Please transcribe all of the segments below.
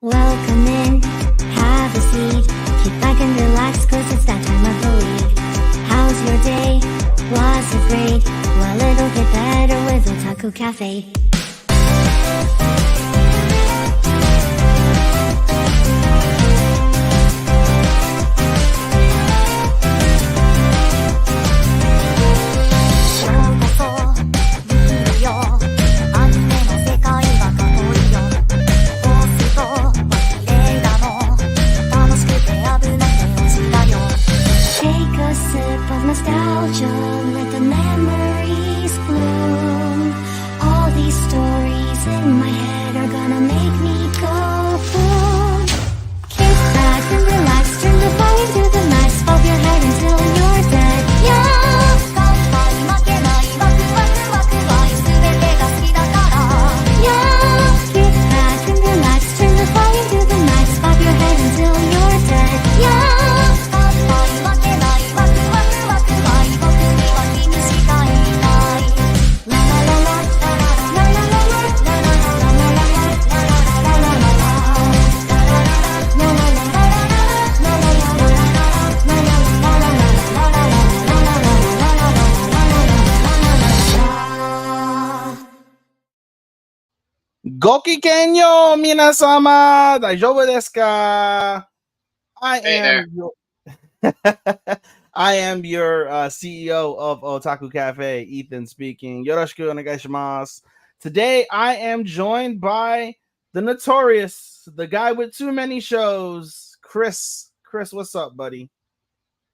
Welcome in, have a seat. Kick back and relax, cause it's that time of the week. How's your day? Was it great? Well, it'll get better with Otalku Cafe. Nostalgia, let the memories bloom. All these stories in my head are gonna make me go boom. Kick back and relax, turn the volume to the max, bob your head until you're dead. Yeah. Yeah. Kick back and relax, turn the volume to the max, bob your head until you're dead. Yeah. Goki Kenyo, minasama, daijoubu desu ka? Hey I am your CEO of Otaku Cafe, Ethan speaking. Yoroshiku onegaishimasu. Today I am joined by the notorious, the guy with too many shows, Chris. Chris, what's up, buddy?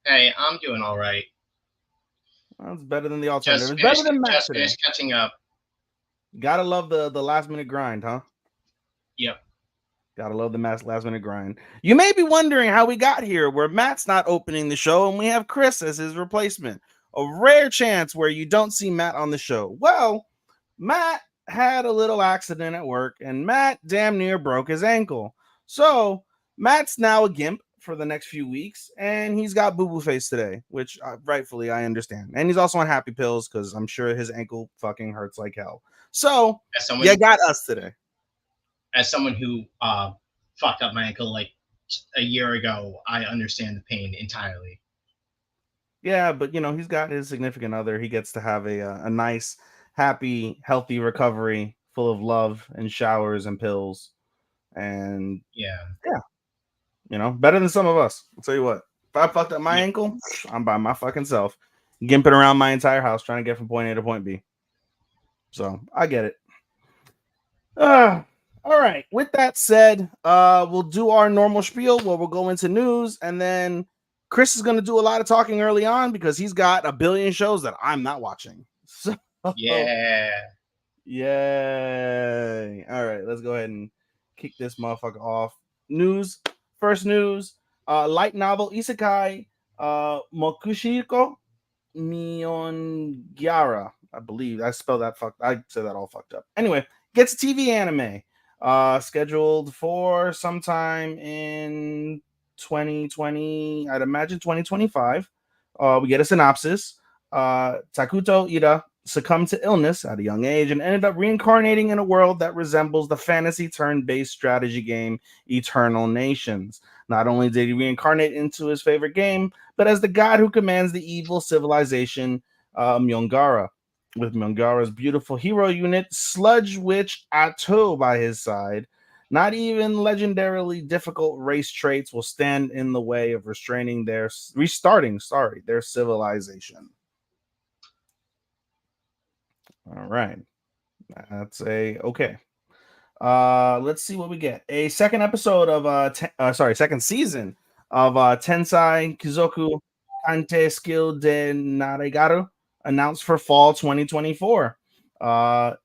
Hey, I'm doing all right. Well, it's better than the alternative. It's Just better than Matt finished today. catching up. Gotta love the last minute grind, huh? Yep. Gotta love the last minute grind. You may be wondering how we got here, where Matt's not opening the show and we have Chris as his replacement. A rare chance where you don't see Matt on the show. Well, Matt had a little accident at work and Matt damn near broke his ankle. So Matt's now a gimp for the next few weeks, and he's got boo-boo face today, which rightfully I understand. And he's also on happy pills because I'm sure his ankle fucking hurts like hell. So you got us today. As someone who fucked up my ankle like a year ago, I understand the pain entirely. Yeah, but you know, he's got his significant other. He gets to have a nice, happy, healthy recovery full of love and showers and pills. And yeah, you know, better than some of us. I'll tell you what. If I fucked up my ankle, I'm by my fucking self, gimping around my entire house trying to get from point A to point B. So I get it. All right. With that said, we'll do our normal spiel where we'll go into news, and then Chris is going to do a lot of talking early on because he's got a billion shows that I'm not watching. So yeah. Yay. All right, let's go ahead and kick this motherfucker off. News. First news. Light novel Isekai Mokushiko Miongyara. I believe I spelled that I said that all fucked up. Anyway, gets a TV anime. Scheduled for sometime in 2020, I'd imagine 2025. We get a synopsis. Takuto Ida succumbed to illness at a young age and ended up reincarnating in a world that resembles the fantasy turn-based strategy game Eternal Nations. Not only did he reincarnate into his favorite game, but as the god who commands the evil civilization Myongara. With Myongara's beautiful hero unit, Sludge Witch Atto by his side, not even legendarily difficult race traits will stand in the way of restarting their civilization. All right. That's okay. Let's see what we get. A second episode of second season of Tensai Kizoku Kante Skill de Naregaru announced for fall 2024. Or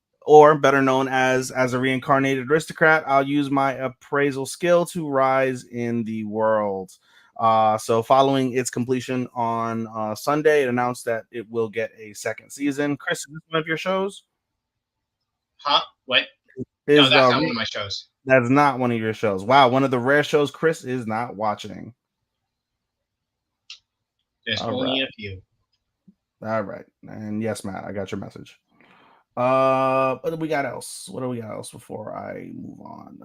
better known as a reincarnated aristocrat, I'll use my appraisal skill to rise in the world. So following its completion on Sunday, it announced that it will get a second season. Chris, is this one of your shows? Huh? What? No, that's not one of my shows. That's not one of your shows. Wow, one of the rare shows Chris is not watching. There's only a few. All right. And yes, Matt, I got your message. What do we got else? What do we got else before I move on?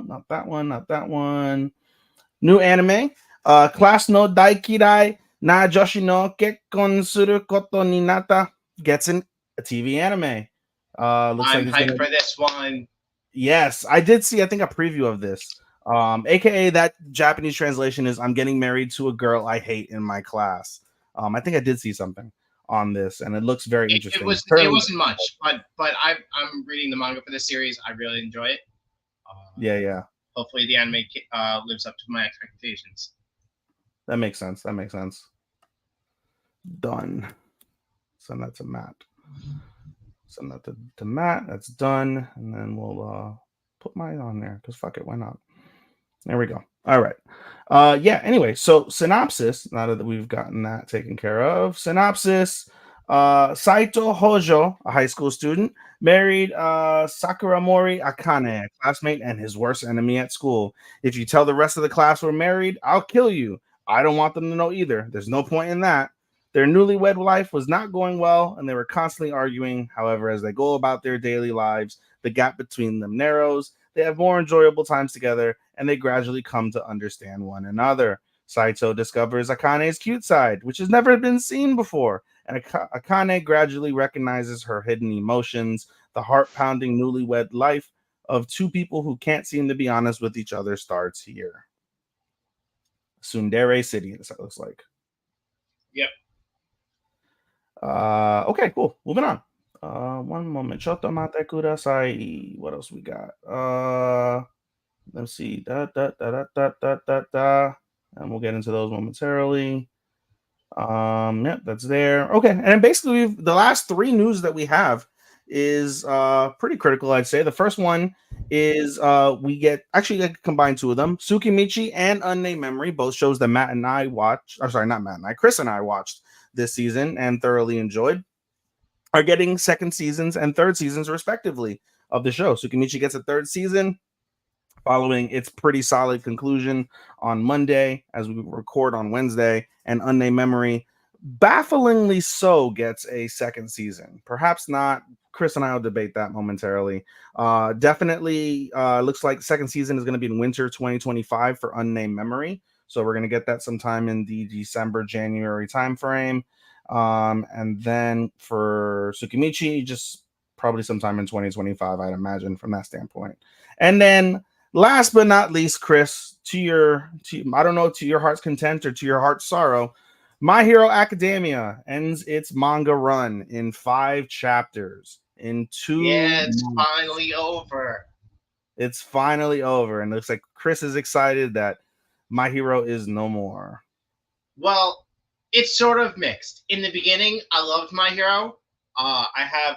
Not that one. Not that one. New anime. Class no Daikirai na Joshi no Kekkon suru koto ni nata gets a TV anime. Looks like I'm it's hyped gonna. for this one. Yes, I did see. I think a preview of this. AKA that Japanese translation is "I'm getting married to a girl I hate in my class." I think I did see something on this, and it looks very It interesting. was it Currently, wasn't much, but I'm reading the manga for this series. I really enjoy it. yeah, yeah, Hopefully, the anime lives up to my expectations. that makes sense. That makes sense. Done. Send that to Matt. Send that to Matt. That's done, and then we'll put mine on there because fuck it, why not? There we go. All right. Yeah, anyway, so synopsis, now that we've gotten that taken care of. Synopsis. Saito Hojo, a high school student, married Sakuramori Akane, a classmate and his worst enemy at school. If you tell the rest of the class we're married, I'll kill you. I don't want them to know either. There's no point in that. Their newlywed life was not going well, and they were constantly arguing. However, as they go about their daily lives, the gap between them narrows. They have more enjoyable times together, and they gradually come to understand one another. Saito discovers Akane's cute side, which has never been seen before, and Akane gradually recognizes her hidden emotions. The heart-pounding newlywed life of two people who can't seem to be honest with each other starts here. Tsundere City, this looks like. Yep. Okay, cool. Moving on. One moment. Chotomate kudasai. What else we got? Let's see. And we'll get into those momentarily. Yep, that's there. Okay, and basically the last three news that we have is pretty critical, I'd say. The first one is we get actually I combine two of them, Tsukimichi and Unnamed Memory, both shows that Matt and I watched. Or sorry, not Matt and I, Chris and I watched this season and thoroughly enjoyed, are getting second seasons and third seasons respectively of the show. Tsukimichi gets a third season following its pretty solid conclusion on Monday as we record on Wednesday, and Unnamed Memory, bafflingly so, gets a second season. Perhaps not. Chris and I will debate that momentarily. Definitely looks like the second season is going to be in winter 2025 for Unnamed Memory. So we're going to get that sometime in the December, January timeframe. And then for Tsukimichi, just probably sometime in 2025, I'd imagine, from that standpoint. And then last but not least, Chris, I don't know, to your heart's content or to your heart's sorrow, My Hero Academia ends its manga run in 5 chapters in 2 Yeah, it's months. finally over. It's finally over, and it looks like Chris is excited that My Hero is no more. Well, it's sort of mixed. In the beginning, I loved My Hero. I have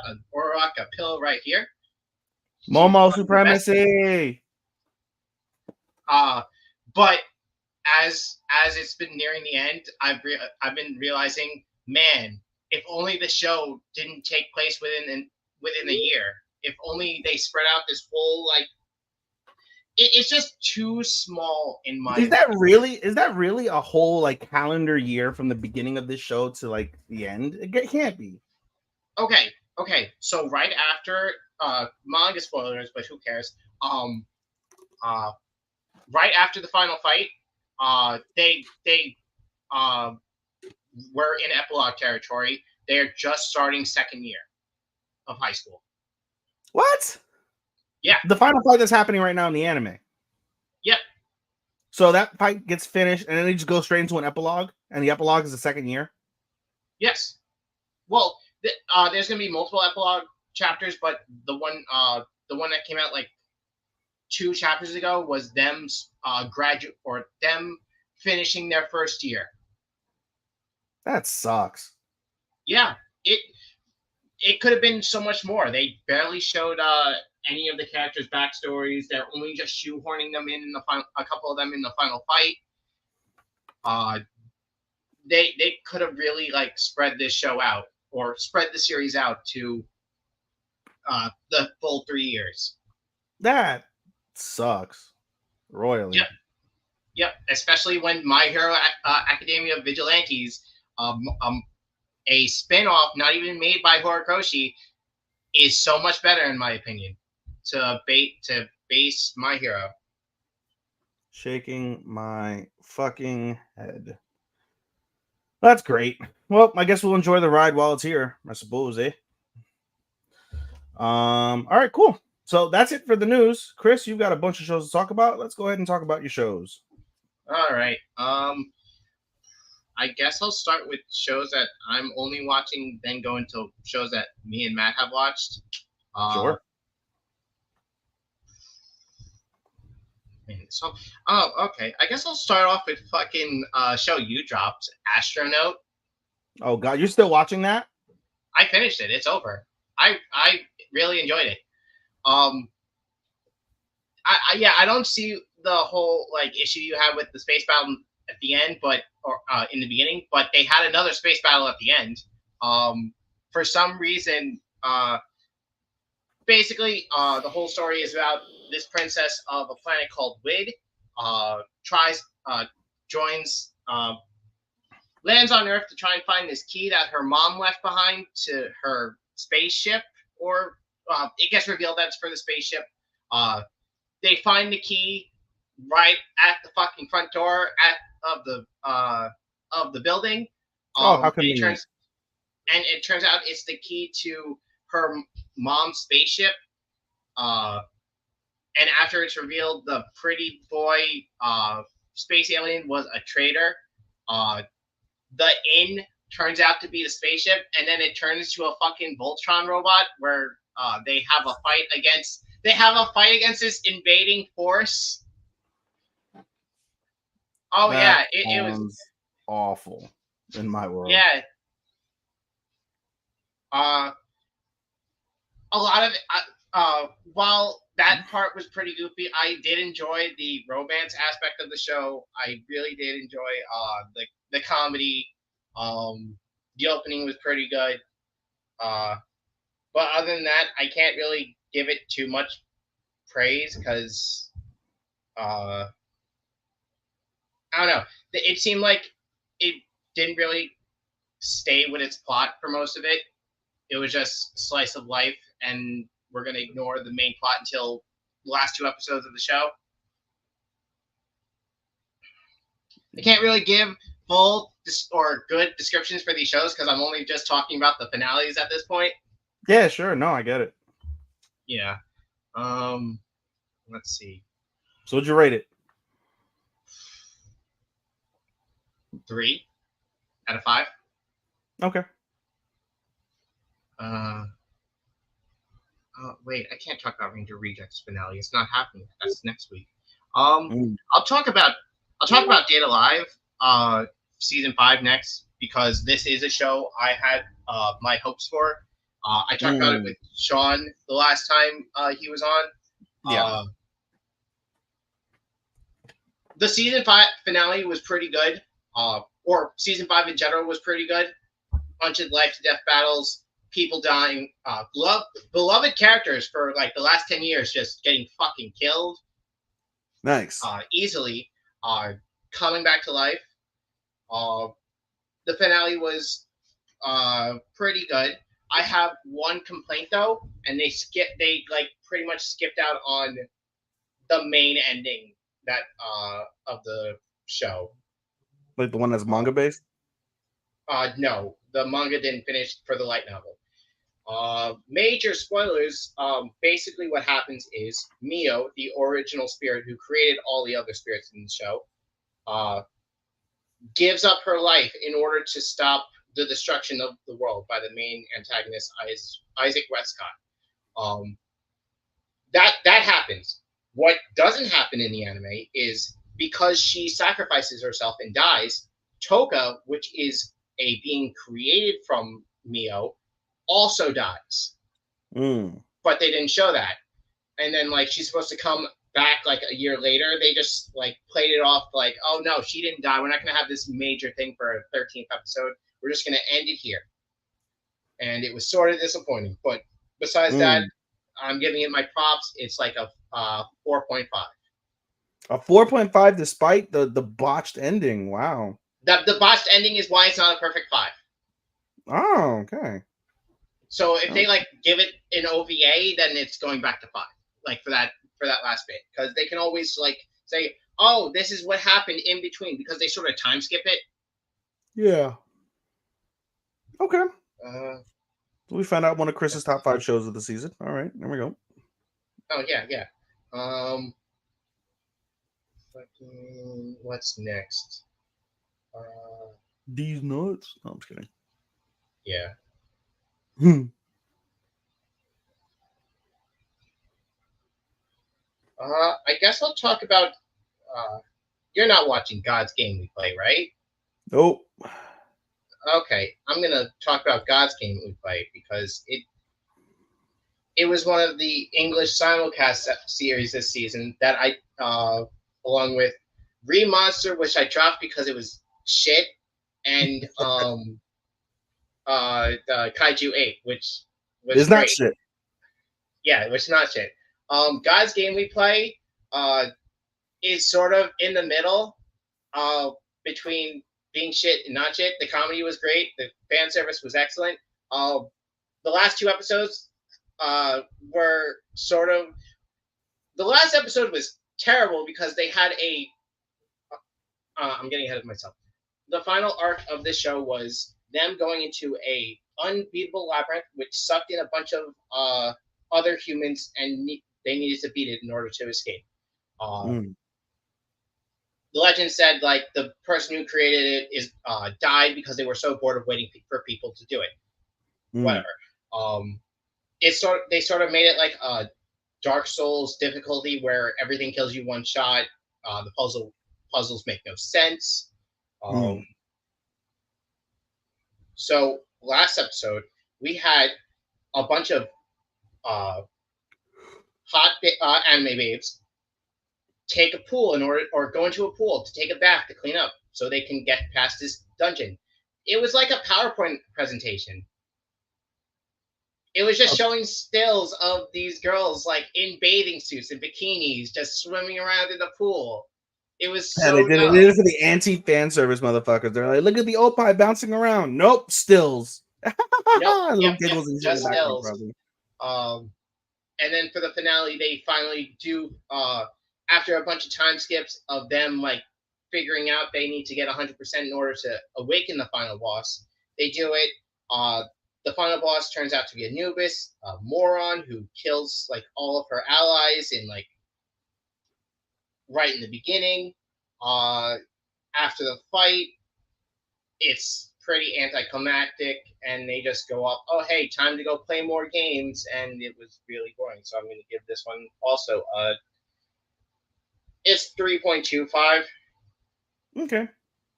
an Oraka pill right here. Momo supremacy. But as it's been nearing the end, I've been realizing, man, if only the show didn't take place within a year. If only they spread out this whole it's just too small in my. Is that really a whole like calendar year from the beginning of this show to like the end? It can't be. Okay. So right after manga spoilers, but who cares? Right after the final fight, they were in epilogue territory. They're just starting second year of high school. What? Yeah. The final fight that's happening right now in the anime. Yep. So that fight gets finished, and then they just go straight into an epilogue, and the epilogue is the second year. Yes. Well, there's gonna be multiple epilogue chapters, but the one that came out like 2 chapters ago was them them finishing their first year. That sucks. Yeah, it could have been so much more. They barely showed any of the characters' backstories. They're only just shoehorning them in the final, a couple of them in the final fight. They could have really like spread this show out or spread the series out to the full 3 years. That sucks royally. Yep. Especially when My Hero Academia Vigilantes a spin-off not even made by Horikoshi is so much better in my opinion to base My Hero. Shaking my fucking head. That's great. Well, I guess we'll enjoy the ride while it's here, I suppose, eh? All right, cool. So that's it for the news. Chris, you've got a bunch of shows to talk about. Let's go ahead and talk about your shows. All right. I guess I'll start with shows that I'm only watching, then go into shows that me and Matt have watched. Sure. So, okay. I guess I'll start off with fucking show you dropped, Astronaut. Oh God, you're still watching that? I finished it. It's over. I really enjoyed it. I don't see the whole like issue you have with the space battle at the end, but in the beginning, but they had another space battle at the end. For some reason, basically, the whole story is about this princess of a planet called Wid. Joins, lands on Earth to try and find this key that her mom left behind to her spaceship, or it gets revealed that's for the spaceship. They find the key right at the fucking front door of the building. How convenient. It turns out it's the key to her mom's spaceship. And after it's revealed the pretty boy space alien was a traitor, the inn turns out to be the spaceship, and then it turns to a fucking Voltron robot where they have a fight against this invading force. Oh That yeah, it was awful in my world. Yeah. A lot of it, while that part was pretty goofy, I did enjoy the romance aspect of the show. I really did enjoy the comedy. The opening was pretty good. But other than that, I can't really give it too much praise because I don't know. It seemed like it didn't really stay with its plot for most of it. It was just slice of life, and we're going to ignore the main plot until the last 2 episodes of the show. I can't really give full or good descriptions for these shows because I'm only just talking about the finales at this point. Yeah, sure. No, I get it. Yeah. Let's see. So what'd you rate it? 3 out of 5. Okay. Wait, I can't talk about Ranger Rejects finale. It's not happening. That's next week. I'll talk about Date Alive, season 5 next because this is a show I had my hopes for. I talked about it with Sean the last time he was on. Yeah. The season 5 finale was pretty good. Or season 5 in general was pretty good. Bunch of life to death battles, people dying, beloved characters for like the last 10 years just getting fucking killed. Nice. Easily, coming back to life. The finale was pretty good. I have one complaint though, and they like pretty much skipped out on the main ending that of the show. Like the one that's manga based? No, the manga didn't finish for the light novel. Major spoilers. Basically, what happens is Mio, the original spirit who created all the other spirits in the show, gives up her life in order to stop the destruction of the world by the main antagonist, Isaac Westcott. That happens. What doesn't happen in the anime is because she sacrifices herself and dies, Toka, which is a being created from Mio, also dies. But they didn't show that. And then like she's supposed to come back like a year later. They just like played it off like, oh no, she didn't die. We're not gonna have this major thing for a 13th episode. We're just gonna end it here. And it was sort of disappointing. But besides that, I'm giving it my props. It's like a 4.5. A 4.5 despite the botched ending. Wow. The botched ending is why it's not a perfect 5. Oh, okay. So if they like give it an OVA, then it's going back to 5, like for that last bit, because they can always like say, "Oh, this is what happened in between," because they sort of time skip it. Yeah. Okay. Uh, We found out one of Chris's top 5 shows of the season. All right, there we go. oh yeah. What's next? These nuts. No, I'm just kidding. Yeah. I guess I'll talk about. You're not watching God's Game We Play, right? Nope. Okay, I'm gonna talk about God's Game We Play because it was one of the English simulcast series this season that I, along with Monster, which I dropped because it was shit, and the Kaiju 8, which was It's great. not shit. Yeah, it was not shit. God's Game We Play is sort of in the middle between being shit and not shit. The comedy was great. The fan service was excellent. The last 2 episodes were sort of. The last episode was terrible because they had a. I'm getting ahead of myself. The final arc of this show was them going into a unbeatable labyrinth, which sucked in a bunch of other humans, and they needed to beat it in order to escape. The legend said like the person who created it is died because they were so bored of waiting for people to do it. Whatever. They sort of made it like a Dark Souls difficulty where everything kills you one shot. The puzzles make no sense. So last episode we had a bunch of hot anime babes take a pool or go into a pool to take a bath to clean up so they can get past this dungeon. It was like a PowerPoint presentation. It was just showing stills of these girls like in bathing suits and bikinis just swimming around in the pool. It was so they did it for the anti-fan service motherfuckers. They're like, look at the opie bouncing around. Nope, stills. Giggles and just stills. And then for the finale, they finally do, after a bunch of time skips of them like figuring out they need to get 100% in order to awaken the final boss, they do it. The final boss turns out to be Anubis, a moron who kills like all of her allies in like right in the beginning. After the fight, it's pretty anticlimactic, and they just go up, oh, hey, time to go play more games, and it was really boring. So I'm going to give this one also it's 3.25. Okay.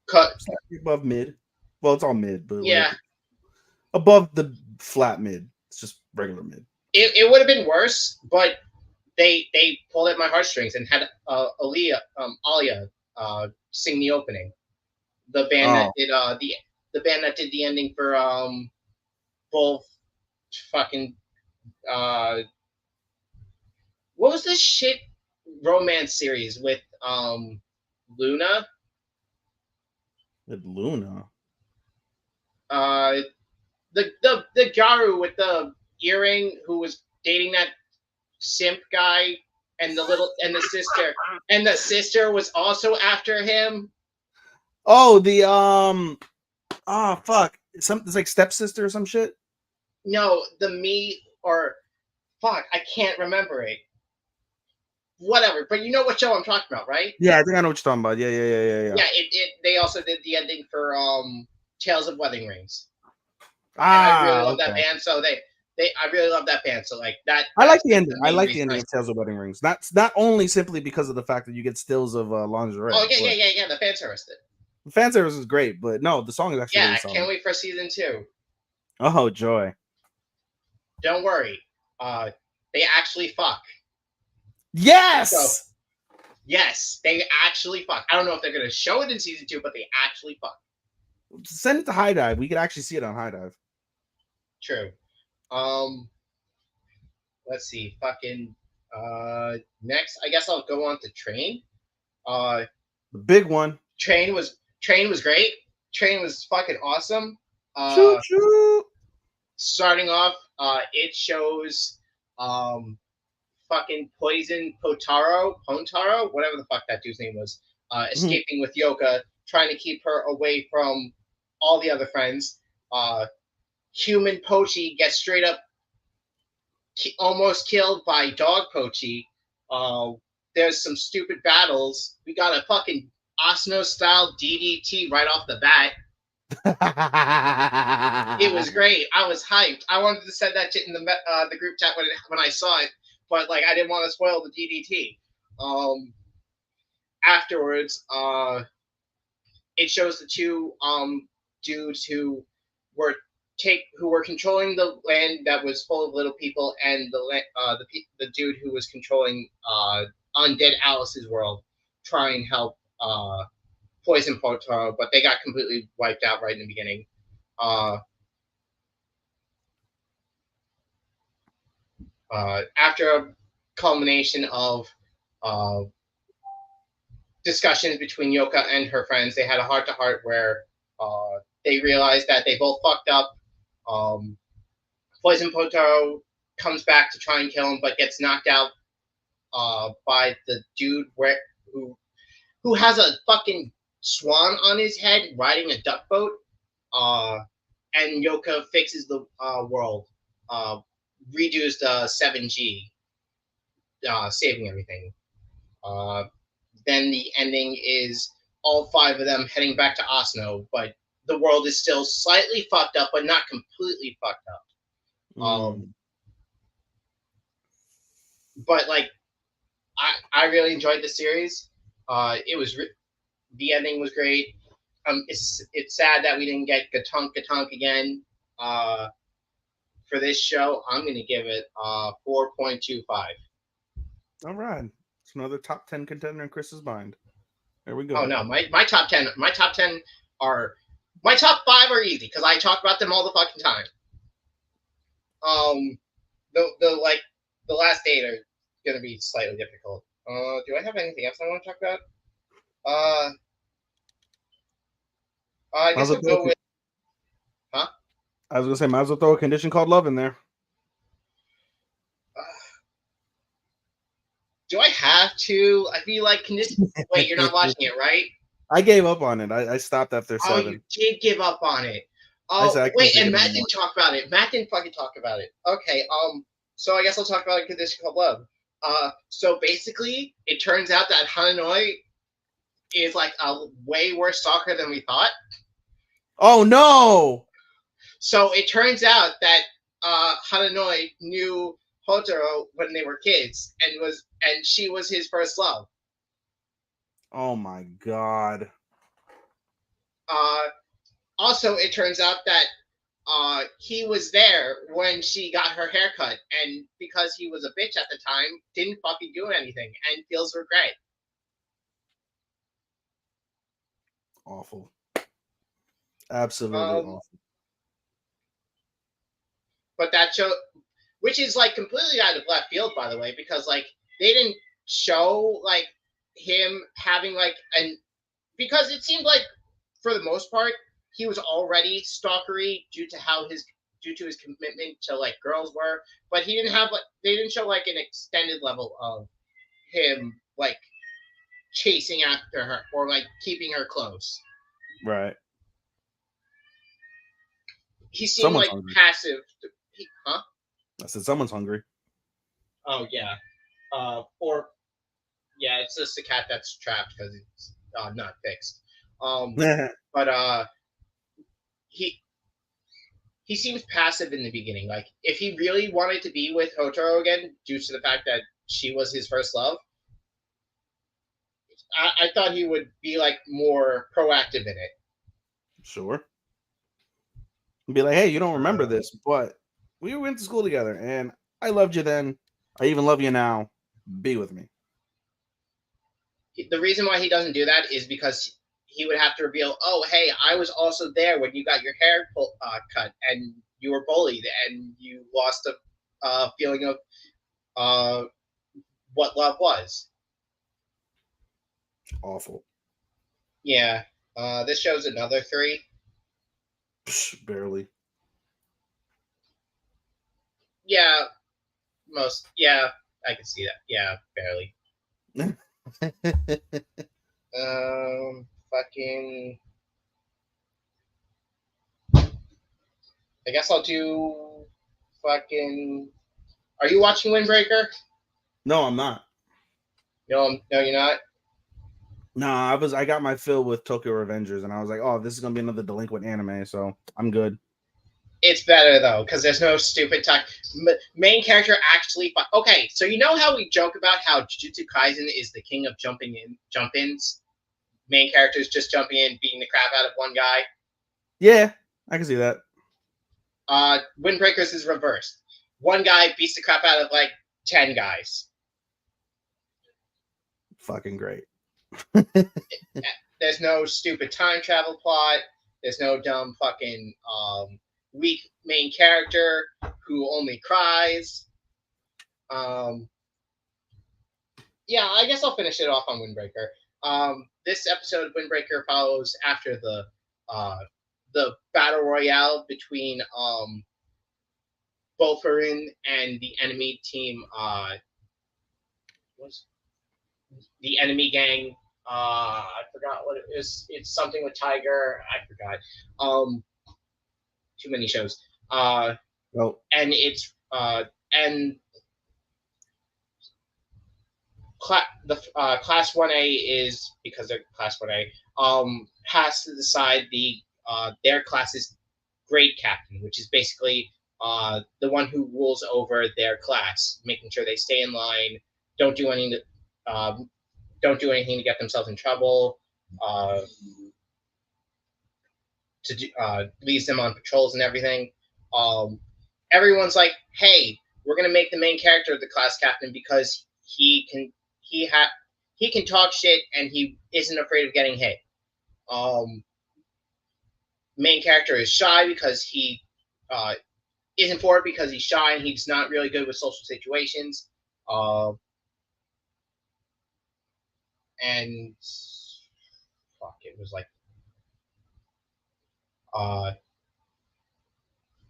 Cut. Above mid. Well, it's all mid, but yeah. Like, above the flat mid. It's just regular mid. It would have been worse, but they pulled at my heartstrings and had Alia sing the opening. The band that did the band that did the ending for both fucking what was this shit romance series with Luna? With Luna. The Garu with the earring who was dating that simp guy, and the sister was also after him. Oh, the fuck. It's like stepsister or some shit. No, I can't remember it. Whatever, but you know what show I'm talking about, right? Yeah, I think I know what you're talking about. Yeah. Yeah, they also did the ending for Tales of Wedding Rings. I really love that band, so I really love that band. So like that. I like the ending. I like the ending of Tales of Wedding Rings. Not only simply because of the fact that you get stills of lingerie. Oh yeah. The fan service did. The fan service is great, but no, the song is actually really solid. Can't wait for season 2. Oh joy! Don't worry, they actually fuck. Yes. So, yes, they actually fuck. I don't know if they're gonna show it in season 2, but they actually fuck. Send it to High Dive. We could actually see it on High Dive. True. Let's see. Fucking. Next, I guess I'll go on to Train. The big one. Train was great. Train was fucking awesome. Choo choo. Starting off, it shows fucking Poison Pontaro, whatever the fuck that dude's name was, escaping with Yoka, trying to keep her away from all the other friends. Human Pochi gets straight up almost killed by Dog Pochi. There's some stupid battles. We got a fucking Asno style DDT right off the bat. It was great. I was hyped. I wanted to send that shit in the group chat when I saw it, but like I didn't want to spoil the DDT. Afterwards, it shows the two dudes who were controlling the land that was full of little people, and the dude who was controlling Undead Alice's world, try and help Poison Potaro, but they got completely wiped out right in the beginning. After a culmination of discussions between Yoka and her friends, they had a heart-to-heart where they realized that they both fucked up. Poison Potaro comes back to try and kill him, but gets knocked out by the dude who has a fucking swan on his head riding a duck boat. And Yoka fixes the world, redoes the 7G, saving everything. Then the ending is all five of them heading back to Asno, but the world is still slightly fucked up, but not completely fucked up. But like, I really enjoyed the series. It was the ending was great. It's sad that we didn't get Gatunk again. For this show, I'm gonna give it 4.25. All right, it's another top 10 contender in Chris's mind. There we go. Oh no, my top 10 are my top 5 are easy because I talk about them all the fucking time. The last 8 are gonna be slightly difficult. Do I have anything else I want to talk about? I guess I'll go with. Huh? I was gonna say, might as well throw a condition called love in there. Do I have to? I feel like condition. Wait, you're not watching it, right? I gave up on it. I stopped after 7. Oh, you did give up on it. Oh, wait, and Matt didn't talk about it. Matt didn't fucking talk about it. Okay, so I guess I'll talk about a condition called love. So basically, it turns out that Hananoi is like a way worse stalker than we thought. Oh no! So it turns out that Hananoi knew Hotaro when they were kids, and she was his first love. Oh my god. Also, it turns out that he was there when she got her hair cut, and because he was a bitch at the time, didn't fucking do anything and feels regret. Awful. Absolutely awful. But that show, which is like completely out of left field, by the way, because like they didn't show like him having like because it seemed like for the most part he was already stalkery due to his commitment to like girls were, but he didn't have like they didn't show like an extended level of him like chasing after her or like keeping her close. Right. He seemed like hungry. passive. Huh? I said someone's hungry. Oh yeah. Or yeah, it's just a cat that's trapped because it's not fixed. But he seems passive in the beginning. Like if he really wanted to be with Hotaro again, due to the fact that she was his first love, I thought he would be like more proactive in it. Sure. Be like, hey, you don't remember this, but we went to school together, and I loved you then. I even love you now. Be with me. The reason why he doesn't do that is because he would have to reveal, oh, hey, I was also there when you got your hair cut, and you were bullied, and you lost a feeling of what love was. Awful. Yeah. This show's another 3. Psh, barely. Yeah, I can see that. Yeah, barely. Fucking. I guess I'll do fucking. Are you watching Windbreaker? No, I'm not. No, you're not. Nah, I got my fill with Tokyo Revengers, and I was like, oh, this is gonna be another delinquent anime, so I'm good. It's better though because there's no stupid time. Main character actually. Okay, so you know how we joke about how Jujutsu Kaisen is the king of jump-ins. Main characters just jumping in, beating the crap out of one guy. Yeah, I can see that. Windbreakers is reversed. One guy beats the crap out of like 10 guys. Fucking great. There's no stupid time travel plot. There's no dumb fucking weak main character who only cries. Yeah, I guess I'll finish it off on Windbreaker. This episode of Windbreaker follows after the battle royale between Bofurin and the enemy team. What's the enemy gang? I forgot what it is. It's something with Tiger. I forgot. Too many shows. And it's and the class 1A is because they're class 1A. Has to decide their class's grade captain, which is basically the one who rules over their class, making sure they stay in line, don't do anything to get themselves in trouble, leaves them on patrols and everything. Everyone's like, hey, we're gonna make the main character the class captain because he can talk shit and he isn't afraid of getting hit. Main character is shy because he isn't for it because he's shy and he's not really good with social situations. And fuck, it was like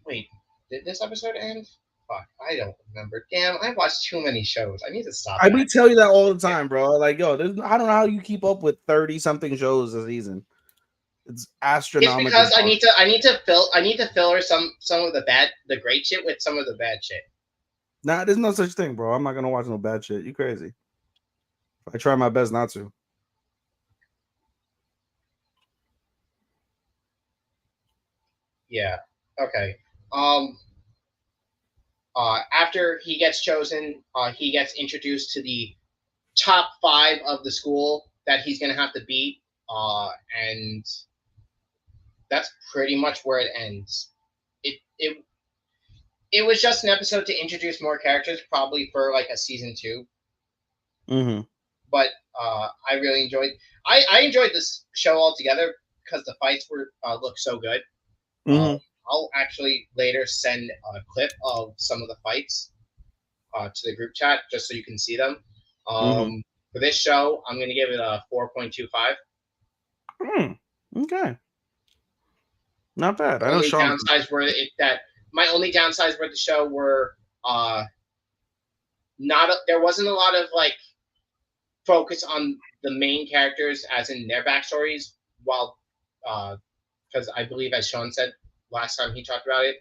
wait, did this episode end? Fuck, I don't remember. Damn, I watched too many shows. I need to stop. I would tell you that all the time, bro. Like, yo, I don't know how you keep up with 30 something shows a season. It's astronomical. It's because I need to filter some of the great shit with some of the bad shit. Nah, there's no such thing, bro. I'm not gonna watch no bad shit. You crazy? I try my best not to. Yeah. Okay. After he gets chosen, he gets introduced to the top 5 of the school that he's gonna have to beat. And that's pretty much where it ends. It was just an episode to introduce more characters, probably for like a season 2. Mm-hmm. But I really enjoyed. I enjoyed this show altogether because the fights looked so good. Mm-hmm. I'll actually later send a clip of some of the fights to the group chat just so you can see them. For this show, I'm going to give it a 4.25. Okay. Not bad. My only downsides were the show were there wasn't a lot of like focus on the main characters as in their backstories, while because I believe, as Sean said last time he talked about it,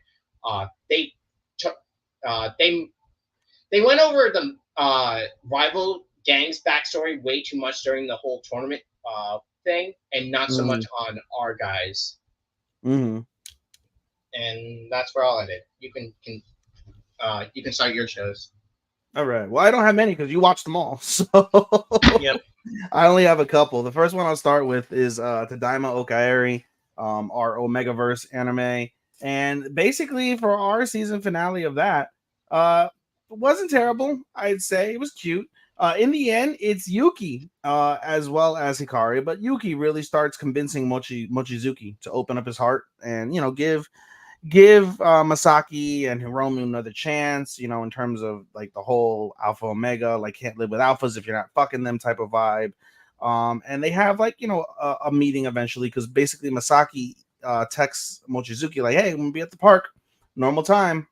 they went over the rival gang's backstory way too much during the whole tournament thing, and not so much on our guys. Mm-hmm. And that's where I'll end it. You can start your shows. All right. Well, I don't have many because you watched them all. So Yep. I only have a couple. The first one I'll start with is Tadaima Okaeri, our Omegaverse anime. And basically for our season finale of that, it wasn't terrible, I'd say. It was cute. In the end, it's Yuki as well as Hikari, but Yuki really starts convincing Mochizuki to open up his heart and, give Masaki and Hiromu another chance, in terms of like the whole alpha omega, like can't live with alphas if you're not fucking them type of vibe. And they have like, a meeting eventually because basically Masaki texts Mochizuki like, "Hey, I'm gonna be at the park, normal time.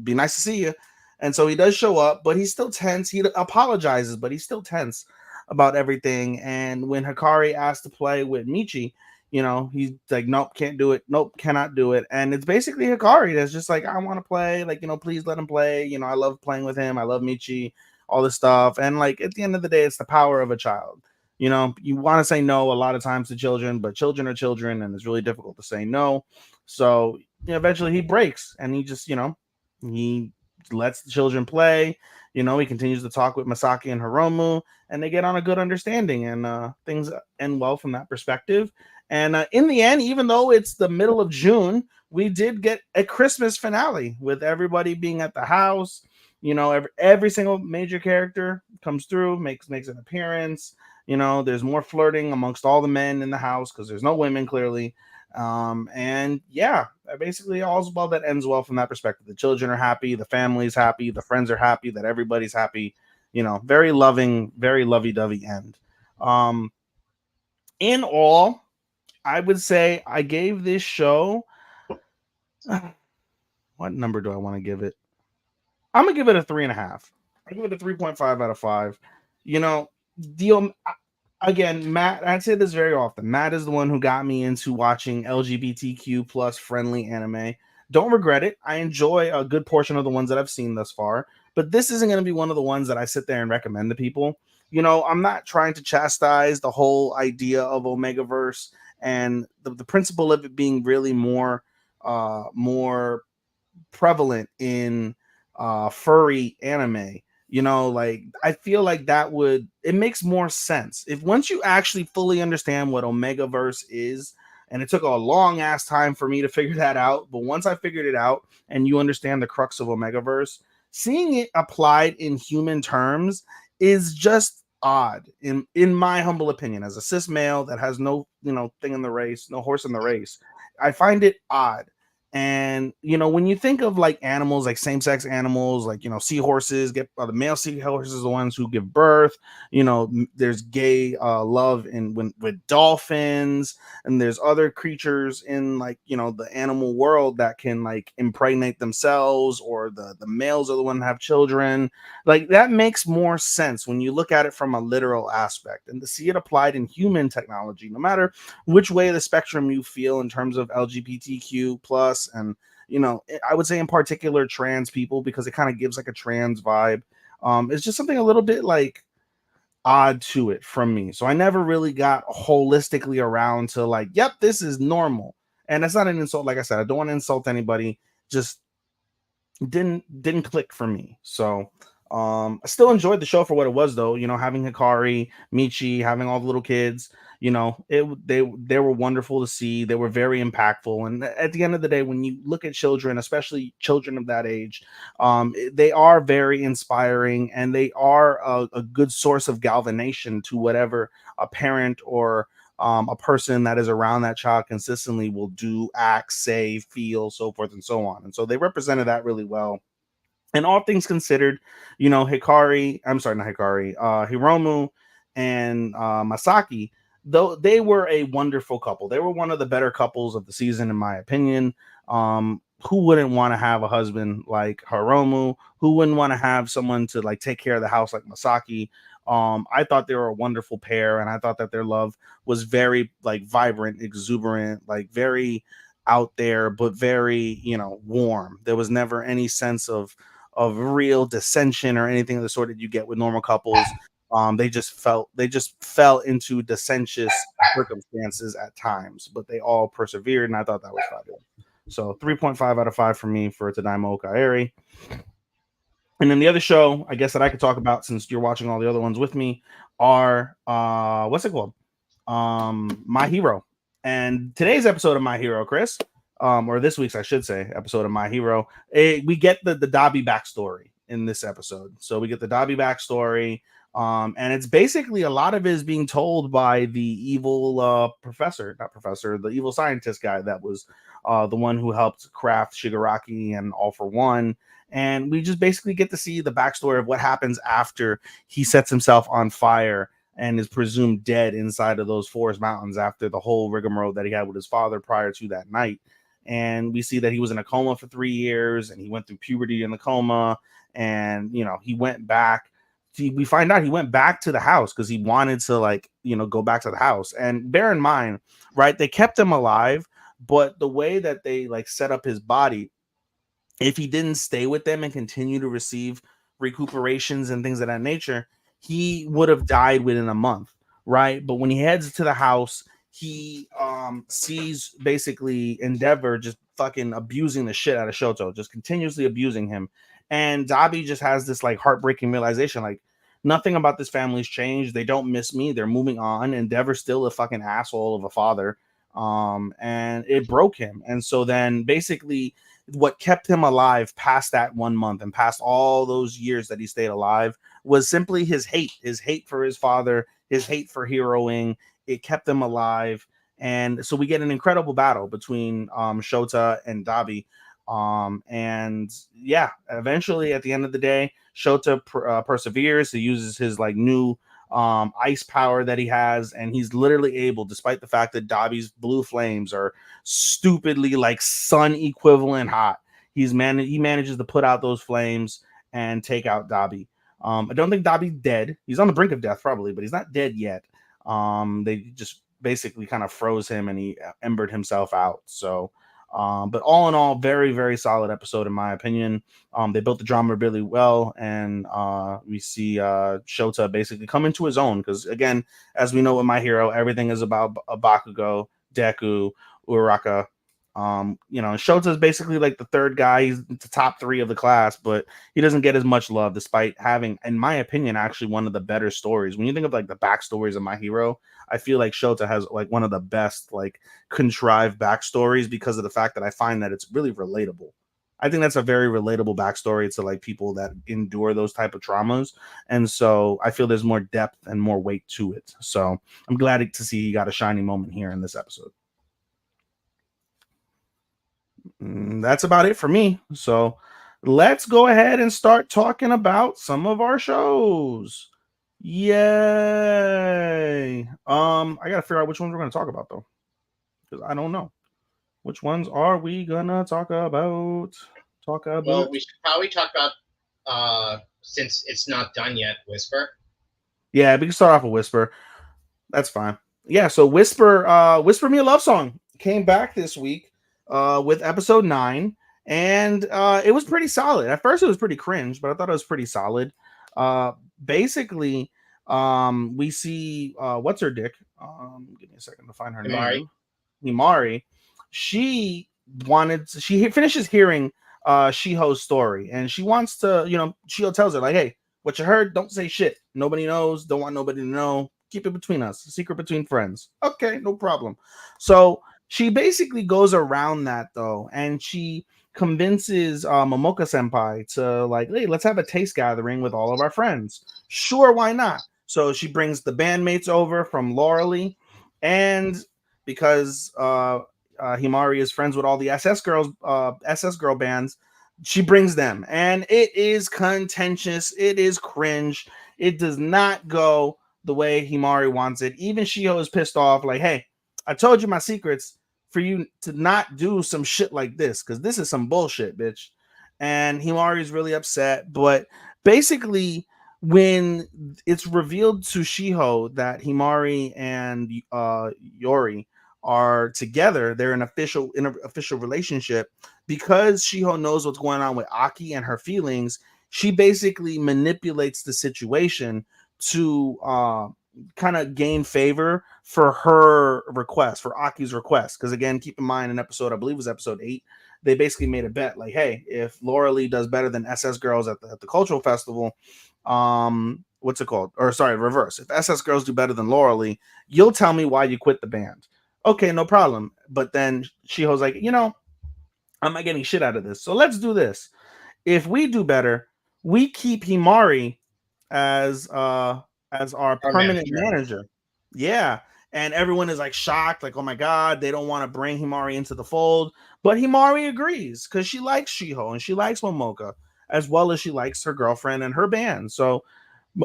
Be nice to see you." And so he does show up, but he's still tense. He apologizes, but he's still tense about everything. And when Hikari asked to play with Michi, he's like, "Nope, can't do it. Nope, cannot do it." And it's basically Hikari that's just like, "I want to play. Like, please let him play. I love playing with him. I love Michi, all this stuff." And like at the end of the day, it's the power of a child. You want to say no a lot of times to children, but children are children, and it's really difficult to say no. So eventually he breaks, and he just he lets the children play. He continues to talk with Masaki and Hiromu, and they get on a good understanding, and things end well from that perspective. And in the end, even though it's the middle of June, we did get a Christmas finale with everybody being at the house. Every single major character comes through, makes an appearance. There's more flirting amongst all the men in the house because there's no women, clearly. And yeah, basically all's well that ends well from that perspective. The children are happy, the family's happy, the friends are happy, that everybody's happy. Very loving, very lovey-dovey end. In all, I would say I gave this show what number do I want to give it? I'm gonna give it a 3.5. I give it a 3.5 out of 5. The again, Matt, I say this very often. Matt is the one who got me into watching LGBTQ plus friendly anime. Don't regret it. I enjoy a good portion of the ones that I've seen thus far, but this isn't going to be one of the ones that I sit there and recommend to people. I'm not trying to chastise the whole idea of Omegaverse and the principle of it being really more prevalent in furry anime. Like I feel like it makes more sense if once you actually fully understand what Omegaverse is. And it took a long ass time for me to figure that out, but once I figured it out and you understand the crux of Omegaverse, seeing it applied in human terms is just odd in my humble opinion. As a cis male that has no thing in the race, no horse in the race, I find it odd. And when you think of like animals, like same-sex animals, like seahorses the male seahorses are the ones who give birth. There's gay love with dolphins, and there's other creatures in like the animal world that can like impregnate themselves, or the males are the one that have children. Like that makes more sense when you look at it from a literal aspect, and to see it applied in human technology, no matter which way of the spectrum you feel in terms of LGBTQ plus, and I would say in particular trans people, because it kind of gives like a trans vibe. It's just something a little bit like odd to it from me, so I never really got holistically around to like, yep, this is normal. And that's not an insult. Like I said, I don't want to insult anybody, just didn't click for me. So I still enjoyed the show for what it was, though. Having Hikari, Michi, having all the little kids, they were wonderful to see. They were very impactful. And at the end of the day, when you look at children, especially children of that age, they are very inspiring, and they are a good source of galvanization to whatever a parent or a person that is around that child consistently will do, act, say, feel, so forth and so on. And so they represented that really well. And all things considered, Hiromu and Masaki, though they were a wonderful couple. They were one of the better couples of the season, in my opinion. Who wouldn't want to have a husband like Hiromu? Who wouldn't want to have someone to like take care of the house like Masaki? I thought they were a wonderful pair, and I thought that their love was very like vibrant, exuberant, like very out there, but very warm. There was never any sense of real dissension or anything of the sort that you get with normal couples. They just fell into dissentious circumstances at times, but they all persevered, and I thought that was fabulous. So 3.5 out of 5 for me for Tadaima Okaeri. And then the other show, I guess, that I could talk about, since you're watching all the other ones with me, are what's it called? My Hero. And today's episode of My Hero, Chris, or this week's, I should say, episode of My Hero, we get the Dabi backstory in this episode. So we get the Dabi backstory, and it's basically a lot of it is being told by the evil the evil scientist guy that was the one who helped craft Shigaraki and All for One. And we just basically get to see the backstory of what happens after he sets himself on fire and is presumed dead inside of those forest mountains after the whole rigmarole that he had with his father prior to that night. And we see that he was in a coma for 3 years, and he went through puberty in the coma, and he went back. We find out he went back to the house because he wanted to, like, go back to the house. And bear in mind, right, they kept him alive, but the way that they like set up his body, if he didn't stay with them and continue to receive recuperations and things of that nature, he would have died within a month, right? But when he heads to the house, he sees basically Endeavor just fucking abusing the shit out of Shoto, just continuously abusing him. And Dabi just has this like heartbreaking realization, like, nothing about this family's changed. They don't miss me. They're moving on. Endeavor's still a fucking asshole of a father. And it broke him. And so then basically what kept him alive past that 1 month and past all those years that he stayed alive was simply his hate for his father, his hate for heroing. It kept him alive. And so we get an incredible battle between Shota and Dabi. And yeah, eventually at the end of the day, Shota perseveres. He uses his like new ice power that he has, and he's literally able, despite the fact that Dabi's blue flames are stupidly like sun equivalent hot, he manages to put out those flames and take out Dabi. I don't think Dabi's dead. He's on the brink of death probably, but he's not dead yet. They just basically kind of froze him and he embered himself out. So but all in all, very, very solid episode in my opinion. They built the drama really well, and we see Shota basically come into his own, because again, as we know with My Hero, everything is about Bakugo, Deku, Uraraka. Shota is basically like the third guy. He's the top 3 of the class, but he doesn't get as much love, despite having, in my opinion, actually one of the better stories. When you think of like the backstories of My Hero, I feel like Shota has like one of the best like contrived backstories, because of the fact that I find that it's really relatable. I think that's a very relatable backstory to like people that endure those type of traumas. And so I feel there's more depth and more weight to it. So I'm glad to see he got a shining moment here in this episode. That's about it for me. So let's go ahead and start talking about some of our shows. Yay. I gotta figure out which ones we're gonna talk about though, because I don't know. Which ones are we gonna talk about? Well, we should probably talk about since it's not done yet, Whisper. Yeah, we can start off with Whisper. That's fine. Yeah, so Whisper Me a Love Song came back this week with episode 9, and it was pretty solid. At first it was pretty cringe, but I thought it was pretty solid. Basically, we see what's her dick? Give me a second to find her name. Himari. She finishes hearing Shiho's story, and she wants to, Shiho tells her like, hey, what you heard, don't say shit. Nobody knows, don't want nobody to know. Keep it between us, a secret between friends. Okay, no problem. So she basically goes around that though, and she convinces Momoka senpai to like, hey, let's have a taste gathering with all of our friends. Sure, why not? So she brings the bandmates over from Lauralee, and because Himari is friends with all the SS girl bands, she brings them, and it is contentious. It is cringe. It does not go the way Himari wants it. Even Shiho is pissed off, like, hey, I told you my secrets for you to not do some shit like this, because this is some bullshit, bitch. And Himari is really upset, but basically when it's revealed to Shiho that Himari and Yori are together, they're in an official relationship, because Shiho knows what's going on with Aki and her feelings. She basically manipulates the situation to kind of gain favor for her request, for Aki's request. Because again, keep in mind, in episode, I believe it was episode 8, they basically made a bet like, hey, if Lauralee does better than SS Girls at the cultural festival, what's it called? Or sorry, reverse. If SS Girls do better than Lauralee, you'll tell me why you quit the band. Okay, no problem. But then Shiho's like, I'm not getting shit out of this. So let's do this. If we do better, we keep Himari as our permanent manager. Yeah. And everyone is like shocked, like, oh my God, they don't want to bring Himari into the fold. But Himari agrees because she likes Shiho and she likes Momoka, as well as she likes her girlfriend and her band. So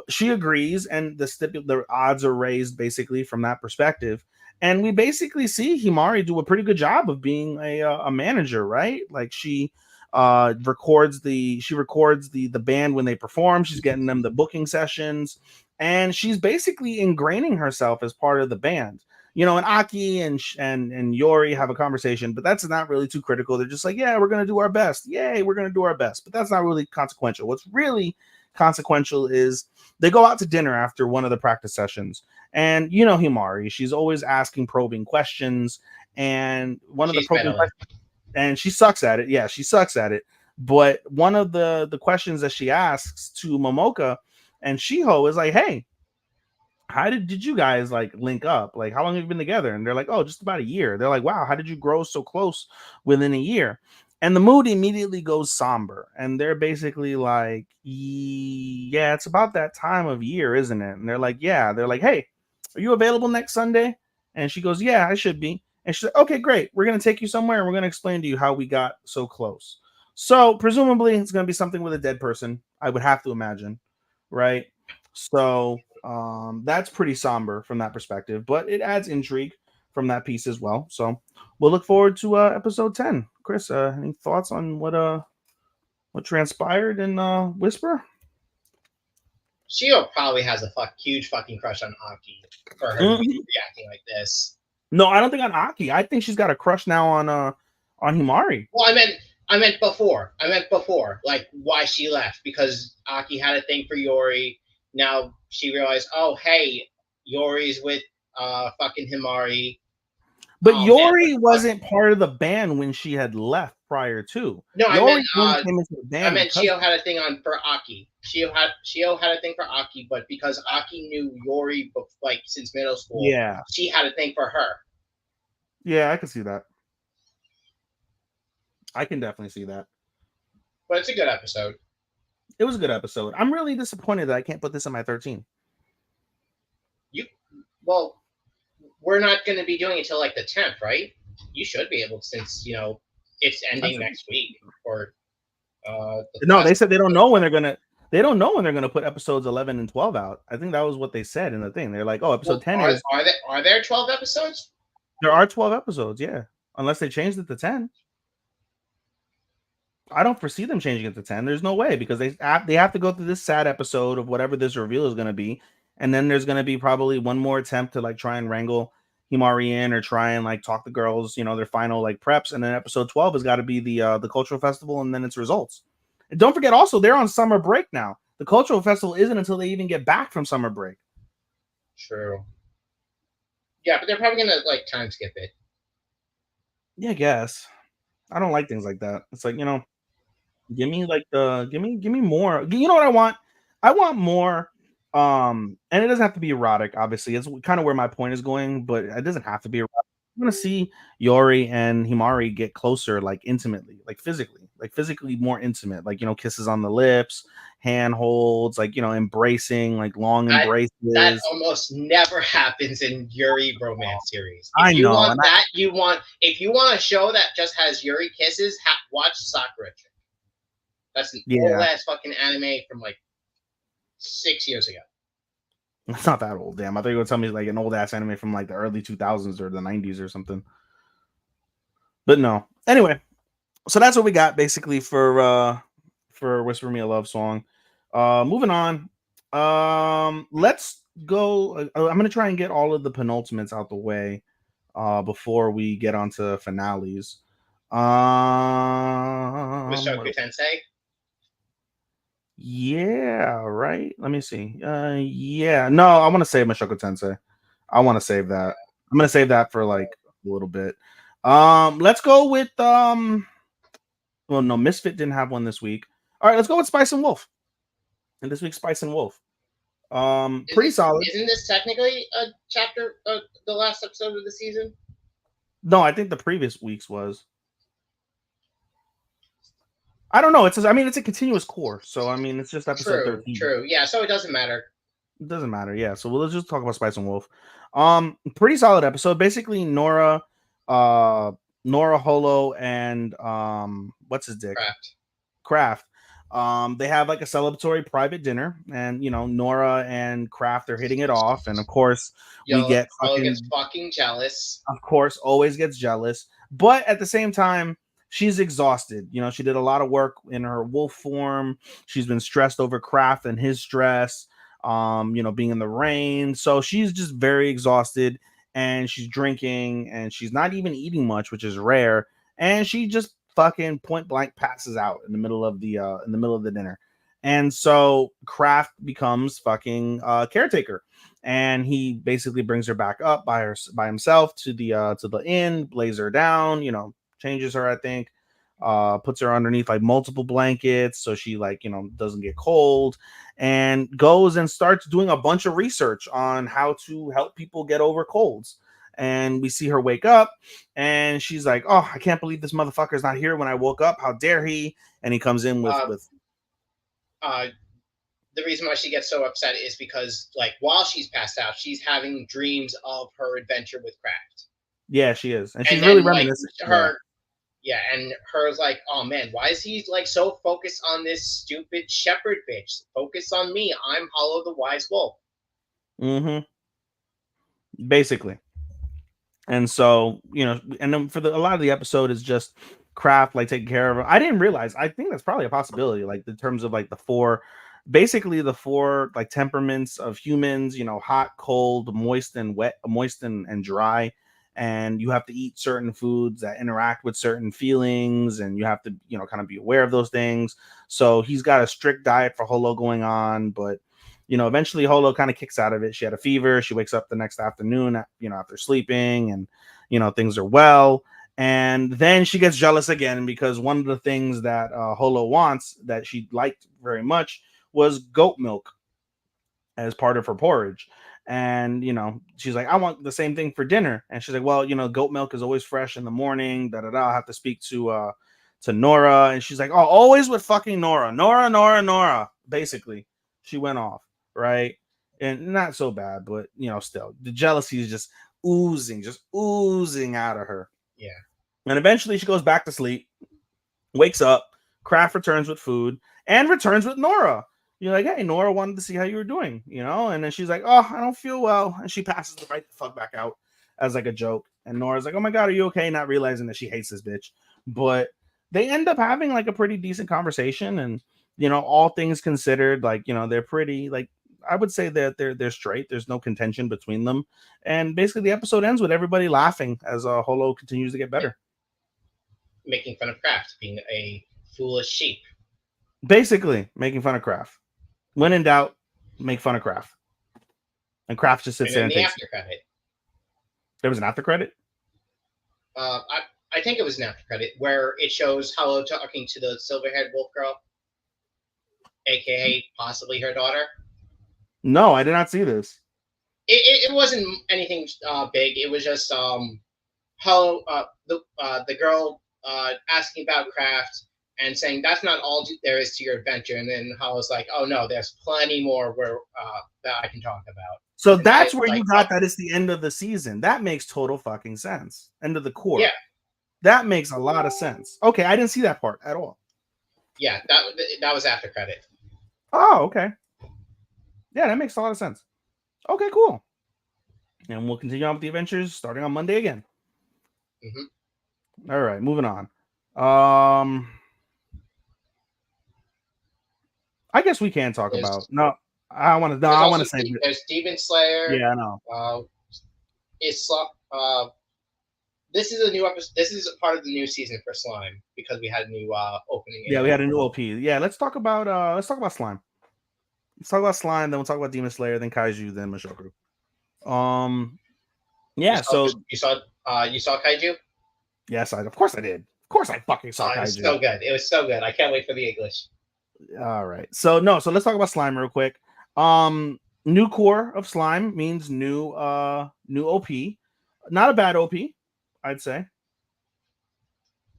She agrees, and the odds are raised basically from that perspective. And we basically see Himari do a pretty good job of being a manager, right? Like she records the band when they perform. She's getting them the booking sessions, and she's basically ingraining herself as part of the band. And Aki and Yori have a conversation, but that's not really too critical. They're just like, yeah, we're gonna do our best. Yay, we're gonna do our best. But that's not really consequential. What's really consequential is they go out to dinner after one of the practice sessions, and Himari, she's always asking probing questions, and one of the probing questions, and she sucks at it. Yeah, she sucks at it. But one of the questions that she asks to Momoka and Shiho is like, hey, how did you guys like link up? Like, how long have you been together? And they're like, oh, just about a year. They're like, wow, how did you grow so close within a year? And the mood immediately goes somber. And they're basically like, yeah, it's about that time of year, isn't it? And they're like, yeah. They're like, hey, are you available next Sunday? And she goes, yeah, I should be. And she's like, okay, great. We're going to take you somewhere and we're going to explain to you how we got so close. So presumably it's going to be something with a dead person, I would have to imagine, right? So that's pretty somber from that perspective, but it adds intrigue from that piece as well. So we'll look forward to episode 10. Chris, any thoughts on what transpired in Whisper? Shio probably has a huge fucking crush on Aki for her to be reacting like this. No, I don't think on Aki. I think she's got a crush now on Himari. Well, I meant before. Like why she left, because Aki had a thing for Yori. Now she realized, oh hey, Yori's with fucking Himari. But Yori wasn't part of the band when she had left prior to. No, Yori came into the band. I meant Shio had a thing for Aki. Shio had a thing for Aki, but because Aki knew Yori like since middle school, yeah, she had a thing for her. Yeah, I can see that. I can definitely see that. But it's a good episode. It was a good episode. I'm really disappointed that I can't put this in my 13. Well, we're not going to be doing it till like the 10th, right? You should be able, since it's ending next week. Or no, they said they don't know when they're gonna. They don't know when they're gonna put episodes 11 and 12 out. I think that was what they said in the thing. They're like, oh, episode 10 is. Are there 12 episodes? There are 12 episodes, yeah. Unless they changed it to 10. I don't foresee them changing it to 10. There's no way, because they have to go through this sad episode of whatever this reveal is going to be, and then there's going to be probably one more attempt to like try and wrangle Himari in, or try and like talk the girls, their final like preps, and then episode 12 has got to be the cultural festival and then its results. And don't forget, also they're on summer break now. The cultural festival isn't until they even get back from summer break. True. Yeah, but they're probably gonna like time skip it. Yeah, I guess. I don't like things like that. It's like, give me like give me more. You know what I want? I want more. And it doesn't have to be erotic, obviously. It's kind of where my point is going, but it doesn't have to be erotic. I'm gonna see Yori and Himari get closer, like intimately, like physically more intimate, like kisses on the lips, hand holds, like embracing, like long embraces. That almost never happens in Yuri romance series. If you want a show that just has Yuri kisses, watch Sakura. That's an old ass fucking anime from like 6 years ago. It's not that old, damn. I thought you were gonna tell me like an old ass anime from like the early 2000s or the 90s or something. But no. Anyway, so that's what we got basically for Whisper Me a Love Song. Moving on. Let's go. I'm gonna try and get all of the penultimates out the way before we get onto finales. Mushoku Tensei. Yeah, right. Let me see. Yeah, no, I want to save Mushoku Tensei. I want to save that. I'm gonna save that for like a little bit. Let's go with well, no, Misfit didn't have one this week. All right, let's go with Spice and Wolf. And this week's Spice and Wolf. Pretty solid. Isn't this technically a chapter of the last episode of the season? No, I think the previous week's was. I don't know. It's a continuous course. So it's just episode 13. True. Yeah, so it doesn't matter. It doesn't matter. Yeah. So let's just talk about Spice and Wolf. Pretty solid episode. Basically, Nora Holo and what's his dick? Kraft. They have like a celebratory private dinner, and Nora and Kraft are hitting it off, and of course we Yo, get Carlo gets fucking, fucking jealous. of course, always gets jealous, but at the same time she's exhausted. She did a lot of work in her wolf form. She's been stressed over Kraft and his stress, being in the rain, so she's just very exhausted, and she's drinking, and she's not even eating much, which is rare, and she just fucking point blank passes out in the middle of the dinner. And so Kraft becomes fucking caretaker, and he basically brings her back up by himself to the inn, lays her down, changes her, I think, puts her underneath like multiple blankets so she like doesn't get cold, and goes and starts doing a bunch of research on how to help people get over colds. And we see her wake up, and she's like, "Oh, I can't believe this motherfucker's not here when I woke up. How dare he?" And he comes in with The reason why she gets so upset is because, like, while she's passed out, she's having dreams of her adventure with Kraft. Yeah, she is, and she's And really then, like, reminiscent. and her's like, oh man, why is he like so focused on this stupid shepherd bitch? Focus on me. I'm Hollow the Wise Wolf. Mm-hmm. Basically. And so, and then for a lot of the episode is just Kraft like taking care of her. I didn't realize. I think that's probably a possibility, like in terms of like the four like temperaments of humans. Hot, cold, moist, and wet, moist and dry. And you have to eat certain foods that interact with certain feelings, and you have to kind of be aware of those things. So he's got a strict diet for Holo going on, but eventually Holo kind of kicks out of it. She had a fever. She wakes up the next afternoon, after sleeping, and, things are well. And then she gets jealous again, because one of the things that Holo wants that she liked very much was goat milk as part of her porridge. And, she's like, I want the same thing for dinner. And she's like, well, goat milk is always fresh in the morning. I'll have to speak to Nora. And she's like, oh, always with fucking Nora. Basically, she went off. Right. And not so bad, but still the jealousy is just oozing out of her. Yeah. And eventually she goes back to sleep, wakes up, Kraft returns with food, and returns with Nora. You're like, hey, Nora wanted to see how you were doing, and then she's like, oh, I don't feel well. And she passes the right the fuck back out as like a joke. And Nora's like, oh my God, are you okay? Not realizing that she hates this bitch. But they end up having like a pretty decent conversation, and all things considered, like, they're pretty, like, I would say that they're straight. There's no contention between them. And basically the episode ends with everybody laughing as Holo continues to get better. Making fun of Kraft being a foolish sheep. Basically making fun of Kraft. When in doubt, make fun of Kraft. And Kraft just sits there and the takes after credit. There was an after credit? I think it was an after credit where it shows Hollow talking to the silver-haired wolf girl, aka possibly her daughter. No, I did not see this. It wasn't anything big. It was just Hollow, the girl asking about Kraft and saying that's not all there is to your adventure. And then Hollow's like, oh no, there's plenty more where that I can talk about. So and that's where you got that it's the end of the season. That makes total fucking sense. End of the core. Yeah. That makes a lot of sense. Okay, I didn't see that part at all. Yeah, that was after credit. Oh, okay. Yeah, that makes a lot of sense. Okay, cool. And we'll continue on with the adventures starting on Monday again. Mm-hmm. All right, moving on. I guess we can talk about. No, I want to. No, I want to say. There's Demon Slayer. Yeah, I know. This is a new episode. This is a part of the new season for Slime because we had a new opening. Yeah, we had a new OP. Yeah, let's talk about Slime. Let's talk about Slime, then we'll talk about Demon Slayer, then Kaiju, then Mushoku. Yeah. You saw Kaiju? Yes, of course I did. Of course I fucking saw Kaiju. It was so good. It was so good. I can't wait for the English. All right. So let's talk about Slime real quick. New core of Slime means new OP. Not a bad OP, I'd say.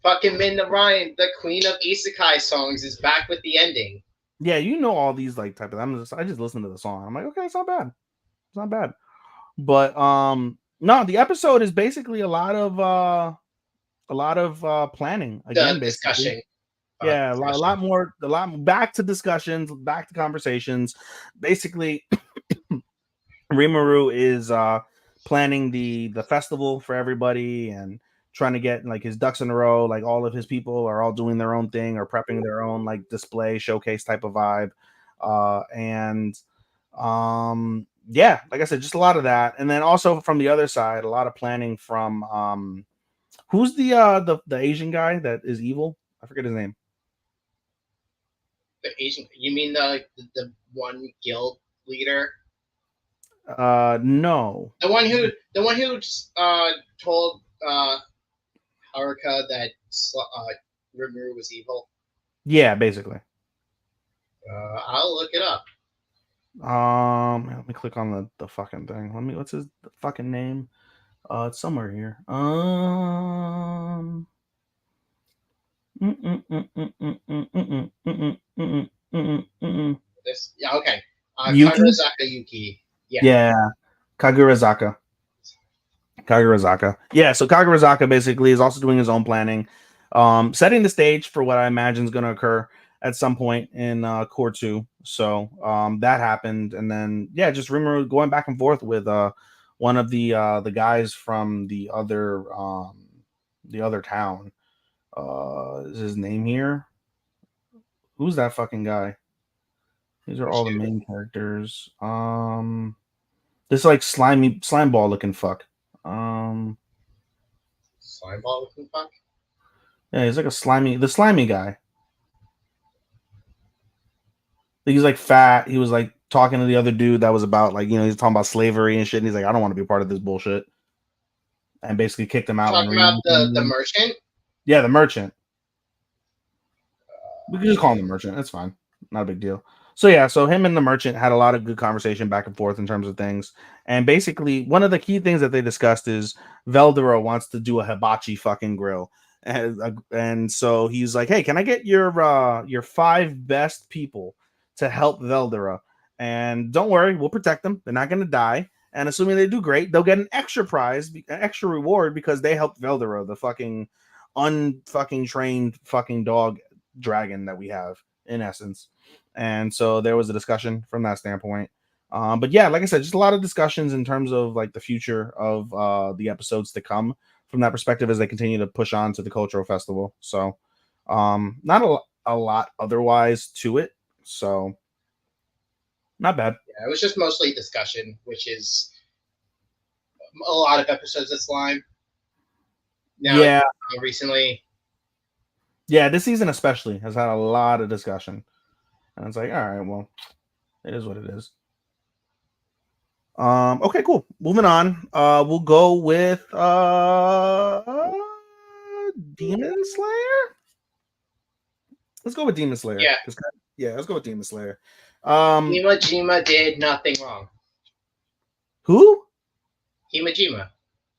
Fucking Minna Ryan, the queen of isekai songs, is back with the ending. Yeah, all these like type of. I just listen to the song. I'm like, okay, it's not bad. It's not bad. But no, the episode is basically a lot of planning again, discussion. Yeah, a discussion. lot more, a lot back to discussions, back to conversations. Basically, Rimuru is planning the festival for everybody and trying to get like his ducks in a row. Like all of his people are all doing their own thing or prepping their own like display showcase type of vibe. And yeah, like I said, just a lot of that. And then also from the other side, a lot of planning from who's the Asian guy that is evil? I forget his name. The Asian, you mean the one guild leader? No. The one who told Haruka that Rimuru was evil. Yeah, basically. I'll look it up. Let me click on the fucking thing. What's his fucking name? It's somewhere here. This, yeah, okay. Yuki? Kagurazaka Yuki. Yeah, Kagurazaka. Yeah, so Kagurazaka basically is also doing his own planning, setting the stage for what I imagine is going to occur at some point in Core 2. So that happened, and then yeah, just Rimuru going back and forth with one of the guys from the other town. Is his name here? Who's that fucking guy? These are all the main characters. This like slime ball looking fuck. Slime ball looking fuck. Yeah, he's like the slimy guy. He's like fat. He was like talking to the other dude that was about like, you know, he's talking about slavery and shit. And he's like, I don't want to be a part of this bullshit. And basically kicked him out. Talking about the merchant? Yeah, the merchant. We can just call him the merchant. That's fine. Not a big deal. So yeah, so him and the merchant had a lot of good conversation back and forth in terms of things. And basically, one of the key things that they discussed is Veldora wants to do a hibachi fucking grill. And so he's like, hey, can I get your 5 best people to help Veldora? And don't worry, we'll protect them. They're not going to die. And assuming they do great, they'll get an extra prize, an extra reward because they helped Veldora, the fucking unfucking trained fucking dog dragon that we have in essence. And so there was a discussion from that standpoint. But yeah, like I said, just a lot of discussions in terms of like the future of the episodes to come from that perspective as they continue to push on to the cultural festival. So not a lot otherwise to it. So not bad. Yeah, it was just mostly discussion, which is a lot of episodes of Slime. Now, yeah. Recently. Yeah, this season especially has had a lot of discussion. And it's like, all right, well, it is what it is. Okay, cool. Moving on. We'll go with Demon Slayer. Let's go with Demon Slayer. Yeah. Let's go with Demon Slayer. Himajima did nothing wrong. Who? Himajima.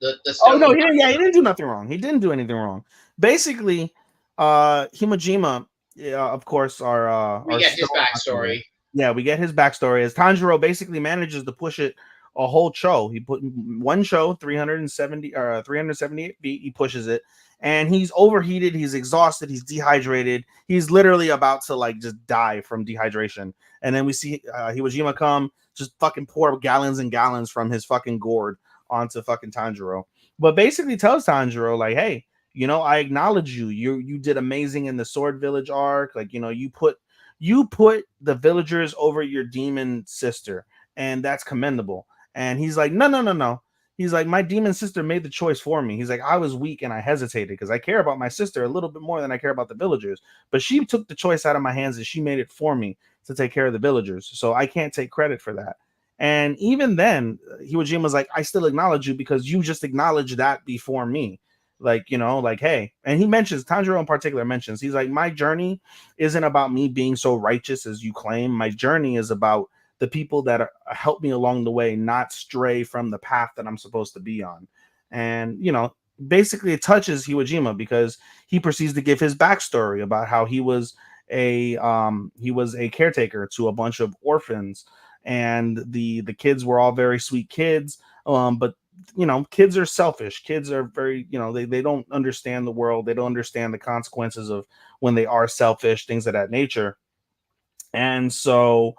The oh no, he didn't do nothing wrong. He didn't do anything wrong. Basically, Himajima, of course, we get his backstory. Yeah, we get his backstory as Tanjiro basically manages to push it a whole show. He put one show 378 feet. He pushes it, and he's overheated. He's exhausted. He's dehydrated. He's literally about to like just die from dehydration. And then we see Hiwajima come, just fucking pour gallons and gallons from his fucking gourd onto fucking Tanjiro. But basically tells Tanjiro like, hey, you know, I acknowledge you. You did amazing in the Sword Village arc. Like, you know, you put the villagers over your demon sister, and that's commendable. And he's like, no. He's like, my demon sister made the choice for me. He's like, I was weak and I hesitated because I care about my sister a little bit more than I care about the villagers. But she took the choice out of my hands and she made it for me to take care of the villagers. So I can't take credit for that. And even then, Hiwajima was like, I still acknowledge you because you just acknowledged that before me. Like, you know, like, hey, and he mentions, Tanjiro in particular mentions, he's like, my journey isn't about me being so righteous as you claim. My journey is about the people that help me along the way, not stray from the path that I'm supposed to be on. And, you know, basically it touches Hiwajima because he proceeds to give his backstory about how he was a caretaker to a bunch of orphans, and the kids were all very sweet kids. But kids are selfish. Kids are very, they don't understand the world. They don't understand the consequences of when they are selfish, things of that nature. And so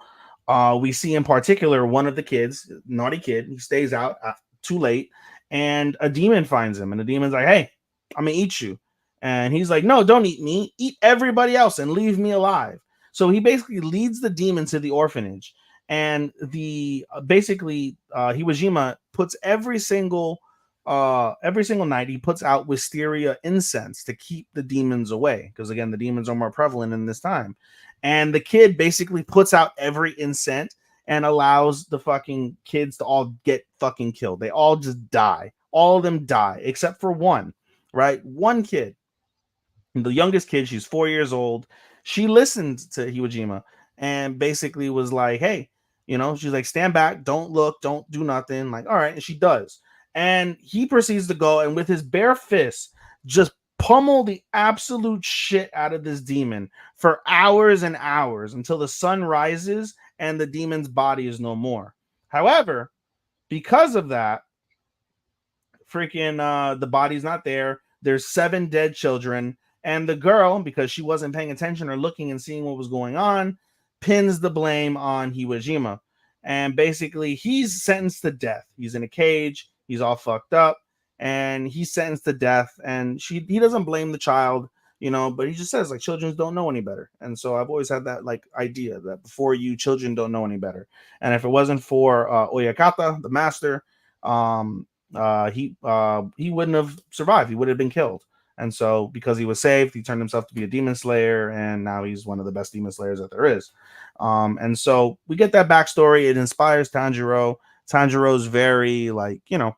we see in particular one of the kids, naughty kid, he stays out too late, and a demon finds him. And the demon's like, hey, I'm going to eat you. And he's like, no, don't eat me. Eat everybody else and leave me alive. So he basically leads the demon to the orphanage. And the basically Iwajima puts every single night he puts out wisteria incense to keep the demons away, because again the demons are more prevalent in this time. And the kid basically puts out every incense and allows the fucking kids to all get fucking killed. They all just die. All of them die except for one, right? One kid, the youngest kid, she's 4 years old. She listened to Iwajima and basically was like, hey, she's like, stand back, don't look, don't do nothing. Like, all right. And she does. And he proceeds to go and with his bare fists just pummel the absolute shit out of this demon for hours and hours until the sun rises and the demon's body is no more. However, because of that, freaking the body's not there. There's 7 dead children. And the girl, because she wasn't paying attention or looking and seeing what was going on, pins the blame on Iwajima. And basically, he's sentenced to death. He's in a cage. He's all fucked up. And he's sentenced to death. And he doesn't blame the child, but he just says, like, children don't know any better. And so I've always had that, like, idea that before you, children don't know any better. And if it wasn't for Oyakata, the master, he wouldn't have survived. He would have been killed. And so because he was saved, he turned himself to be a demon slayer, and now he's one of the best demon slayers that there is. And so we get that backstory. It inspires Tanjiro. Tanjiro's very, like, I'm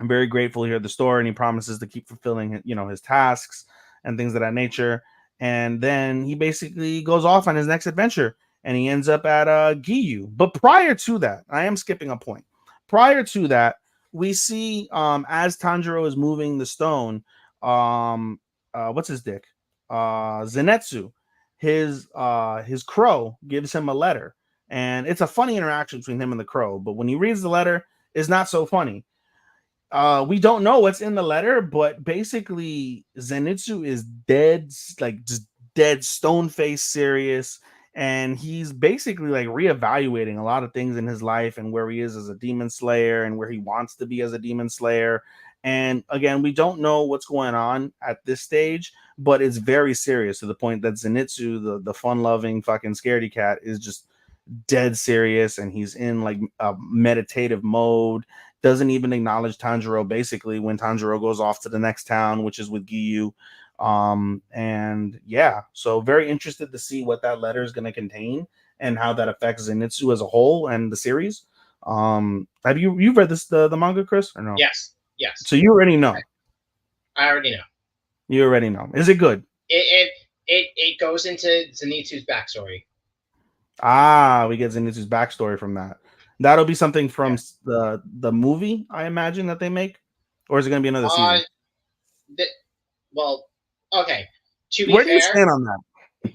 very grateful to hear the story, and he promises to keep fulfilling, his tasks and things of that nature. And then he basically goes off on his next adventure, and he ends up at Giyu. But prior to that, I am skipping a point. Prior to that, we see as Tanjiro is moving the stone, what's his dick? Zenitsu, his crow gives him a letter, and it's a funny interaction between him and the crow. But when he reads the letter, it's not so funny. We don't know what's in the letter, but basically Zenitsu is dead, like just dead, stone face serious, and he's basically like reevaluating a lot of things in his life and where he is as a demon slayer and where he wants to be as a demon slayer. And again, we don't know what's going on at this stage, but it's very serious to the point that Zenitsu, the fun-loving fucking scaredy cat, is just dead serious, and he's in like a meditative mode. Doesn't even acknowledge Tanjiro basically when Tanjiro goes off to the next town, which is with Giyu. And yeah, so very interested to see what that letter is going to contain and how that affects Zenitsu as a whole and the series. Have you read this the manga, Chris, or no? Yes. So you already know. I already know. You already know. Is it good? It goes into Zenitsu's backstory. We get Zenitsu's backstory from that. That'll be something from the movie, I imagine, that they make, or is it going to be another season? Well, okay. To be Where fair, do you stand on that?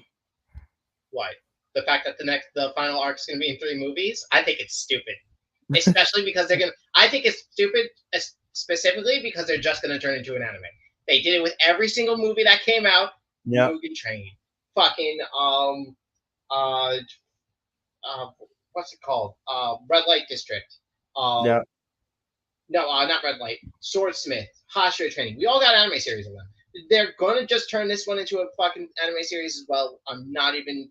What? The fact that the final arc is going to be in 3 movies? I think it's stupid. Especially because they're going to... I think it's stupid specifically because they're just going to turn into an anime. They did it with every single movie that came out. Yeah. Mugen Train. Fucking, what's it called? Red Light District. Yeah. No, not Red Light. Swordsmith. Hashira Training. We all got anime series of them. They're going to just turn this one into a fucking anime series as well. I'm not even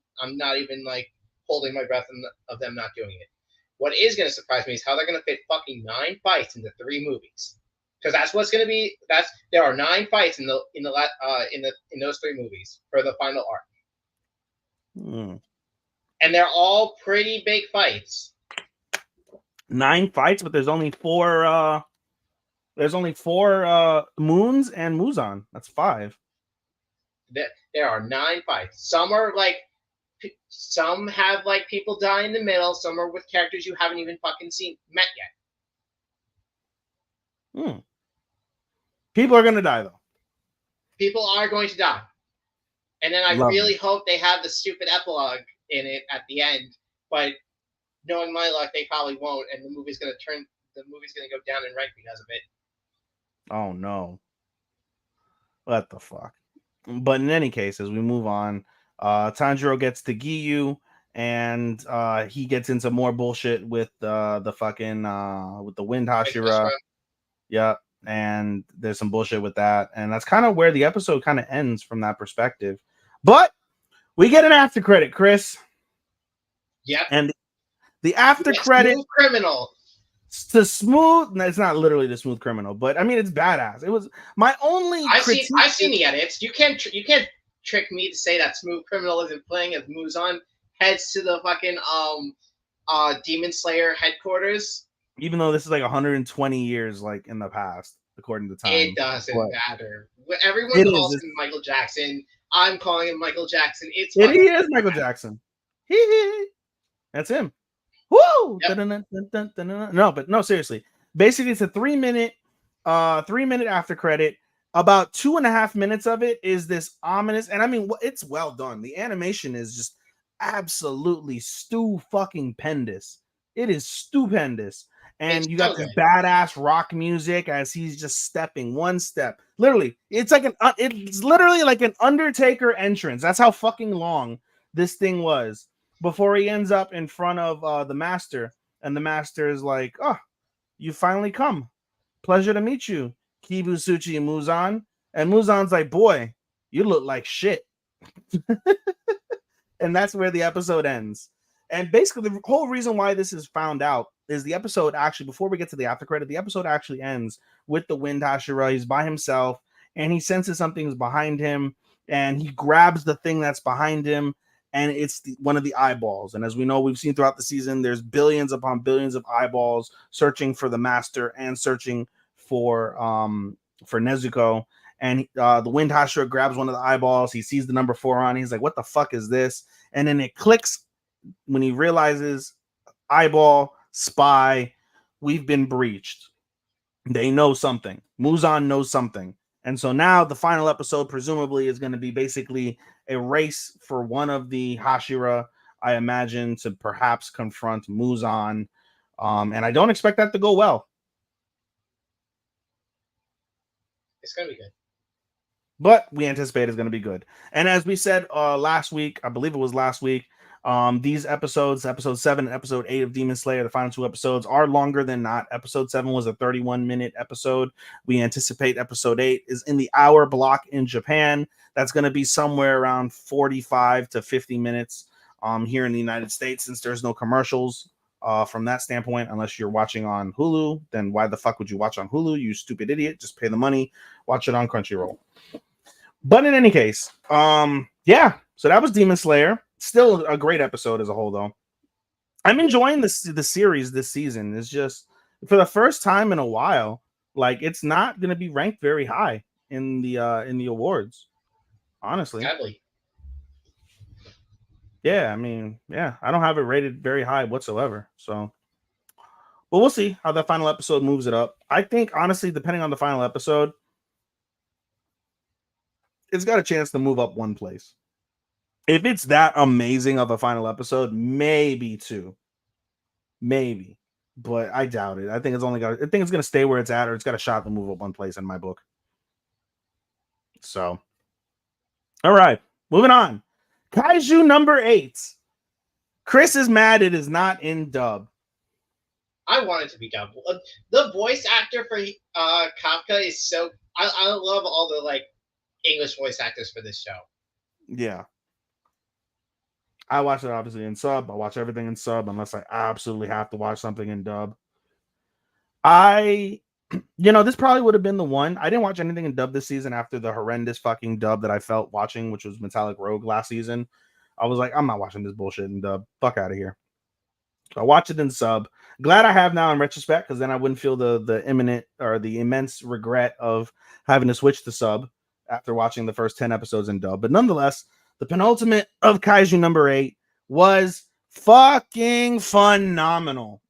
like holding my breath of them not doing it. What is going to surprise me is how they're going to fit fucking 9 fights into 3 movies. Because that's what's going to be. There are 9 fights in those 3 movies for the final arc. And they're all pretty big fights. 9 fights, but there's only 4. There's only 4 Moons and Muzan. That's 5. There are 9 fights. Some have like people die in the middle. Some are with characters you haven't even fucking met yet. People are gonna die though. People are going to die, and then I really hope they have the stupid epilogue in it at the end. But knowing my luck, they probably won't, and the movie's gonna turn the movie's gonna go down in rank because of it. Oh no. What the fuck? But in any case, as we move on, Tanjiro gets to Giyu, and he gets into more bullshit with the fucking with the Wind Hashira. Yep. And there's some bullshit with that. And that's kind of where the episode kind of ends from that perspective. But we get an after credit, Chris. Yep. And the after credit Smooth Criminal. The smooth. No, it's not literally the Smooth Criminal, but I mean it's badass. It was my only. I've seen the edits. You can't trick me to say that Smooth Criminal isn't playing as Muzan heads to the fucking Demon Slayer headquarters. Even though this is like 120 years like in the past, according to time. It doesn't matter. Everyone calls him Michael Jackson. I'm calling him Michael Jackson. He is Michael Jackson. That's him. Woo! Yep. No, but no, seriously. Basically, it's a 3-minute after credit. About 2.5 minutes of it is this ominous, and I mean, it's well done. The animation is just absolutely stu-fucking-pendous. It is stupendous. And It's you got so this good. badass rock music as he's just stepping one step. Literally, it's literally like an Undertaker entrance. That's how fucking long this thing was before he ends up in front of the master, and the master is like, "Oh, you finally come. Pleasure to meet you, Kibusuchi and Muzan." And Muzan's like, "Boy, you look like shit." And that's where the episode ends. And basically, the whole reason why this is found out is the episode actually, before we get to the after credit, the episode actually ends with the Wind Hashira. He's by himself, and he senses something's behind him, and he grabs the thing that's behind him, and it's one of the eyeballs. And as we know, we've seen throughout the season, there's billions upon billions of eyeballs searching for the master and searching for Nezuko. And the Wind Hashira grabs one of the eyeballs. He sees the number 4 on it. He's like, "What the fuck is this?" And then it clicks when he realizes, eyeball, spy, we've been breached. They know something. Muzan knows something. And so now the final episode presumably is going to be basically a race for one of the Hashira, I imagine, to perhaps confront Muzan. And I don't expect that to go well. It's going to be good. But we anticipate it's going to be good. And as we said last week, I believe it was last week, these episodes, episode 7 and episode 8 of Demon Slayer, the final 2 episodes, are longer than not. Episode 7 was a 31-minute episode. We anticipate episode 8 is in the hour block in Japan. That's going to be somewhere around 45 to 50 minutes here in the United States, since there's no commercials from that standpoint. Unless you're watching on Hulu, then why the fuck would you watch on Hulu, you stupid idiot? Just pay the money, watch it on Crunchyroll. But in any case, yeah, so that was Demon Slayer. Still a great episode as a whole, though. I'm enjoying the series this season. It's just, for the first time in a while, like, it's not going to be ranked very high in the awards, honestly. Sadly. Yeah, I mean, yeah, I don't have it rated very high whatsoever. So, but we'll see how that final episode moves it up. I think, honestly, depending on the final episode, it's got a chance to move up one place. If it's that amazing of a final episode, maybe 2. Maybe. But I doubt it. I think it's going to stay where it's at, or it's got a shot to move up one place in my book. So, all right, moving on. Kaiju number 8. Chris is mad it is not in dub. I want it to be dubbed. The voice actor for Kafka is so... I love all the, like, English voice actors for this show. Yeah. I watch it obviously in sub. I watch everything in sub unless I absolutely have to watch something in dub. This probably would have been the one. I didn't watch anything in dub this season after the horrendous fucking dub that I felt watching, which was Metallic Rogue last season. I was like, I'm not watching this bullshit in dub. Fuck out of here. So I watched it in sub. Glad I have now in retrospect, because then I wouldn't feel the imminent or the immense regret of having to switch to sub after watching the first 10 episodes in dub. But nonetheless, the penultimate of Kaiju number 8 was fucking phenomenal.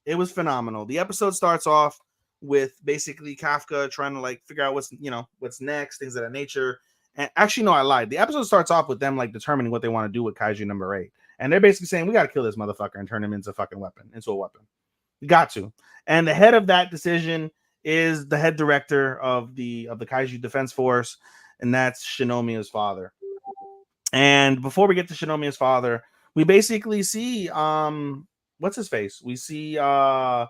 It was phenomenal. The episode starts off with basically Kafka trying to like figure out what's next, things of that nature. And actually, no, I lied. The episode starts off with them like determining what they want to do with Kaiju number 8. And they're basically saying, we got to kill this motherfucker and turn him into a weapon. You got to. And the head of that decision is the head director of the Kaiju Defense Force, and that's Shinomiya's father. And before we get to Shinomiya's father, we basically see what's his face? We see Kafka,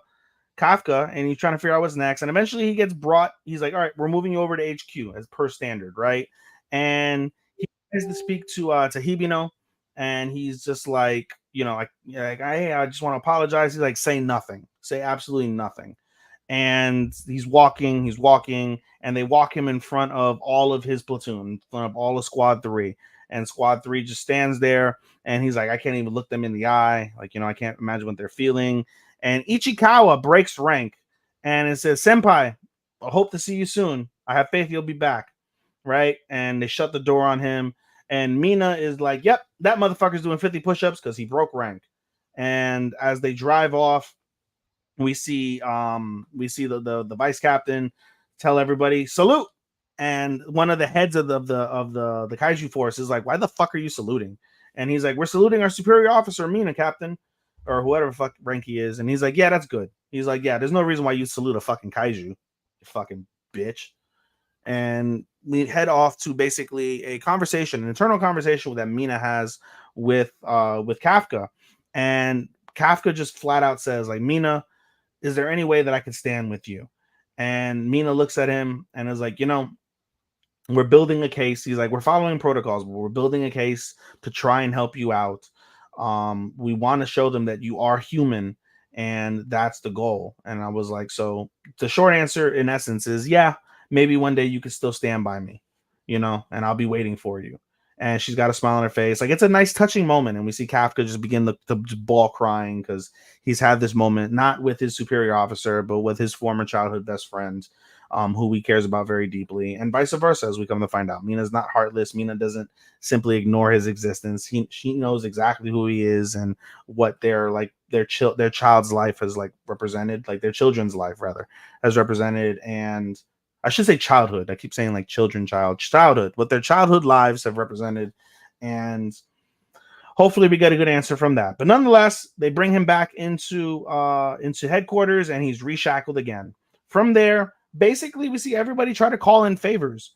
and he's trying to figure out what's next. And eventually he gets brought. He's like, all right, we're moving you over to HQ as per standard, right? And he has to speak to Hibino, and he's just like, I just want to apologize. He's like, say nothing, say absolutely nothing. And he's walking, and they walk him in front of all of his platoon, in front of all of Squad 3. And Squad 3 just stands there, and he's like, I can't even look them in the eye. Like, I can't imagine what they're feeling. And Ichikawa breaks rank, and it says, Senpai, I hope to see you soon. I have faith you'll be back. Right? And they shut the door on him. And Mina is like, yep, that motherfucker's doing 50 push-ups because he broke rank. And as they drive off, we see the vice captain tell everybody salute, and one of the heads of the kaiju force is like, why the fuck are you saluting? And he's like, we're saluting our superior officer, Mina, captain, or whatever fuck rank he is. And he's like, yeah, that's good. He's like, yeah, there's no reason why you salute a fucking kaiju, you fucking bitch. And we head off to basically a conversation, an internal conversation that Mina has with Kafka. And Kafka just flat out says, like, Mina, is there any way that I could stand with you? And Mina looks at him and is like, we're building a case. He's like, we're following protocols, but we're building a case to try and help you out. We want to show them that you are human, and that's the goal. And I was like, so the short answer in essence is, yeah, maybe one day you could still stand by me, and I'll be waiting for you. And she's got a smile on her face. Like, it's a nice touching moment. And we see Kafka just begin to just bawl crying because he's had this moment, not with his superior officer, but with his former childhood best friend, who he cares about very deeply, and vice versa, as we come to find out. Mina's not heartless. Mina doesn't simply ignore his existence. She knows exactly who he is and what their child's life has like represented, like their children's life rather has represented. And I should say childhood. I keep saying like childhood, what their childhood lives have represented. And hopefully we get a good answer from that. But nonetheless, they bring him back into headquarters, and he's reshackled again. From there, basically we see everybody try to call in favors.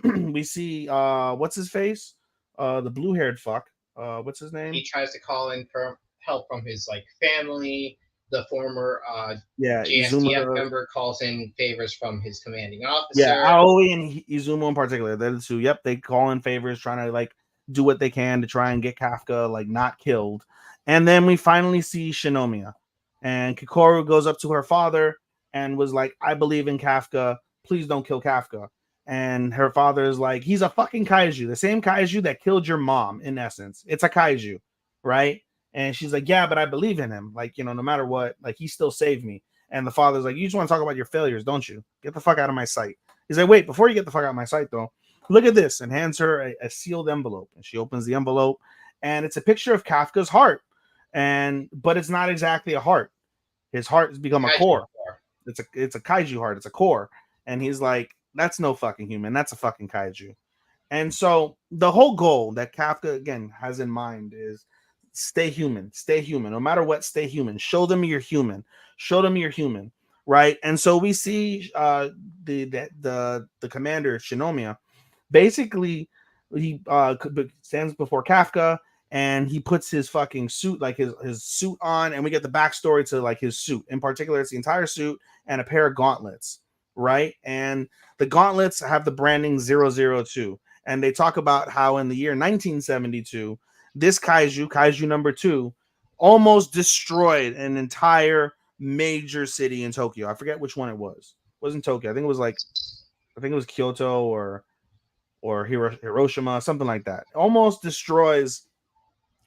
We see what's his face? The blue-haired fuck. What's his name? He tries to call in for help from his like family. The former JSTF member calls in favors from his commanding officer. Yeah, Aoi and Izumo in particular. They're the two. Yep, they call in favors, trying to like do what they can to try and get Kafka like not killed. And then we finally see Shinomiya, and Kikoru goes up to her father and was like, I believe in Kafka. Please don't kill Kafka. And her father is like, he's a fucking kaiju, the same kaiju that killed your mom. In essence, it's a kaiju, right? And she's like, yeah, but I believe in him. Like, no matter what, like, he still saved me. And the father's like, you just want to talk about your failures, don't you? Get the fuck out of my sight. He's like, wait, before you get the fuck out of my sight, though, look at this. And hands her a sealed envelope. And she opens the envelope, and it's a picture of Kafka's heart. But it's not exactly a heart. His heart has become a core. It's a kaiju heart. It's a core. And he's like, that's no fucking human. That's a fucking kaiju. And so the whole goal that Kafka, again, has in mind is stay human, no matter what, stay human. Show them you're human, right? And so we see the commander Shinomiya, basically he stands before Kafka, and he puts his fucking suit, like his suit on, and we get the backstory to like his suit. In particular, it's the entire suit and a pair of gauntlets, right? And the gauntlets have the branding 002, and they talk about how in the year 1972 this kaiju number 2, almost destroyed an entire major city in Tokyo. I forget which one it was. It wasn't Tokyo. I think it was Kyoto or Hiroshima, something like that. Almost destroys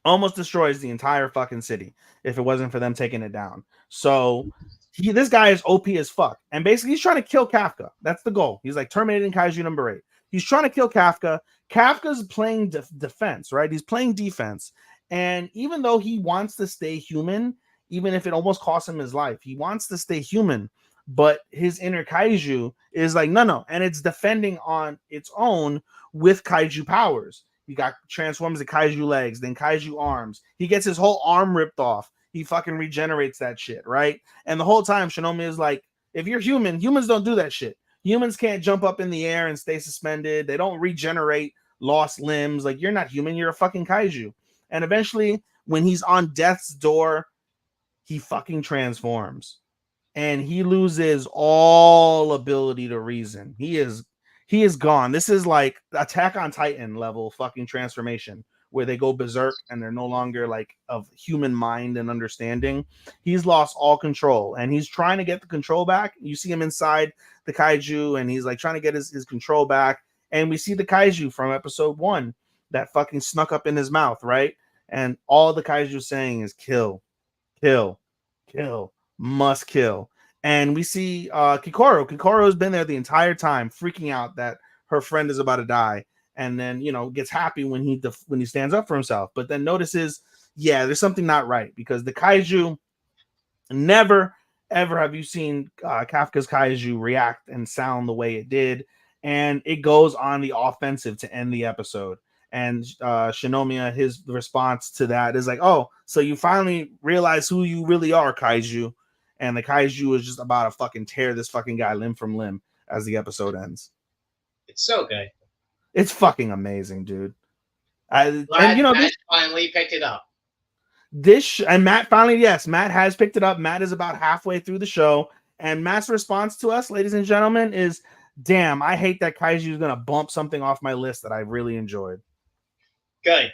the entire fucking city if it wasn't for them taking it down. So this guy is OP as fuck. And basically he's trying to kill Kafka. That's the goal. He's like terminating kaiju number 8. He's trying to kill Kafka. Kafka's playing defense, right? He's playing defense. And even though he wants to stay human, even if it almost costs him his life, he wants to stay human. But his inner kaiju is like, no. And it's defending on its own with kaiju powers. He got transforms to kaiju legs, then kaiju arms. He gets his whole arm ripped off. he fucking regenerates that shit, right? And the whole time, Shinomiya is like, if you're human, humans don't do that shit. Humans can't jump up in the air and stay suspended. They don't regenerate lost limbs. Like, you're not human. You're a fucking kaiju. And eventually, when he's on death's door, he fucking transforms. And he loses all ability to reason. He is gone. This is like Attack on Titan level fucking transformation, where they go berserk and they're no longer like of human mind and understanding. He's lost all control and he's trying to get the control back. You see him inside the kaiju and he's like trying to get his control back. And we see the kaiju from episode 1 that fucking snuck up in his mouth, right? And all the kaiju saying is kill, kill, kill, must kill. And we see Kikoro. Kikoro's been there the entire time, freaking out that her friend is about to die, and then gets happy when he stands up for himself. But then notices, yeah, there's something not right, because the kaiju, never ever have you seen Kafka's kaiju react and sound the way it did, and it goes on the offensive to end the episode. And Shinomiya, his response to that is like, oh, so you finally realize who you really are, kaiju. And the kaiju is just about to fucking tear this fucking guy limb from limb as the episode ends. It's so good. It's fucking amazing, dude. Matt finally picked it up. And Matt finally, yes, Matt has picked it up. Matt is about halfway through the show. And Matt's response to us, ladies and gentlemen, is, damn, I hate that kaiju is going to bump something off my list that I really enjoyed. Good.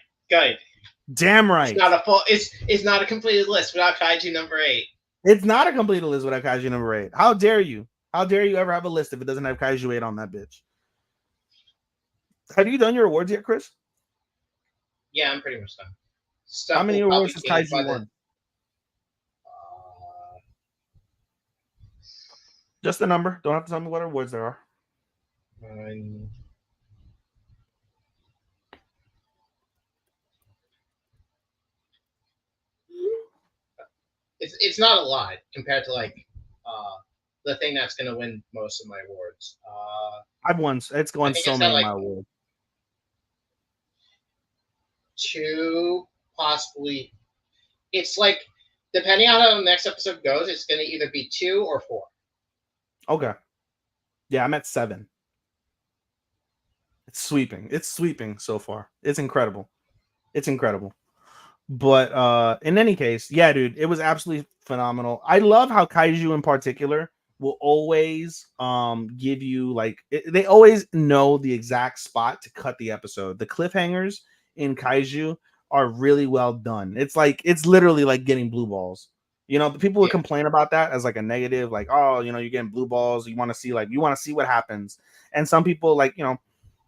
Damn right. It's not a completed list without kaiju number 8. It's not a completed list without kaiju number 8. How dare you? How dare you ever have a list if it doesn't have kaiju 8 on that bitch? Have you done your awards yet, Chris? Yeah, I'm pretty much done. How many awards has kaiju won? Just the number. Don't have to tell me what awards there are. It's not a lot compared to the thing that's going to win most of my awards. I've won. It's won so many of my awards. 2, possibly. It's like, depending on how the next episode goes, it's going to either be 2 or 4. Okay. Yeah, I'm at 7. It's sweeping so far. It's incredible. But in any case, yeah, dude, it was absolutely phenomenal. I love how kaiju in particular will always give you they always know the exact spot to cut the episode. The cliffhangers in kaiju are really well done. It's literally like getting blue balls. The people would complain about that as like a negative, like, oh, you're getting blue balls. You want to see what happens. And some people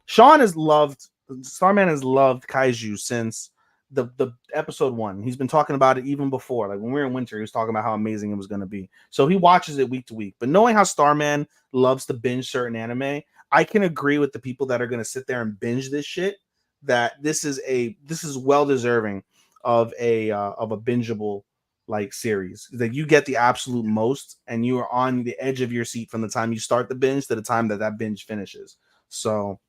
Starman has loved kaiju since the episode 1. He's been talking about it even before. Like when we were in winter, he was talking about how amazing it was going to be. So he watches it week to week. But knowing how Starman loves to binge certain anime, I can agree with the people that are going to sit there and binge this shit, that this is well deserving of a bingeable series. That you get the absolute most, and you are on the edge of your seat from the time you start the binge to the time that binge finishes. So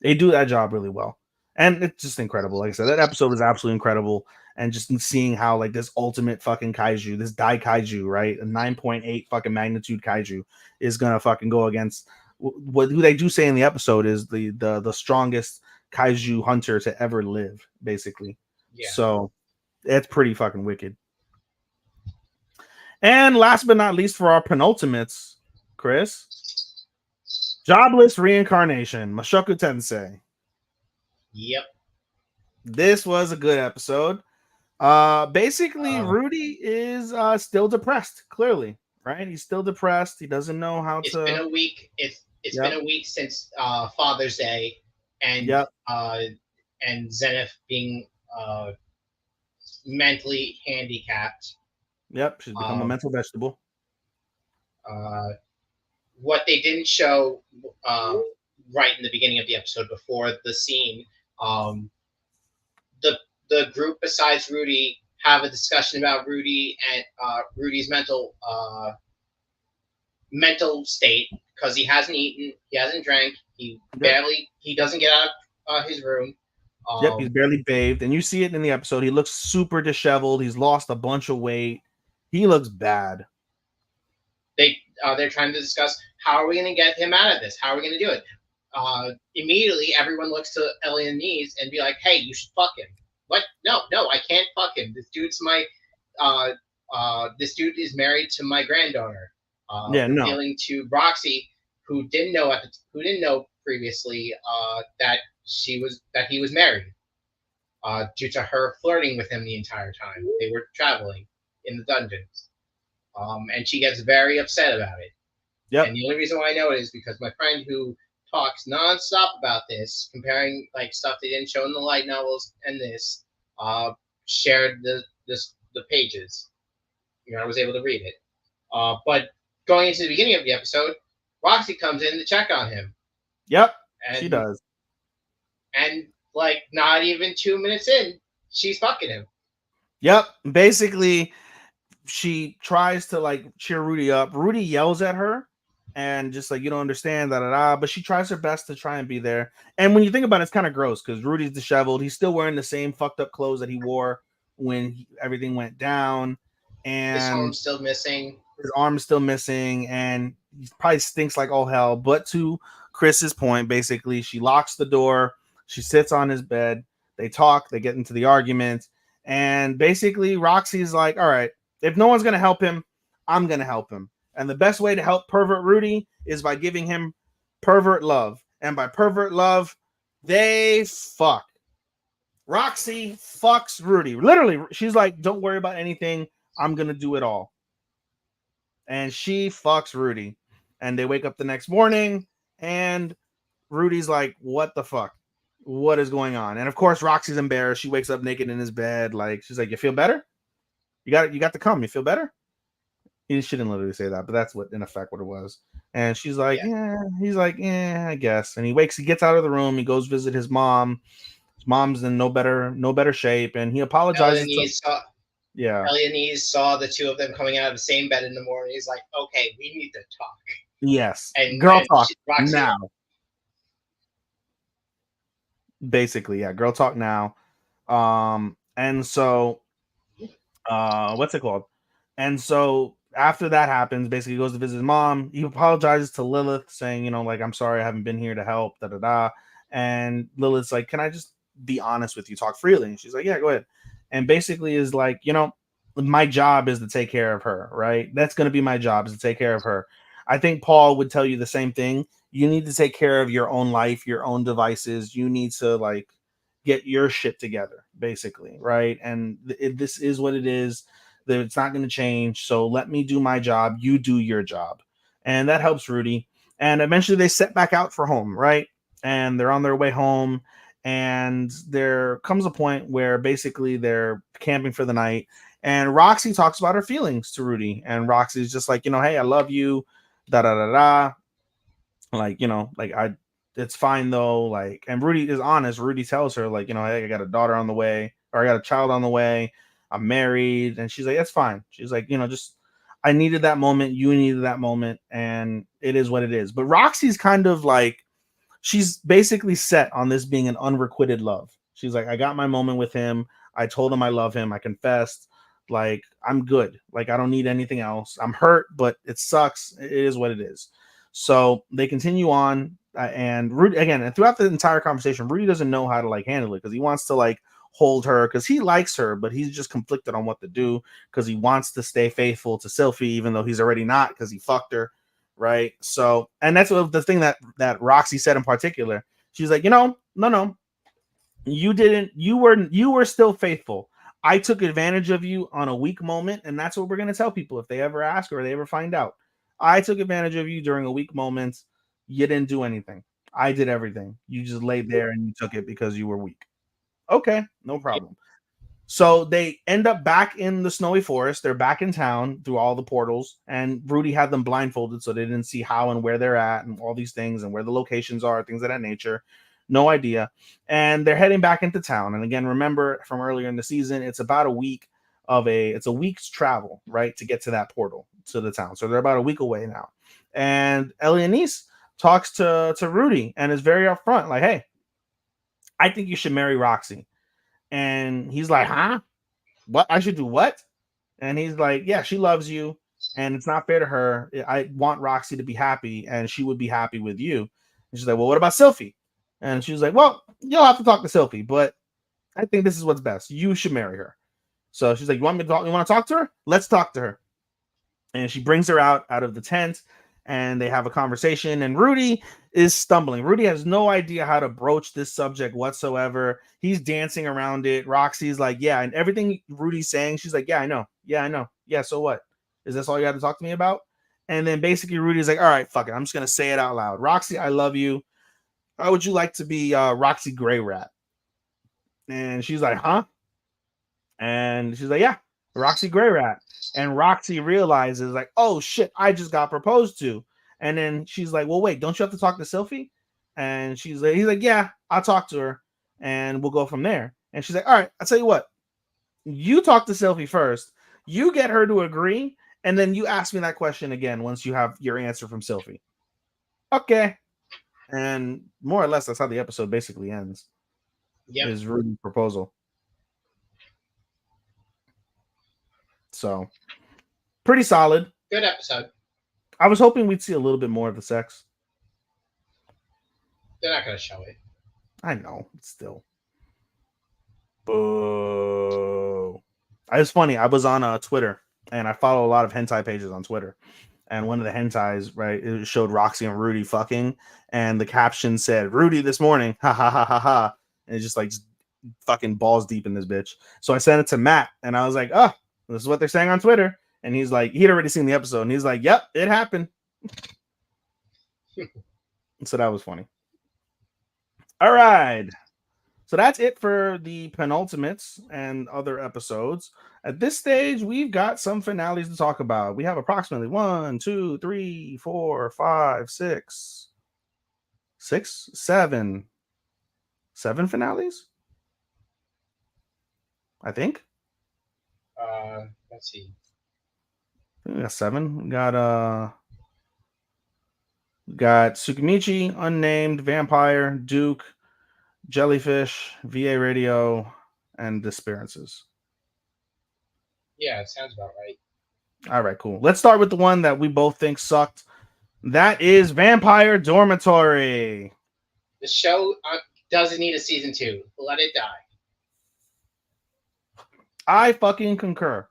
they do that job really well. And it's just incredible. Like I said, that episode is absolutely incredible. And just seeing how this ultimate fucking kaiju, this Dai kaiju, right? A 9.8 fucking magnitude kaiju is gonna fucking go against who they do say in the episode is the strongest kaiju hunter to ever live, basically. Yeah. So it's pretty fucking wicked. And last but not least, for our penultimates, Chris, Jobless Reincarnation, Mushoku Tensei. Yep. This was a good episode. Basically, Rudy is still depressed, clearly, right? He's still depressed. He doesn't know how to. It's been a week. It's been a week since Father's Day, and and Zenith being mentally handicapped. Yep, she's become a mental vegetable. What they didn't show right in the beginning of the episode before the scene, the group besides Rudy have a discussion about Rudy and Rudy's mental state, because he hasn't eaten, he hasn't drank, he doesn't get out of his room. Yep, he's barely bathed, and you see it in the episode. He looks super disheveled. He's lost a bunch of weight. He looks bad. They're trying to discuss how are we going to get him out of this? How are we going to do it? Immediately, everyone looks to Elliot and be like, "Hey, you should fuck him." What? No, I can't fuck him. This dude is married to my granddaughter. Revealing to Roxy, who didn't know previously that he was married, due to her flirting with him the entire time. They were traveling in the dungeons, and she gets very upset about it. Yep. And the only reason why I know it is because my friend who talks nonstop about this, comparing like stuff they didn't show in the light novels and this, shared the pages. I was able to read it. But going into the beginning of the episode, Roxy comes in to check on him. Yep, she does. And like not even 2 minutes in, she's fucking him. Yep, basically, she tries to like cheer Rudy up. Rudy yells at her and just like, you don't understand, but she tries her best to try and be there. And when you think about it, it's kind of gross because Rudy's disheveled. He's still wearing the same fucked up clothes that he wore when everything went down, and his arm's still missing, and he probably stinks like all hell. But to Chris's point, basically, she locks the door, she sits on his bed, they talk, they get into the argument, and basically Roxy's like, all right, if no one's gonna help him, I'm gonna help him. And the best way to help pervert Rudy is by giving him pervert love. And by pervert love, they fuck. Roxy fucks Rudy. Literally, she's like, don't worry about anything. I'm going to do it all. And she fucks Rudy. And they wake up the next morning, and Rudy's like, what the fuck? What is going on? And of course, Roxy's embarrassed. She wakes up naked in his bed. Like, she's like, you feel better? You got to come. You feel better? She didn't literally say that, but that's what, in effect, what it was. And she's like, yeah. He's like, yeah, I guess. And he gets out of the room. He goes visit his mom. His mom's in no better shape, and he apologizes. Elliot saw the two of them coming out of the same bed in the morning. He's like, okay, we need to talk. Yes. Girl talk now. Basically, yeah, girl talk now. And so, what's it called? And so after that happens, basically he goes to visit his mom. He apologizes to Lilith, saying, like, I'm sorry, I haven't been here to help, And Lilith's like, can I just be honest with you, talk freely? And she's like, yeah, go ahead. And basically is like, my job is to take care of her, right? That's going to be my job, is to take care of her. I think Paul would tell you the same thing. You need to take care of your own life, your own devices. You need to like get your shit together, basically, right? And this is what it is. That it's not going to change. So let me do my job. You do your job. And that helps Rudy. And eventually they set back out for home, right? And they're on their way home. And there comes a point where basically they're camping for the night. And Roxy talks about her feelings to Rudy. And Roxy's just like, hey, I love you. Like, it's fine though. Like, and Rudy is honest. Rudy tells her, like, hey, I got a daughter on the way, or I got a child on the way. I'm married. And she's like, that's fine. She's like, just, I needed that moment. You needed that moment. And it is what it is. But Roxy's kind of like, she's basically set on this being an unrequited love. She's like, I got my moment with him. I told him I love him. I confessed. Like, I'm good. Like, I don't need anything else. I'm hurt, but it sucks. It is what it is. So they continue on. And Rudy, again, and throughout the entire conversation, Rudy doesn't know how to like handle it, because he wants to like hold her because he likes her, but he's just conflicted on what to do because he wants to stay faithful to Sylphie, even though he's already not, because he fucked her, right? So, and that's what the thing that Roxy said in particular. She's like, no, you didn't. You were still faithful. I took advantage of you on a weak moment, and that's what we're gonna tell people if they ever ask or they ever find out. I took advantage of you during a weak moment. You didn't do anything. I did everything. You just laid there and you took it because you were weak. Okay, no problem. So they end up back in the snowy forest. They're back in town through all the portals, and Rudy had them blindfolded so they didn't see how and where they're at and all these things and where the locations are, things of that nature. No idea. And they're heading back into town. And again, remember from earlier in the season, it's about a week's travel, right, to get to that portal to the town. So they're about a week away now. And Ellie talks to Rudy and is very upfront, like, hey, I think you should marry Roxy. And he's like, huh? What? I should do what? And he's like, yeah, she loves you, and it's not fair to her. I want Roxy to be happy, and she would be happy with you. And she's like, well, what about Sylphie? And she was like, well, you'll have to talk to Sylphie, but I think this is what's best. You should marry her. So she's like, you want me to talk? You want to talk to her? Let's talk to her. And she brings her out of the tent, and they have a conversation. And Rudy is stumbling. Rudy has no idea how to broach this subject whatsoever. He's dancing around it. Roxy's like, yeah, and everything Rudy's saying, she's like, yeah, I know. Yeah, I know. Yeah, so what? Is this all you had to talk to me about? And then basically Rudy's like, all right, fuck it. I'm just gonna say it out loud. Roxy, I love you. How would you like to be Roxy Grey Rat? And she's like, huh? And she's like, yeah, Roxy Grey Rat. And Roxy realizes, like, oh shit, I just got proposed to. And then she's like, well, wait, don't you have to talk to Sylphie? And he's like, yeah, I'll talk to her and we'll go from there. And she's like, all right, I'll tell you what, you talk to Sylphie first, you get her to agree, and then you ask me that question again once you have your answer from Sylphie. Okay. And more or less, that's how the episode basically ends. Yep. Is Rudy's proposal. So, pretty solid. Good episode. I was hoping we'd see a little bit more of the sex. They're not going to show it. I know, still. Boo. It's funny. I was on Twitter, and I follow a lot of hentai pages on Twitter. And one of the hentais, right, it showed Roxy and Rudy fucking, and the caption said, Rudy this morning, ha ha ha ha ha. And it's just fucking balls deep in this bitch. So I sent it to Matt, and I was like, oh, this is what they're saying on Twitter. And he's like, he'd already seen the episode, and he's like, yep, it happened. So that was funny. All right. So that's it for the penultimates and other episodes. At this stage, we've got some finales to talk about. We have approximately 1, 2, 3, 4, 5, 6, 7 finales, I think. Let's see. I think we got 7. We got Tsukimichi, Unnamed, Vampire, Duke, Jellyfish, VA Radio, and Disappearances. Yeah, it sounds about right. All right, cool. Let's start with the one that we both think sucked. That is Vampire Dormitory. The show doesn't need a season 2. Let it die. I fucking concur.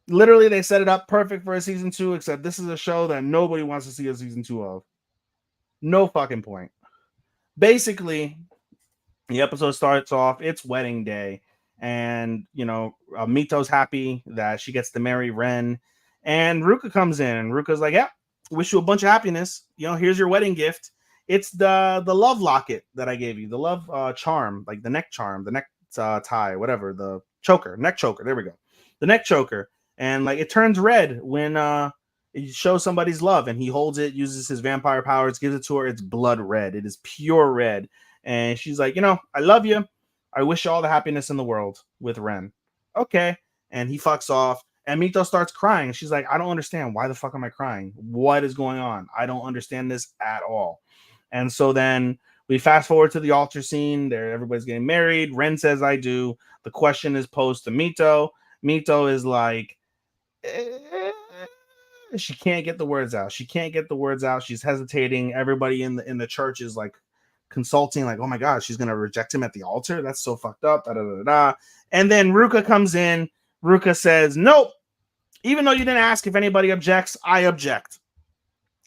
Literally, they set it up perfect for a season 2, except this is a show that nobody wants to see a season 2 of. No fucking point. Basically, the episode starts off, it's wedding day, and, Mito's happy that she gets to marry Ren, and Ruka comes in, and Ruka's like, yeah, wish you a bunch of happiness. Here's your wedding gift. It's the love locket that I gave you, the love charm, like the neck charm, the neck tie, whatever, the choker, neck choker. There we go. The neck choker. And like it turns red when it shows somebody's love, and he holds it, uses his vampire powers, gives it to her. It's blood red. It is pure red. And she's like, I love you. I wish you all the happiness in the world with Ren. Okay. And he fucks off. And Mito starts crying. She's like, I don't understand. Why the fuck am I crying? What is going on? I don't understand this at all. And so then we fast forward to the altar scene. There, everybody's getting married. Ren says, I do. The question is posed to Mito. Mito is like, she can't get the words out. She's hesitating. Everybody in the church is like consulting, like, oh my god, she's gonna reject him at the altar. That's so fucked up. Da, da, da, da. And then Ruka comes in. Ruka says, nope. Even though you didn't ask if anybody objects, I object.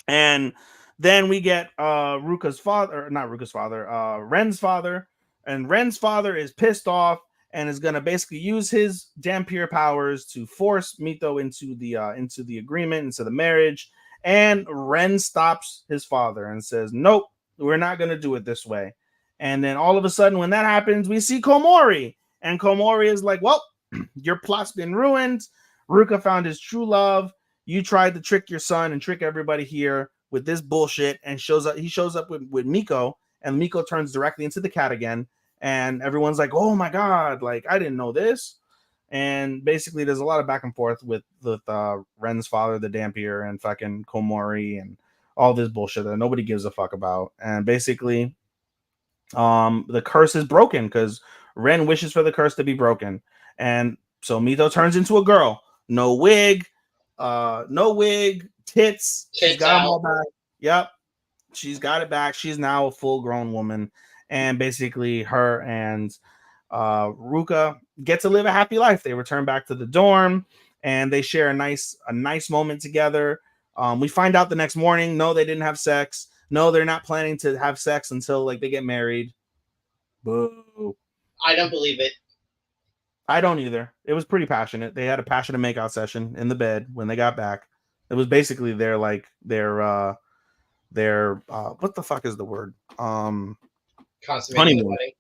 And then we get Ren's father. And Ren's father is pissed off and is gonna basically use his Dampier powers to force Mito into the agreement, into the marriage. And Ren stops his father and says, nope, we're not gonna do it this way. And then all of a sudden, when that happens, we see Komori. And Komori is like, well, your plot's been ruined. Ruka found his true love. You tried to trick your son and trick everybody here with this bullshit. And he shows up with Miko, and Miko turns directly into the cat again. And everyone's like, oh my god, like, I didn't know this. And basically, there's a lot of back and forth with Ren's father, the Dampier, and fucking Komori, and all this bullshit that nobody gives a fuck about. And basically, The curse is broken because Ren wishes for the curse to be broken, and so Mito turns into a girl. No wig, tits. She's Tits got them out. all back. Yep, she's got it back. She's now a full-grown woman, and basically her and Ruka get to live a happy life. They return back to the dorm, and they share a nice moment together. We find out the next morning, no, they didn't have sex. No, they're not planning to have sex until like they get married. Boo. I don't believe it. I don't either. It was pretty passionate. They had a passionate makeout session in the bed when they got back. It was basically their what the fuck is the word? Consummating honeymoon. the wedding.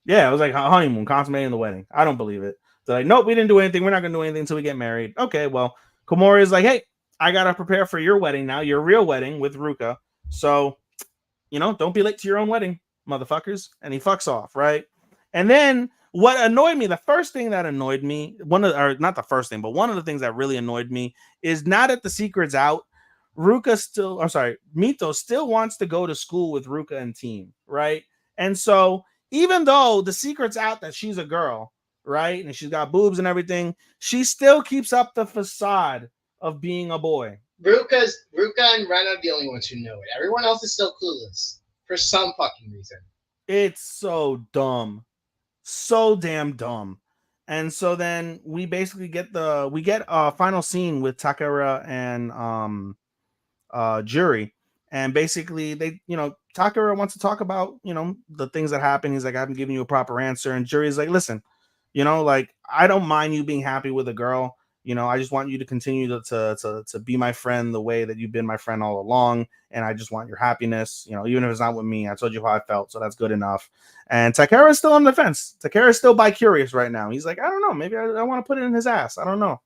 Yeah, it was like honeymoon, consummating the wedding. I don't believe it. They're like, nope, we didn't do anything. We're not gonna do anything until we get married. Okay, well, Komori is like, hey, I gotta prepare for your wedding now, your real wedding with Ruka. So, don't be late to your own wedding, motherfuckers. And he fucks off, right? And then what annoyed me, the first thing that annoyed me, one of the things that really annoyed me is now that the secret's out, Mito still wants to go to school with Ruka and team, right? And so even though the secret's out that she's a girl, right, and she's got boobs and everything, she still keeps up the facade of being a boy. Ruka and Ren are the only ones who know it. Everyone else is still clueless for some fucking reason. It's so dumb. So damn dumb. And so then we basically get a final scene with Takara and Juri. And basically they, Takara wants to talk about, the things that happen. He's like, I haven't given you a proper answer. And Juri's like, listen, like, I don't mind you being happy with a girl. I just want you to continue to be my friend the way that you've been my friend all along. And I just want your happiness, even if it's not with me. I told you how I felt, so that's good enough. And Takara is still on the fence. Takara is still bi-curious right now. He's like, I don't know. Maybe I want to put it in his ass. I don't know.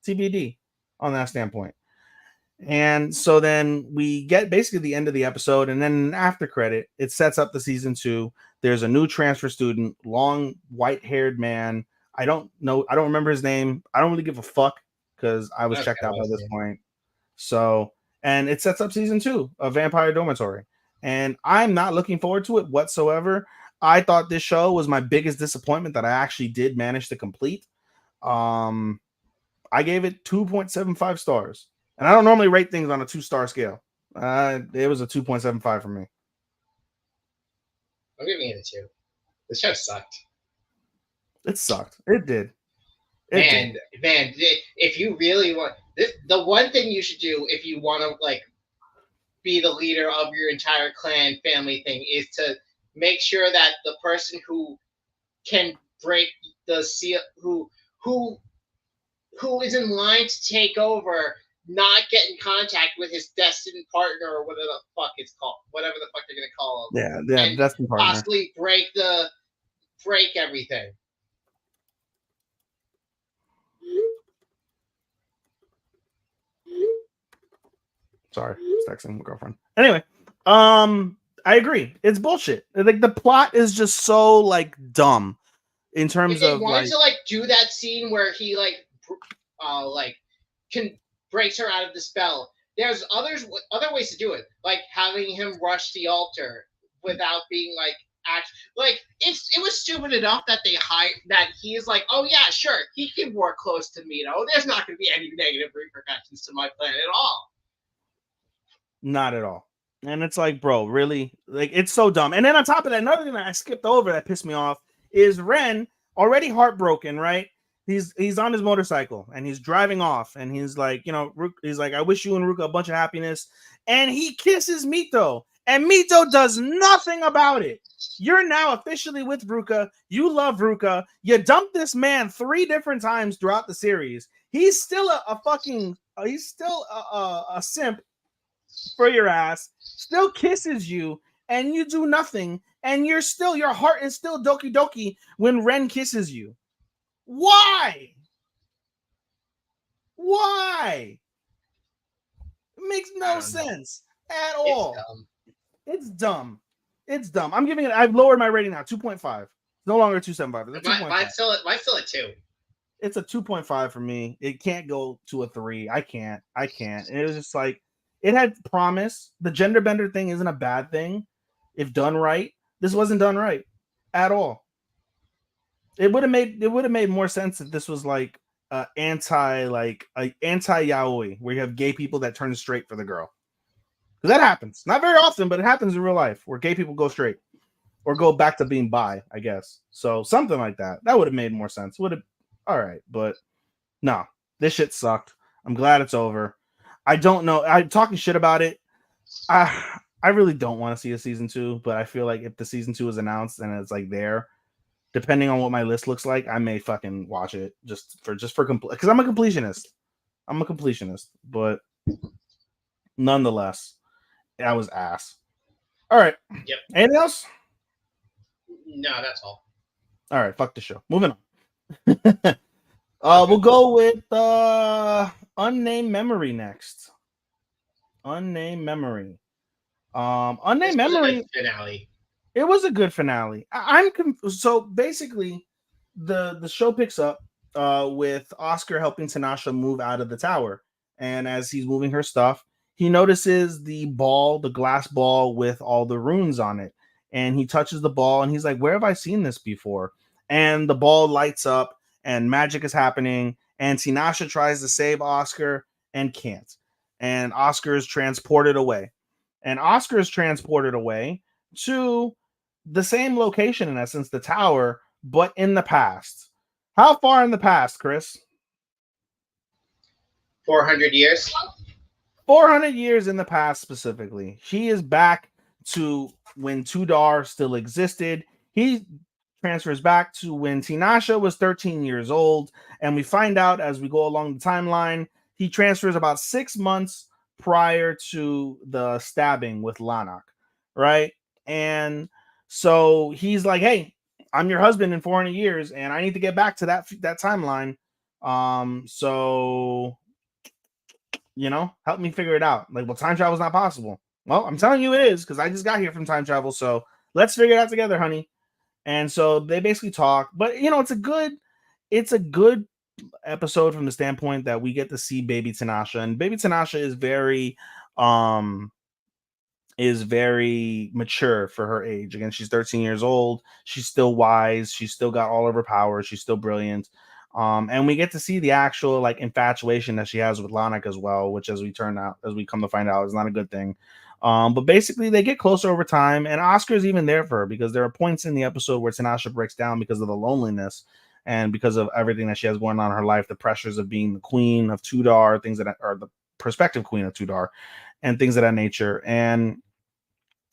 TBD on that standpoint. And so then we get basically the end of the episode, and then after credit, it sets up the season 2. There's a new transfer student, long white-haired man. I don't remember his name. I don't really give a fuck because I was checked out by this point. So, and it sets up season 2 of Vampire Dormitory, and I'm not looking forward to it whatsoever. I thought this show was my biggest disappointment that I actually did manage to complete. I gave it 2.75 stars. And I don't normally rate things on a 2-star scale. It was a 2.75 for me. I'm giving it a 2. The show sucked. It sucked. It did. Man, if you really want this, the one thing you should do if you want to like be the leader of your entire clan family thing is to make sure that the person who can break the seal, who is in line to take over, not get in contact with his destined partner or whatever the fuck it's called, whatever the fuck they're gonna call him. Yeah, destined partner. Possibly break everything. Sorry, I was texting my girlfriend. Anyway, I agree. It's bullshit. Like the plot is just so like dumb in terms of wanted to do that scene where he breaks her out of the spell. There's other ways to do it, like having him rush the altar without being it was stupid enough that that he's like, oh yeah, sure, he can work close to Mito. There's not going to be any negative repercussions to my plan at all. Not at all. And it's like, bro, really? Like, it's so dumb. And then on top of that, another thing that I skipped over that pissed me off is Ren, already heartbroken, right? He's on his motorcycle and he's driving off and he's like, he's like, I wish you and Ruka a bunch of happiness. And he kisses Mito and Mito does nothing about it. You're now officially with Ruka. You love Ruka. You dumped this man 3 different times throughout the series. He's still a simp for your ass, still kisses you, and you do nothing, and your heart is still doki doki when Ren kisses you. Why? It makes no sense at all. It's dumb. I'm giving it. I've lowered my rating now. 2.5. It's no longer 2.75. It's 2.5. Mine's still at 2. It's a 2.5 for me. It can't go to a 3. I can't. And it was just like, it had promise. The gender bender thing isn't a bad thing if done right, This wasn't done right at all. It would have made more sense if this was like anti yaoi, where you have gay people that turn straight for the girl. Because that happens. Not very often, but it happens in real life where gay people go straight or go back to being bi, I guess. So something like that. That would have made more sense. Would have all right, but no, this shit sucked. I'm glad it's over. I don't know. I'm talking shit about it. I really don't want to see a season 2, but I feel like if the season 2 is announced and it's like there, depending on what my list looks like, I may fucking watch it just for because I'm a completionist. But nonetheless, that was ass. All right. Yep. Anything else? No, that's all. All right. Fuck the show. Moving on. We'll go with Unnamed Memory next. Unnamed Memory. Unnamed Memory Finale. It was a good finale. So basically, the show picks up with Oscar helping Tinashe move out of the tower, and as he's moving her stuff, he notices the glass ball with all the runes on it, and he touches the ball, and he's like, "Where have I seen this before?" And the ball lights up, and magic is happening, and Tinashe tries to save Oscar and can't, and Oscar is transported away, to the same location, in essence, the tower, but in the past. How far in the past, Chris? 400 years. 400 years in the past, specifically. He is back to when Tudor still existed. He transfers back to when Tinashe was 13 years old, and we find out as we go along the timeline, he transfers about 6 months prior to the stabbing with Lanok, right? And so he's like, "Hey, I'm your husband in 400 years, and I need to get back to that timeline. So help me figure it out. Like, well, time travel is not possible. Well, I'm telling you it is because I just got here from time travel. So let's figure it out together, honey." And so they basically talk, but it's a good episode from the standpoint that we get to see baby Tinashe, and baby Tinashe is very mature for her age. Again, she's 13 years old. She's still wise. She's still got all of her powers. She's still brilliant. And we get to see the actual like infatuation that she has with Lanok as well, which as we come to find out, is not a good thing. But basically they get closer over time, and Oscar's even there for her because there are points in the episode where Tinashe breaks down because of the loneliness and because of everything that she has going on in her life, the pressures of being the queen of Tudor, things that are the prospective queen of Tudor, and things of that nature. And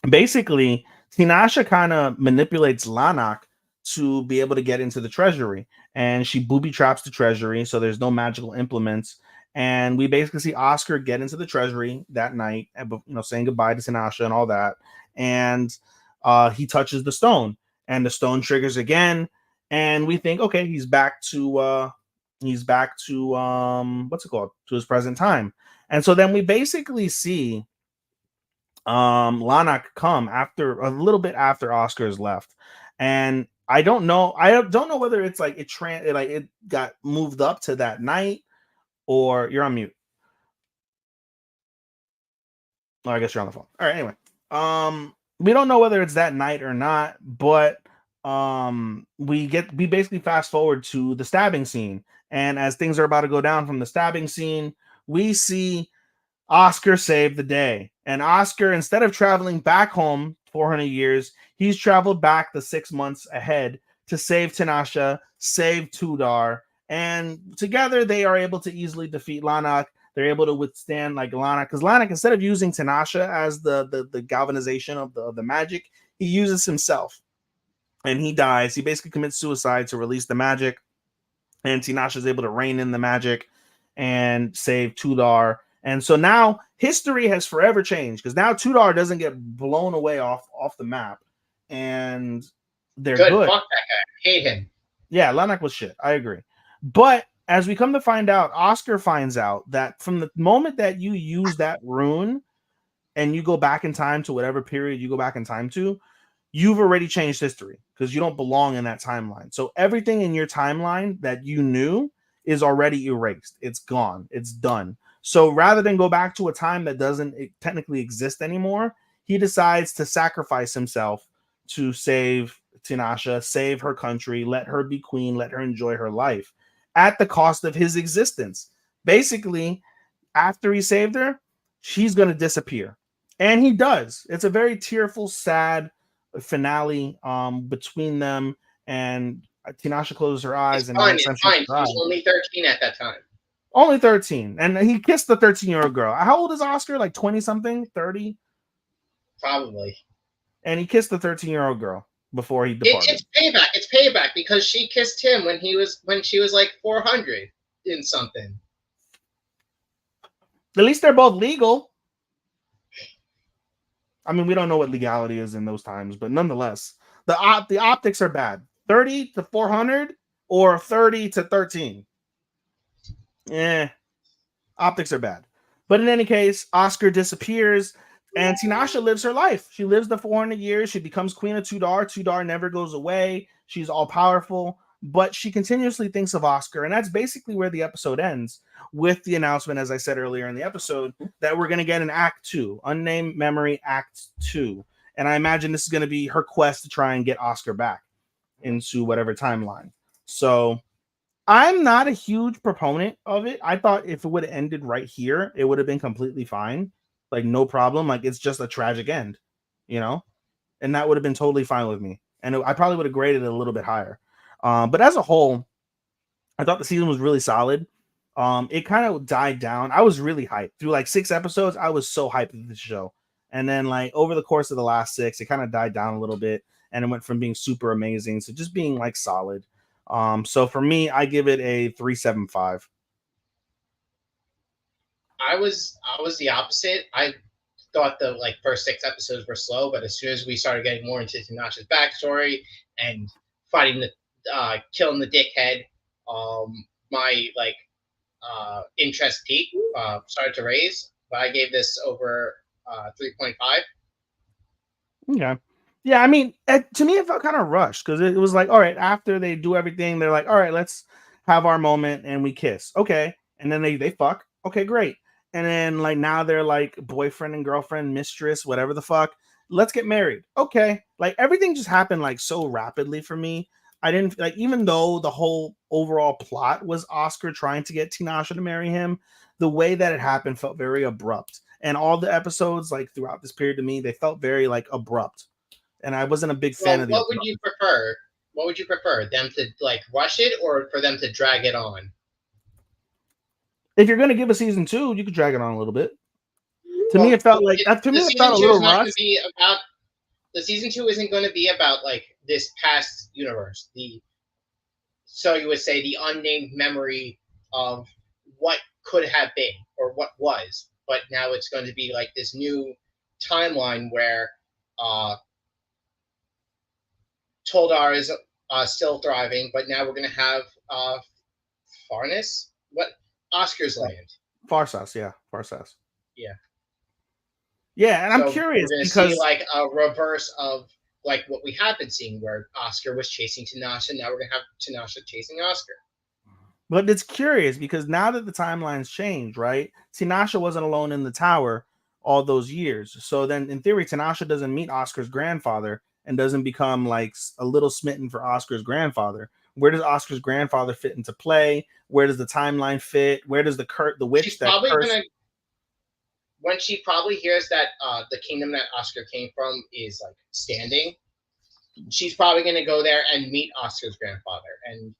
basically, Tinashe kind of manipulates Lanok to be able to get into the treasury, and she booby traps the treasury, so there's no magical implements. And we basically see Oscar get into the treasury that night, saying goodbye to Tinashe and all that. And he touches the stone, and the stone triggers again. And we think, okay, he's back to what's it called? To his present time. And so then we basically see Lanok come after a little bit after Oscar's left, and I don't know whether it's like it got moved up to that night, or you're on mute. Oh, I guess you're on the phone. All right, anyway, we don't know whether it's that night or not, but we basically fast forward to the stabbing scene, and as things are about to go down from the stabbing scene, we see Oscar saved the day. And Oscar, instead of traveling back home 400 years, he's traveled back the 6 months ahead to save Tinashe, save Tudor, and together they are able to easily defeat Lanok. They're able to withstand like Lanok, because Lanok, instead of using Tinashe as the galvanization of the magic, he uses himself, and he dies. He basically commits suicide to release the magic, and Tinashe is able to rein in the magic and save Tudor. And so now history has forever changed, because now Tudor doesn't get blown away off the map, and they're good. Fuck that guy. Hate him. Yeah, Lanok was shit. I agree. But as we come to find out, Oscar finds out that from the moment that you use that rune and you go back in time to whatever period you go back in time to, you've already changed history because you don't belong in that timeline. So everything in your timeline that you knew is already erased. It's gone. It's done. So rather than go back to a time that doesn't technically exist anymore, he decides to sacrifice himself to save Tinashe, save her country, let her be queen, let her enjoy her life at the cost of his existence. Basically, after he saved her, she's going to disappear. And he does. It's a very tearful, sad finale between them. And Tinashe closes her eyes. It's fine. And It's fine. She was only 13 at that time. Only 13. And he kissed the 13-year-old girl. How old is Oscar? Like 20-something? 30? Probably. And he kissed the 13-year-old girl before he departed. It's payback. It's payback because she kissed him when she was like 400 in something. At least they're both legal. I mean, we don't know what legality is in those times, but nonetheless, the optics are bad. 30 to 400 or 30 to 13. Optics are bad. But in any case, Oscar disappears and Tinashe lives her life. She lives the 400 years. She becomes queen of Tudor. Tudor never goes away. She's all powerful, but she continuously thinks of Oscar. And that's basically where the episode ends, with the announcement, as I said earlier in the episode, that we're going to get an Act 2, Unnamed Memory Act 2. And I imagine this is going to be her quest to try and get Oscar back into whatever timeline. So I'm not a huge proponent of it. I thought if it would have ended right here, it would have been completely fine. Like, no problem. Like, it's just a tragic end, you know? And that would have been totally fine with me. And I probably would have graded it a little bit higher. But as a whole, I thought the season was really solid. It kind of died down. I was really hyped. Through like 6 episodes, I was so hyped with this show. And then like over the course of the last 6, it kind of died down a little bit. And it went from being super amazing to just being like solid. So for me, I give it a 3.75. I was the opposite. I thought the like first 6 episodes were slow, but as soon as we started getting more into Tinashe's backstory and fighting the killing the dickhead, my like interest peaked, started to raise. But I gave this over 3.5. Okay. Yeah, I mean, to me, it felt kind of rushed because it was like, all right, after they do everything, they're like, all right, let's have our moment and we kiss. Okay. And then they fuck. Okay, great. And then like now they're like boyfriend and girlfriend, mistress, whatever the fuck. Let's get married. Okay. Like everything just happened like so rapidly for me. I didn't like, even though the whole overall plot was Oscar trying to get Tinashe to marry him, the way that it happened felt very abrupt. And all the episodes like throughout this period to me, they felt very like abrupt. And I wasn't a big fan of the. What would you prefer? What would you prefer? Them to like rush it or for them to drag it on? If you're going to give a season 2, you could drag it on a little bit. To me, it felt like it felt a little rushed. The season 2 isn't going to be about like this past universe. So you would say the unnamed memory of what could have been or what was, but now it's going to be like this new timeline where Toldar is still thriving, but now we're going to have Farnus. What? Oscar's land. Farsas, yeah. Farsas. Yeah. Yeah, and I'm curious we're because see like a reverse of like what we have been seeing, where Oscar was chasing Tinashe, and now we're gonna have Tinashe chasing Oscar. But it's curious because now that the timelines changed, right? Tinashe wasn't alone in the tower all those years. So then, in theory, Tinashe doesn't meet Oscar's grandfather and doesn't become like a little smitten for Oscar's grandfather. Where does Oscar's grandfather fit into play? Where does the timeline fit? Where does the witch She's that probably cursed... gonna, when she probably hears that the kingdom that Oscar came from is like standing, she's probably gonna go there and meet Oscar's grandfather, and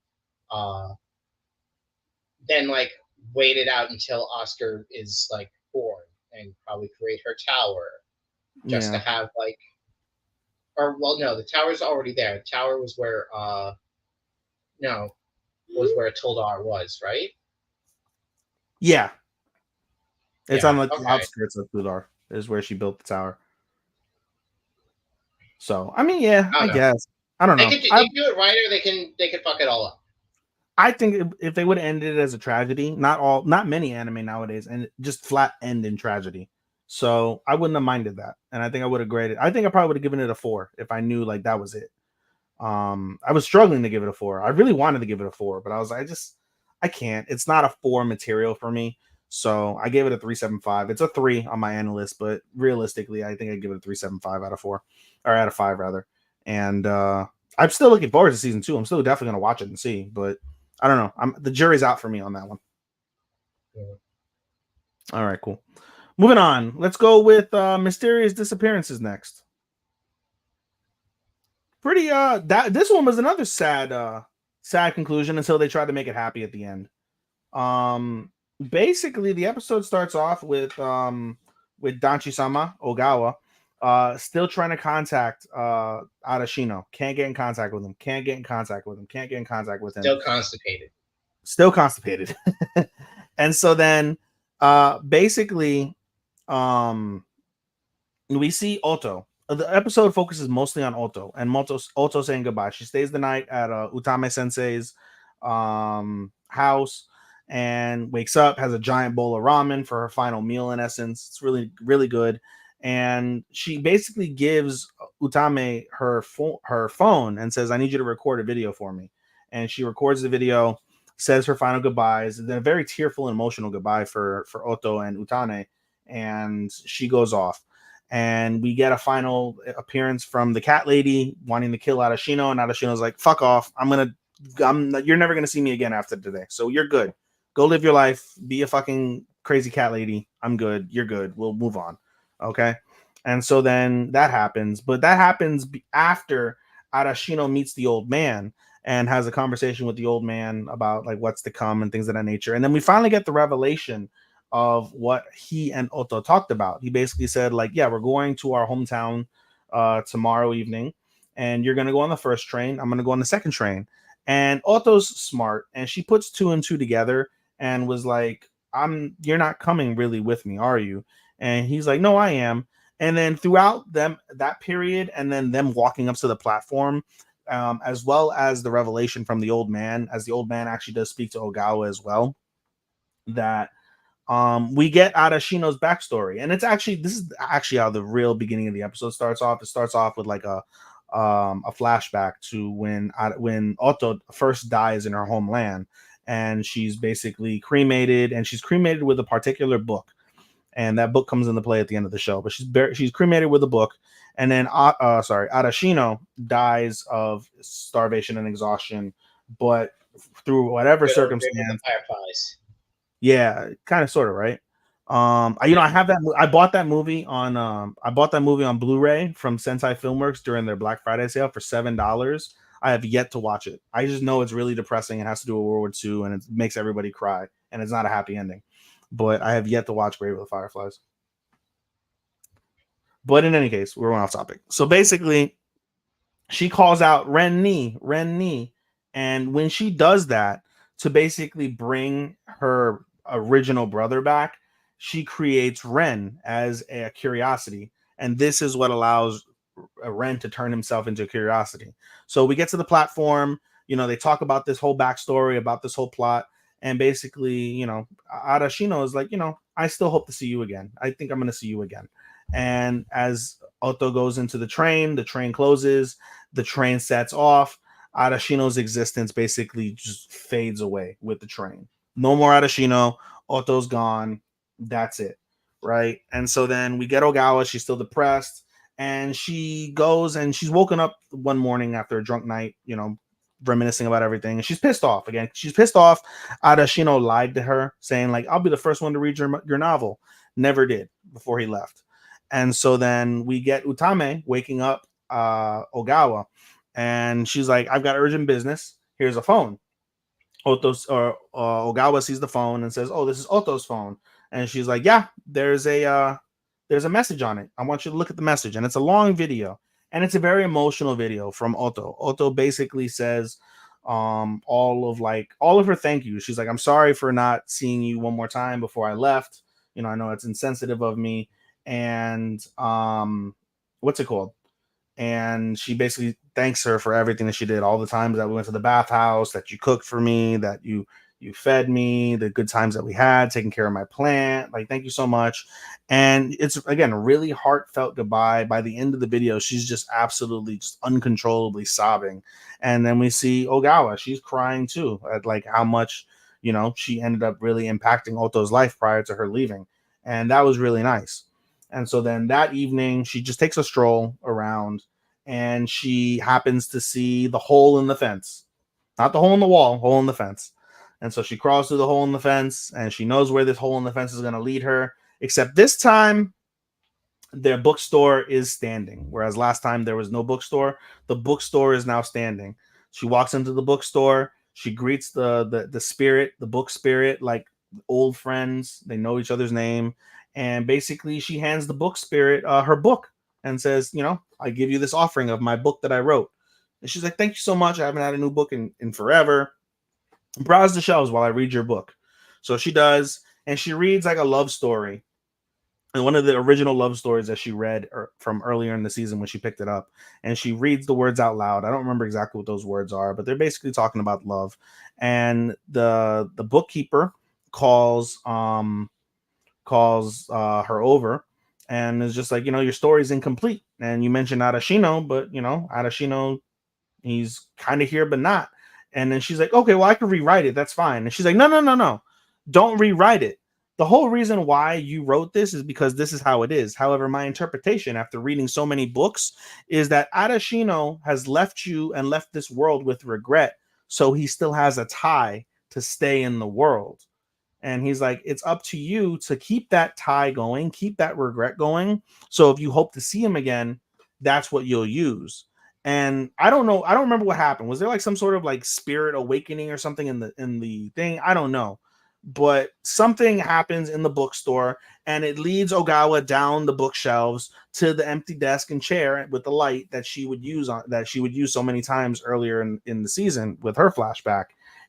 then like wait it out until Oscar is like born, and probably create her tower just to have like, or well, no, the tower's already there. The tower was where where Toldar was, right? Yeah. It's on the outskirts of Tudor is where she built the tower. So, I mean, yeah, I guess. I don't know. They can do it right, or they can fuck it all up. I think if they would have ended it as a tragedy, not many anime nowadays, and just flat end in tragedy. So I wouldn't have minded that. And I think I would have graded. I think I probably would have given it a 4 if I knew like that was it. I was struggling to give it a 4. I really wanted to give it a 4, but I was like, I can't. It's not a 4 material for me. So I gave it a 3.75. It's a 3 on my analyst, but realistically, I think I give it a 3.75 out of 4, or out of 5 rather. And I'm still looking forward to season 2. I'm still definitely gonna watch it and see, but I don't know. The jury's out for me on that one. Yeah. All right, cool. Moving on. Let's go with Mysterious Disappearances next. Pretty this one was another sad conclusion until they tried to make it happy at the end. Basically the episode starts off with Danchi-sama Ogawa still trying to contact Arashino. Can't get in contact with him. Can't get in contact with him. Can't get in contact with him. Still constipated. Still constipated. And so then basically we see Oto. The episode focuses mostly on Oto and Oto saying goodbye. She stays the night at Utame Sensei's house and wakes up, has a giant bowl of ramen for her final meal. In essence, it's really, really good. And she basically gives Utame her phone and says, "I need you to record a video for me." And she records the video, says her final goodbyes, and then a very tearful and emotional goodbye for Oto and Utane. And she goes off. And we get a final appearance from the cat lady wanting to kill Arashino, and Arashino's like, "Fuck off! You're never gonna see me again after today. So you're good. Go live your life. Be a fucking crazy cat lady. I'm good. You're good. We'll move on." Okay. And so then that happens, but that happens after Arashino meets the old man and has a conversation with the old man about like what's to come and things of that nature. And then we finally get the revelation of what he and Oto talked about. He basically said, like, yeah, we're going to our hometown tomorrow evening, and you're going to go on the first train. I'm going to go on the second train. And Oto's smart, and she puts 2 and 2 together and was like, you're not coming really with me, are you? And he's like, no, I am. And then throughout that period, and then them walking up to the platform, as well as the revelation from the old man, as the old man actually does speak to Ogawa as well, that we get Arashino's backstory. And this is actually how the real beginning of the episode starts off. It starts off with like a flashback to when Oto first dies in her homeland, and she's basically cremated, and she's cremated with a particular book. And that book comes into play at the end of the show. But she's cremated with a book, and then Arashino dies of starvation and exhaustion, but through whatever circumstance. Fireflies. Yeah, kind of, sort of, right? I have that. I bought that movie on Blu-ray from Sentai Filmworks during their Black Friday sale for $7. I have yet to watch it. I just know it's really depressing. It has to do with World War II, and it makes everybody cry, and it's not a happy ending. But I have yet to watch Grave of the Fireflies. But in any case, we're off topic. So basically, she calls out Ren Ni, and when she does that to basically bring her original brother back, she creates Ren as a curiosity, and this is what allows Ren to turn himself into a curiosity. So we get to the platform, they talk about this whole backstory, about this whole plot, and basically, Arashino is like, I still hope to see you again. I think I'm going to see you again. And as Oto goes into the train closes, the train sets off, Arashino's existence basically just fades away with the train. No more Arashino. Oto's gone. That's it. Right. And so then we get Ogawa. She's still depressed. And she goes and she's woken up one morning after a drunk night, reminiscing about everything. And she's pissed off again. She's pissed off. Arashino lied to her, saying, like, I'll be the first one to read your novel. Never did before he left. And so then we get Utame waking up Ogawa. And she's like, I've got urgent business. Here's a phone. Ogawa sees the phone and says, oh, this is Oto's phone. And she's like, yeah, there's a message on it. I want you to look at the message. And it's a long video. And it's a very emotional video from Oto. Oto basically says all of her thank yous. She's like, I'm sorry for not seeing you one more time before I left. I know it's insensitive of me. And what's it called? And she basically thanks her for everything that she did, all the times that we went to the bathhouse, that you cooked for me, that you fed me, the good times that we had, taking care of my plant. Like, thank you so much. And it's, again, a really heartfelt goodbye. By the end of the video, she's just absolutely just uncontrollably sobbing. And then we see Ogawa. She's crying too at like how much, she ended up really impacting Oto's life prior to her leaving. And that was really nice. And so then that evening, she just takes a stroll around, and she happens to see the hole in the fence. Not the hole in the wall, hole in the fence. And so she crawls through the hole in the fence, and she knows where this hole in the fence is going to lead her. Except this time, their bookstore is standing, whereas last time there was no bookstore. The bookstore is now standing. She walks into the bookstore. She greets the spirit, the book spirit, like old friends. They know each other's name, and basically she hands the book spirit her book and says, I give you this offering of my book that I wrote. And she's like, thank you so much. I haven't had a new book in forever. Browse the shelves while I read your book. So she does, and she reads like a love story. And one of the original love stories that she read from earlier in the season when she picked it up. And she reads the words out loud. I don't remember exactly what those words are, but they're basically talking about love. And the bookkeeper calls her over and is just like, your story's incomplete. And you mentioned Adashino, but Adashino, he's kind of here but not. And then she's like, okay, well, I can rewrite it. That's fine. And she's like, no. Don't rewrite it. The whole reason why you wrote this is because this is how it is. However, my interpretation after reading so many books is that Adashino has left you and left this world with regret. So he still has a tie to stay in the world. And he's like, it's up to you to keep that tie going, keep that regret going. So if you hope to see him again, that's what you'll use. And I don't know. I don't remember what happened. Was there like some sort of like spirit awakening or something in the thing? I don't know. But something happens in the bookstore and it leads Ogawa down the bookshelves to the empty desk and chair with the light that she would use so many times earlier in the season with her flashback.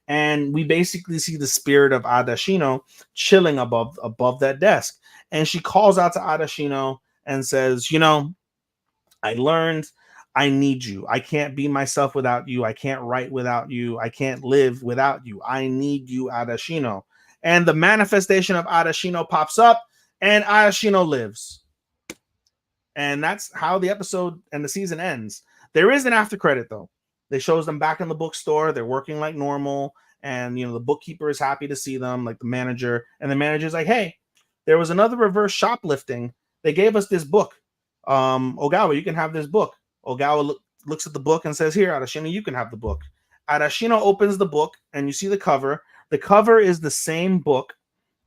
And we basically see the spirit of Adashino chilling above that desk. And she calls out to Adashino and says, I learned I need you. I can't be myself without you. I can't write without you. I can't live without you. I need you, Adashino. And the manifestation of Adashino pops up and Adashino lives. And that's how the episode and the season ends. There is an after credit though. They shows them back in the bookstore. They're working like normal. And, the bookkeeper is happy to see them, like the manager. And the manager's like, hey, there was another reverse shoplifting. They gave us this book. Ogawa, you can have this book. Ogawa looks at the book and says, here, Adashino, you can have the book. Adashino opens the book and you see the cover. The cover is the same book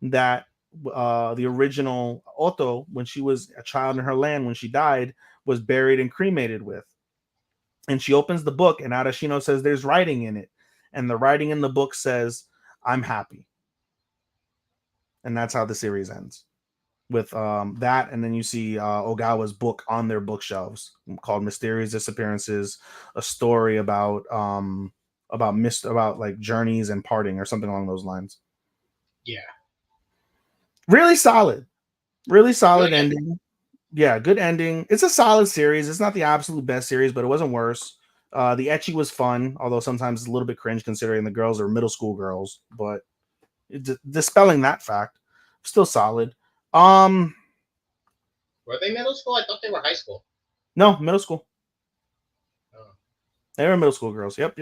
that the original Oto, when she was a child in her land, when she died, was buried and cremated with. And she opens the book and Adashino says there's writing in it. And the writing in the book says, I'm happy. And that's how the series ends. With that, and then you see Ogawa's book on their bookshelves called Mysterious Disappearances, a story about like journeys and parting or something along those lines. Yeah. Really solid Really ending. Yeah, good ending. It's a solid series. It's not the absolute best series, but it wasn't worse. The ecchi was fun, although sometimes it's a little bit cringe considering the girls are middle school girls, but dispelling that fact, still solid. Were they middle school? I thought they were high school. No, middle school. Oh. They were middle school girls. Yep.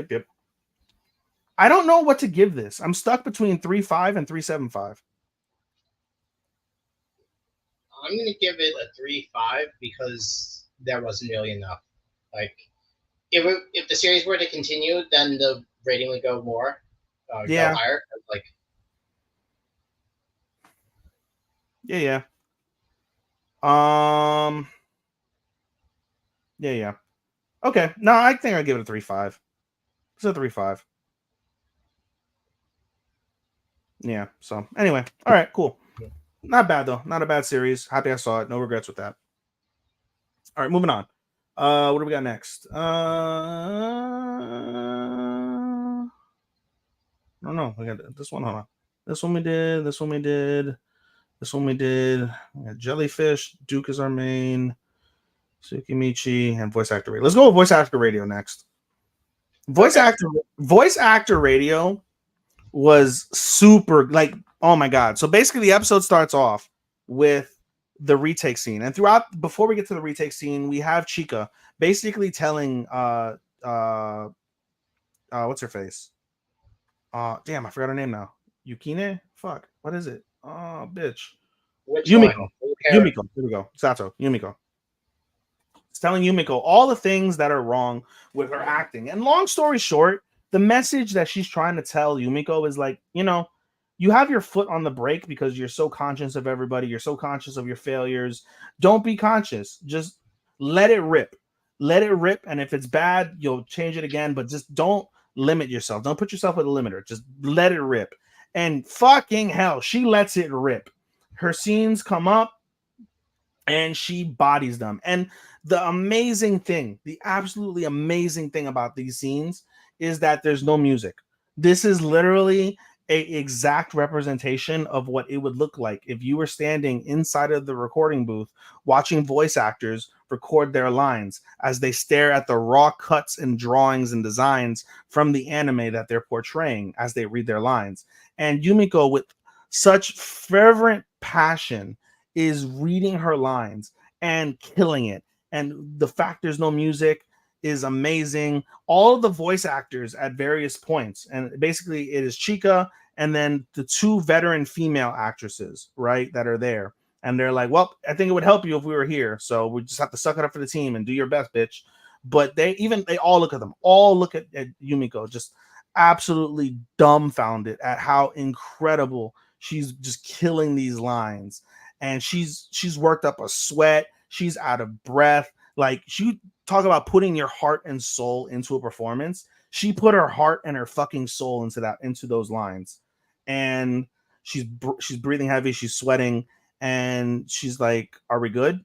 I don't know what to give this. I'm stuck between 3.5 and 3.75. I'm gonna give it a 3.5 because there wasn't really enough. Like, if the series were to continue, then the rating would go more, go higher. Like, Yeah. Yeah. Okay. No, I think I'll give it a 3.5. It's a 3.5. Yeah. So anyway, all right, cool. Not bad though. Not a bad series. Happy I saw it. No regrets with that. All right, moving on. What do we got next? I don't know. We got this one. Hold on. This one we did. We got Jellyfish. Duke is our main. Tsukimichi and voice actor radio. Let's go with voice actor radio next. Voice actor radio was super, like, oh my god. So basically the episode starts off with the retake scene, and before we get to the retake scene, we have Chika basically telling what's her face, damn, I forgot her name now. Yukine, fuck, what is it? Oh bitch. which Yumiko. one? Yumiko. Here we go. Sato. Yumiko. It's telling Yumiko all the things that are wrong with her acting. And long story short, the message that she's trying to tell Yumiko is like, you have your foot on the brake because you're so conscious of everybody. You're so conscious of your failures. Don't be conscious. Just let it rip. Let it rip. And if it's bad, you'll change it again. But just don't limit yourself. Don't put yourself with a limiter. Just let it rip. And fucking hell, she lets it rip. Her scenes come up and she bodies them. And the amazing thing, the absolutely amazing thing about these scenes is that there's no music. This is literally a exact representation of what it would look like if you were standing inside of the recording booth watching voice actors record their lines as they stare at the raw cuts and drawings and designs from the anime that they're portraying as they read their lines. And Yumiko, with such fervent passion, is reading her lines and killing it. And the fact there's no music is amazing. All of the voice actors at various points, and basically it is Chika and then the two veteran female actresses, right, that are there. And they're like, well, I think it would help you if we were here. So we just have to suck it up for the team and do your best, bitch. But they all look at them, all look at Yumiko, just absolutely dumbfounded at how incredible she's just killing these lines. And she's worked up a sweat. She's out of breath. Like, she talk about putting your heart and soul into a performance. She put her heart and her fucking soul into those lines. And she's breathing heavy. She's sweating. And she's like, "Are we good?"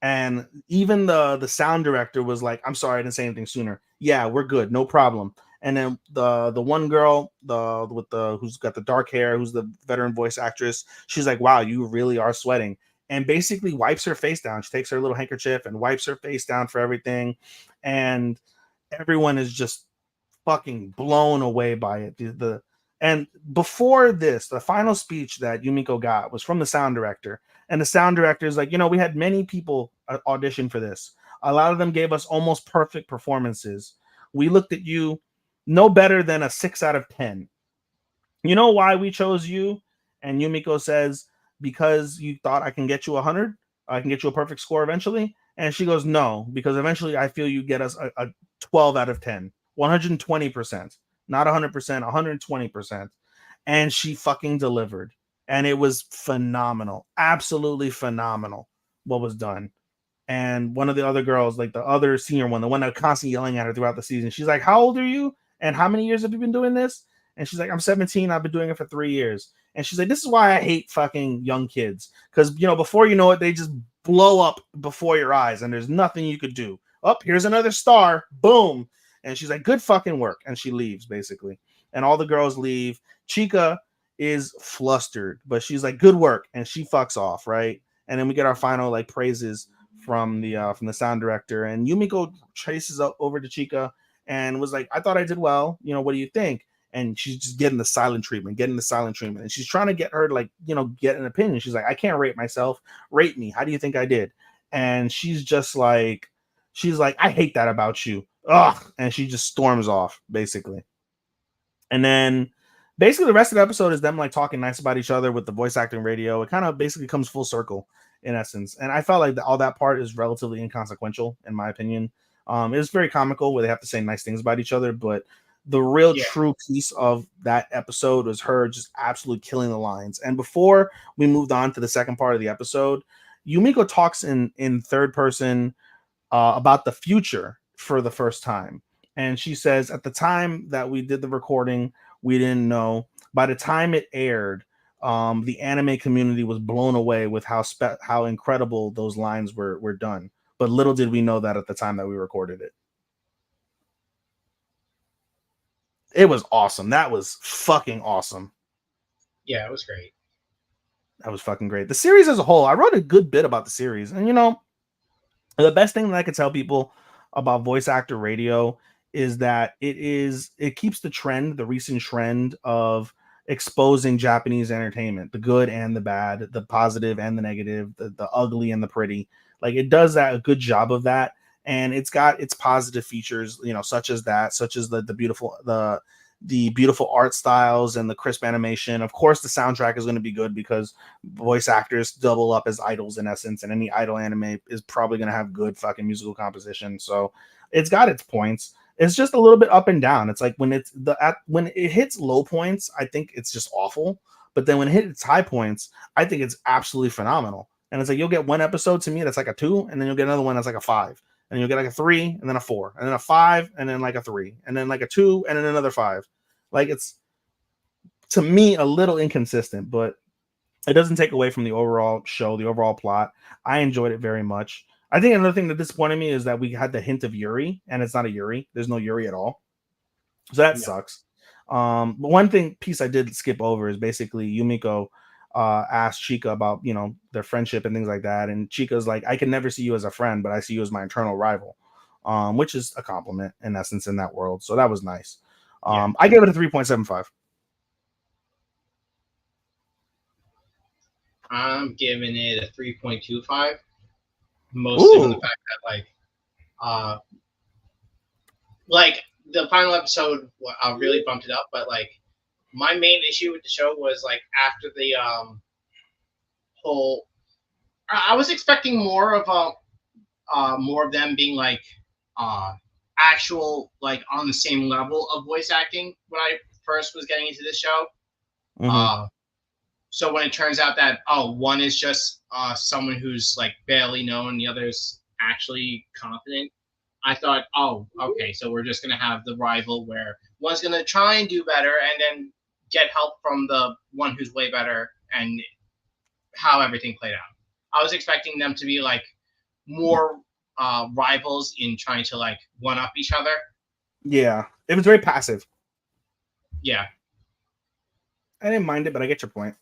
And even the sound director was like, "I'm sorry, I didn't say anything sooner." "Yeah, we're good, no problem." And then the one girl, who's got the dark hair, who's the veteran voice actress, she's like, "Wow, you really are sweating." And basically wipes her face down. She takes her little handkerchief and wipes her face down for everything. And everyone is just fucking blown away by it. And before this, the final speech that Yumiko got was from the sound director. And the sound director is like, we had many people audition for this. A lot of them gave us almost perfect performances. We looked at you no better than a 6 out of 10. You know why we chose you? And Yumiko says, because you thought I can get you 100? I can get you a perfect score eventually? And she goes, no, because eventually I feel you get us a 12 out of 10, 120%, not 100%, 120%. And she fucking delivered. And it was phenomenal, absolutely phenomenal what was done. And one of the other girls, like the other senior one, the one that was constantly yelling at her throughout the season, she's like, "How old are you? And how many years have you been doing this?" And she's like, "I'm 17. I've been doing it for 3 years." And she's like, "This is why I hate fucking young kids. Because, before you know it, they just blow up before your eyes and there's nothing you could do. Oh, here's another star. Boom." And she's like, "Good fucking work." And she leaves, basically. And all the girls leave. Chika is flustered, but she's like, "Good work." And she fucks off, right? And then we get our final, like, praises from the sound director. And Yumiko traces up over to Chika and was like, "I thought I did well. What do you think?" And she's just getting the silent treatment. And she's trying to get her to, like, get an opinion. She's like, "I can't rate myself. Rate me. How do you think I did?" And she's like, "I hate that about you. Ugh." And she just storms off, basically. And then basically the rest of the episode is them, like, talking nice about each other with the voice acting radio. It kind of basically comes full circle in essence. And I felt like all that part is relatively inconsequential, in my opinion. It was very comical where they have to say nice things about each other, but the real true piece of that episode was her just absolutely killing the lines. And before we moved on to the second part of the episode, Yumiko talks in third person about the future for the first time. And she says, at the time that we did the recording, we didn't know. By the time it aired, the anime community was blown away with how incredible those lines were done. But little did we know that at the time that we recorded it. It was awesome. That was fucking awesome. Yeah, it was great. That was fucking great. The series as a whole, I wrote a good bit about the series. And, the best thing that I could tell people about voice actor radio is that it keeps the recent trend of exposing Japanese entertainment, the good and the bad, the positive and the negative, the ugly and the pretty. Like, it does a good job of that. And it's got its positive features, such as the beautiful, the beautiful art styles and the crisp animation. Of course, the soundtrack is going to be good because voice actors double up as idols in essence, and any idol anime is probably going to have good fucking musical composition. So it's got its points. It's just a little bit up and down. It's like when when it hits low points, I think it's just awful. But then when it hits high points, I think it's absolutely phenomenal. And it's like you'll get one episode to me that's like a 2, and then you'll get another one that's like a 5. And you'll get like a 3, and then a 4, and then a 5, and then like a 3, and then like a 2, and then another 5. Like it's, to me, a little inconsistent, but it doesn't take away from the overall show, the overall plot. I enjoyed it very much. I think another thing that disappointed me is that we had the hint of Yuri, and it's not a Yuri. There's no Yuri at all. So that sucks. But one piece I did skip over is basically Yumiko asked Chika about, their friendship and things like that. And Chika's like, I can never see you as a friend, but I see you as my eternal rival, which is a compliment in essence in that world. So that was nice. I gave it a 3.75. I'm giving it a 3.25. Mostly on the fact that like the final episode really bumped it up, but like my main issue with the show was like after the whole, I was expecting more of them being like actual like on the same level of voice acting when I first was getting into this show. Mm-hmm. So when it turns out that one is just someone who's like barely known, the other's actually competent, I thought, okay, so we're just gonna have the rival where one's gonna try and do better and then get help from the one who's way better, and how everything played out. I was expecting them to be like more rivals in trying to like one up each other. Yeah, it was very passive. Yeah, I didn't mind it, but I get your point.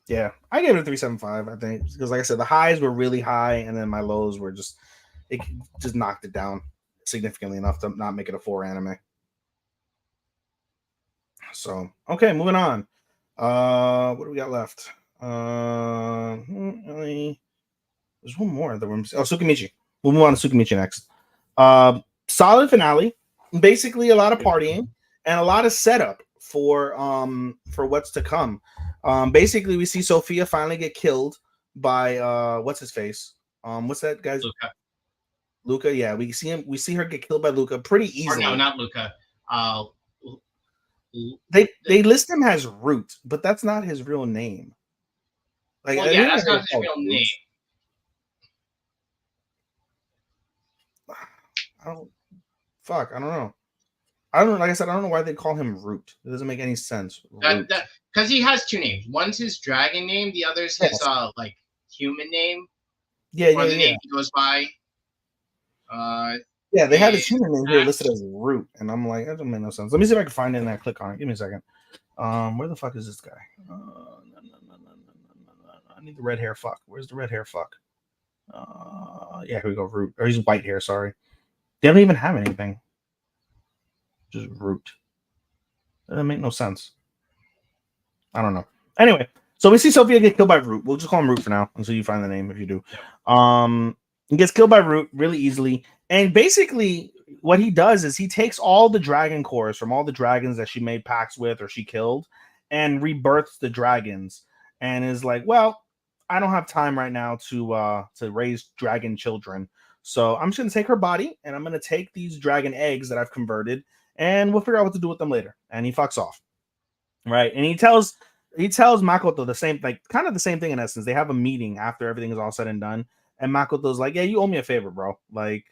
Yeah, I gave it a 3.75, I think, because like I said, the highs were really high, and then my lows were just knocked it down significantly enough to not make it a 4 anime. So, okay, moving on. What do we got left? There's one more. Tsukimichi. We'll move on to Tsukimichi next. Solid finale. Basically, a lot of partying and a lot of setup for what's to come. Basically, we see Sophia finally get killed by what's his face? What's that guy's? Luca. Yeah, we see her get killed by Luca pretty easily. Or no, not Luca. They list him as Root, but that's not his real name. Like, well, yeah, that's not his real name. I don't know. Like I said, I don't know why they call him Root. It doesn't make any sense. Because he has 2 names. One's his dragon name, the other's his like human name. Yeah, or the name he goes by. Yeah, they had his human name here listed as Root, and I'm like, that doesn't make no sense. Let me see if I can find it and I click on it. Give me a second. Where the fuck is this guy? No. I need the red hair fuck. Where's the red hair fuck? Yeah, here we go. Root. Or he's white hair, sorry. They don't even have anything. Just Root. That doesn't make no sense. I don't know. Anyway, so we see Sophia get killed by Root. We'll just call him Root for now until you find the name if you do. He gets killed by Root really easily. And basically, what he does is he takes all the dragon cores from all the dragons that she made pacts with or she killed and rebirths the dragons and is like, well, I don't have time right now to raise dragon children. So I'm just going to take her body and I'm going to take these dragon eggs that I've converted and we'll figure out what to do with them later. And he fucks off. Right. And he tells Makoto the same, like kind of the same thing in essence. They have a meeting after everything is all said and done. And Makoto's like, yeah, you owe me a favor, bro. Like,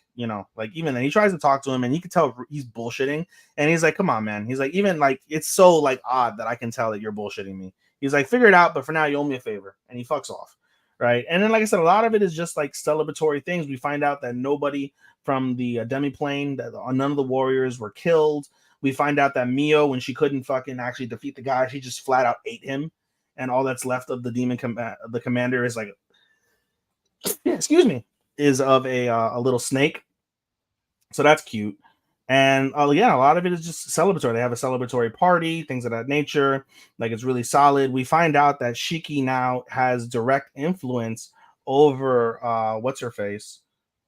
like even then he tries to talk to him and you can tell he's bullshitting. And he's like, come on, man. He's like, even like, it's so like odd that I can tell that you're bullshitting me. He's like, figure it out. But for now, you owe me a favor. And he fucks off. Right. And then, like I said, a lot of it is just like celebratory things. We find out that nobody from the demiplane, that none of the warriors were killed. We find out that Mio, when she couldn't fucking actually defeat the guy, she just flat out ate him. And all that's left of the demon, the commander is like, is of a little snake. So that's cute. And yeah, a lot of it is just celebratory. They have a celebratory party, things of that nature. Like it's really solid. We find out that Shiki now has direct influence over what's her face?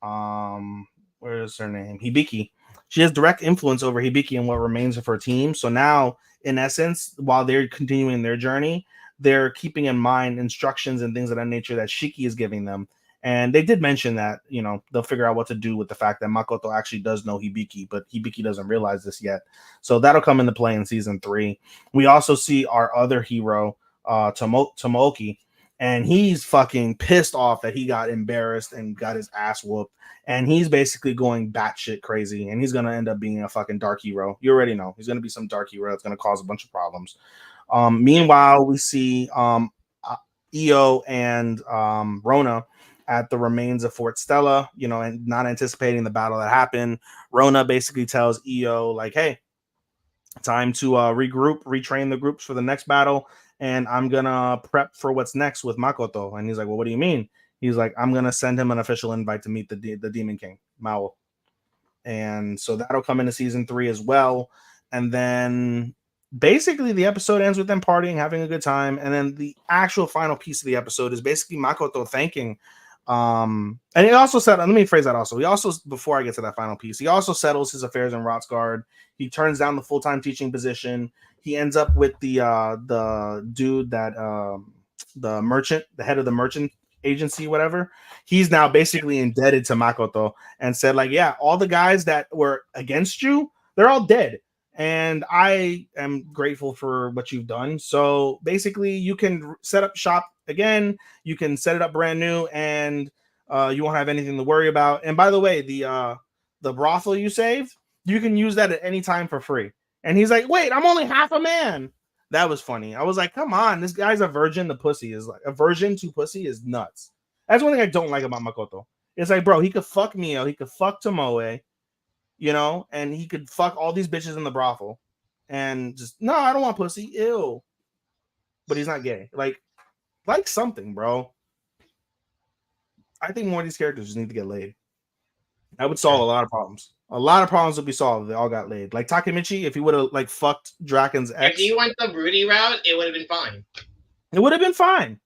Where is her name? Hibiki. She has direct influence over Hibiki and what remains of her team. So now, in essence, while they're continuing their journey, they're keeping in mind instructions and things of that nature that Shiki is giving them. And they did mention that, they'll figure out what to do with the fact that Makoto actually does know Hibiki, but Hibiki doesn't realize this yet. So that'll come into play in season 3. We also see our other hero, Tomoki, and he's fucking pissed off that he got embarrassed and got his ass whooped. And he's basically going batshit crazy, and he's gonna end up being a fucking dark hero. You already know he's gonna be some dark hero that's gonna cause a bunch of problems. Meanwhile, we see Io and Rona at the remains of Fort Stella, and not anticipating the battle that happened. Rona basically tells Io, like, hey, time to regroup, retrain the groups for the next battle, and I'm gonna prep for what's next with Makoto. And he's like, well, what do you mean? He's like, I'm gonna send him an official invite to meet the Demon King, Mao. And so that'll come into season 3 as well. And then basically the episode ends with them partying, having a good time. And then the actual final piece of the episode is basically Makoto thanking. And he also said, let me phrase that also. He also, before I get to that final piece, he also settles his affairs in Rotsguard. He turns down the full-time teaching position. He ends up with the dude that the merchant, the head of the merchant agency, whatever. He's now basically indebted to Makoto and said, like, yeah, all the guys that were against you, they're all dead. And I am grateful for what you've done. So basically, you can set up shop again. You can set it up brand new, and you won't have anything to worry about. And by the way, the brothel you saved, you can use that at any time for free. And he's like, wait, I'm only half a man. That was funny. I was like, come on, this guy's a virgin. The pussy is like a virgin to pussy is nuts. That's one thing I don't like about Makoto. It's like, bro, he could fuck Mio, he could fuck Tomoe, and he could fuck all these bitches in the brothel, and just no, I don't want pussy. Ew. But he's not gay. Like something, bro. I think more of these characters just need to get laid. That would solve a lot of problems. A lot of problems would be solved if they all got laid. Like Tsukimichi, if he would have like fucked Draken's ex. If he went the Rudy route, it would have been fine. It would have been fine.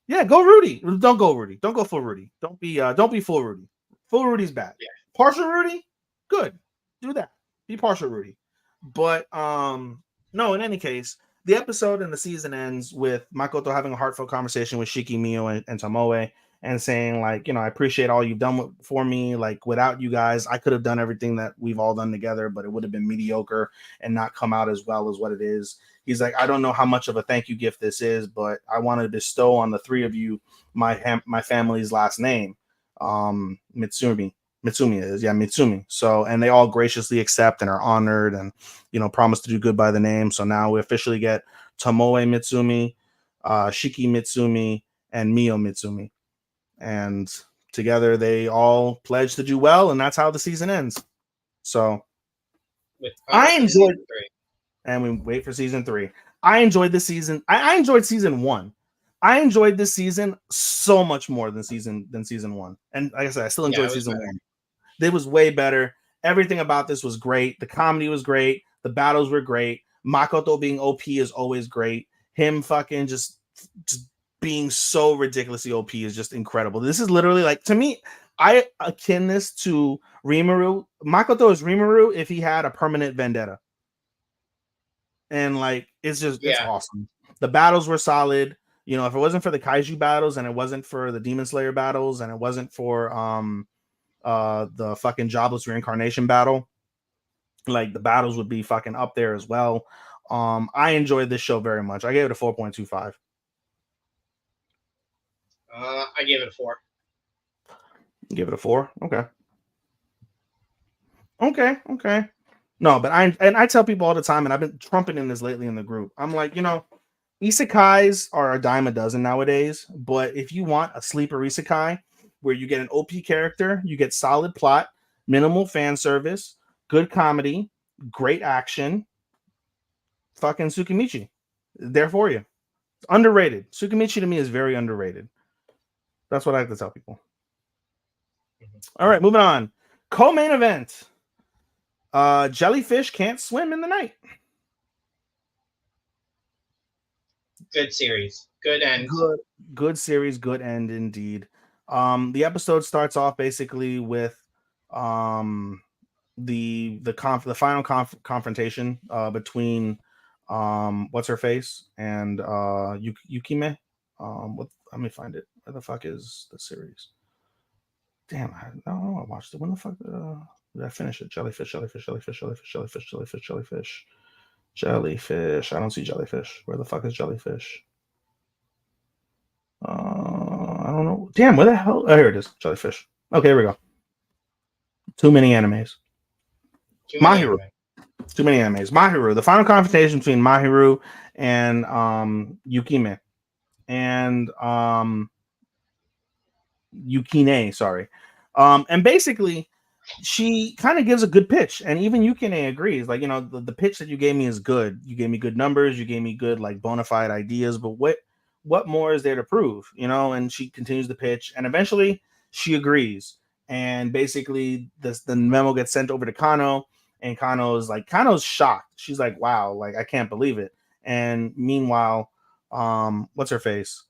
Yeah, go Rudy. Don't go Rudy. Don't go full Rudy. Don't be full Rudy. Full Rudy's bad. Yeah. Partial Rudy, good. Do that. Be partial Rudy. But no, in any case, the episode and the season ends with Makoto having a heartfelt conversation with Shiki, Mio, and Tomoe, and saying, like, I appreciate all you've done for me. Like, without you guys, I could have done everything that we've all done together, but it would have been mediocre and not come out as well as what it is. He's like, I don't know how much of a thank you gift this is, but I want to bestow on the three of you my family's last name. Mitsumi is, yeah, Mitsumi. So, and they all graciously accept and are honored and, promise to do good by the name. So now we officially get Tomoe Mitsumi, Shiki Mitsumi, and Mio Mitsumi. And together they all pledge to do well, and that's how the season ends. So I enjoyed, and we wait for season 3. I enjoyed this season. I enjoyed season 1. I enjoyed this season so much more than season 1. And like I said, I still enjoyed season 1. It was way better. Everything about this was great. The comedy was great. The battles were great. Makoto being OP is always great. Him fucking just being so ridiculously OP is just incredible. This is literally like, to me, I akin this to Rimuru. Makoto is Rimuru if he had a permanent vendetta. And like, it's awesome. The battles were solid. If it wasn't for the kaiju battles, and it wasn't for the Demon Slayer battles, and it wasn't for the fucking Jobless Reincarnation battle, like, the battles would be fucking up there as well. I enjoyed this show very much. I gave it a 4.25. I gave it a 4. Give it a 4. Okay. No, but I tell people all the time, and I've been trumpeting this lately in the group. I'm like, isekais are a dime a dozen nowadays. But if you want a sleeper isekai where you get an OP character, you get solid plot, minimal fan service, good comedy, great action, fucking Tsukimichi, there for you. It's underrated. Tsukimichi to me is very underrated. That's what I like to tell people. All right, moving on. Co-main event. Jellyfish can't swim in the night. Good series. Good end. Good series. Good end indeed. The episode starts off basically with the final confrontation between what's her face and Yukime. Let me find it. Where the fuck is the series? Damn, I don't know. I watched it. When the fuck did I finish it? Jellyfish, jellyfish, jellyfish, jellyfish, jellyfish, jellyfish, jellyfish, jellyfish. I don't see jellyfish. Where the fuck is jellyfish? I don't know. Damn, where the hell? Oh, here it is. Jellyfish. Okay, here we go. Too many animes. Too many Mahiru. anyway. Too many animes. Mahiru. The final confrontation between Mahiru and Yukime and Yukine. Sorry. And basically, she kind of gives a good pitch, and even Yukine agrees. Like, the pitch that you gave me is good. You gave me good numbers. You gave me good, like, bona fide ideas. But what more is there to prove? And she continues the pitch, and eventually she agrees. And basically, the memo gets sent over to Kano, and Kano's shocked. She's like, "Wow, like I can't believe it." And meanwhile, what's her face?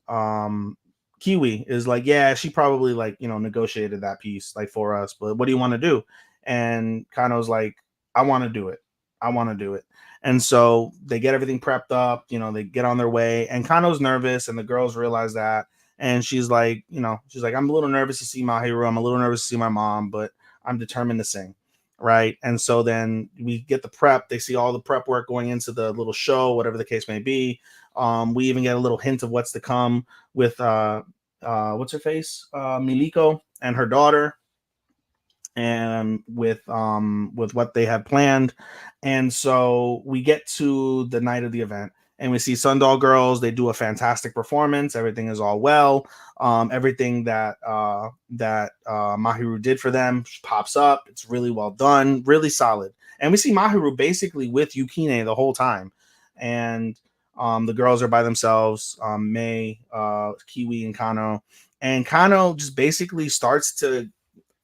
Kiwi is like, yeah, she probably negotiated that piece like for us, but what do you want to do? And Kano's like, I want to do it. I want to do it. And so they get everything prepped up, they get on their way, and Kano's nervous, and the girls realize that. And she's like, I'm a little nervous to see Mahiru. I'm a little nervous to see my mom, but I'm determined to sing. Right. And so then we get the prep. They see all the prep work going into the little show, whatever the case may be. We even get a little hint of what's to come with what's her face? Miliko and her daughter, and with what they have planned. And so we get to the night of the event, and we see Sundoll Girls. They do a fantastic performance. Everything is all well. Everything that Mahiru did for them pops up. It's really well done, really solid. And we see Mahiru basically with Yukine the whole time. And the girls are by themselves, Mei, Kiwi, and Kano. And Kano just basically starts to,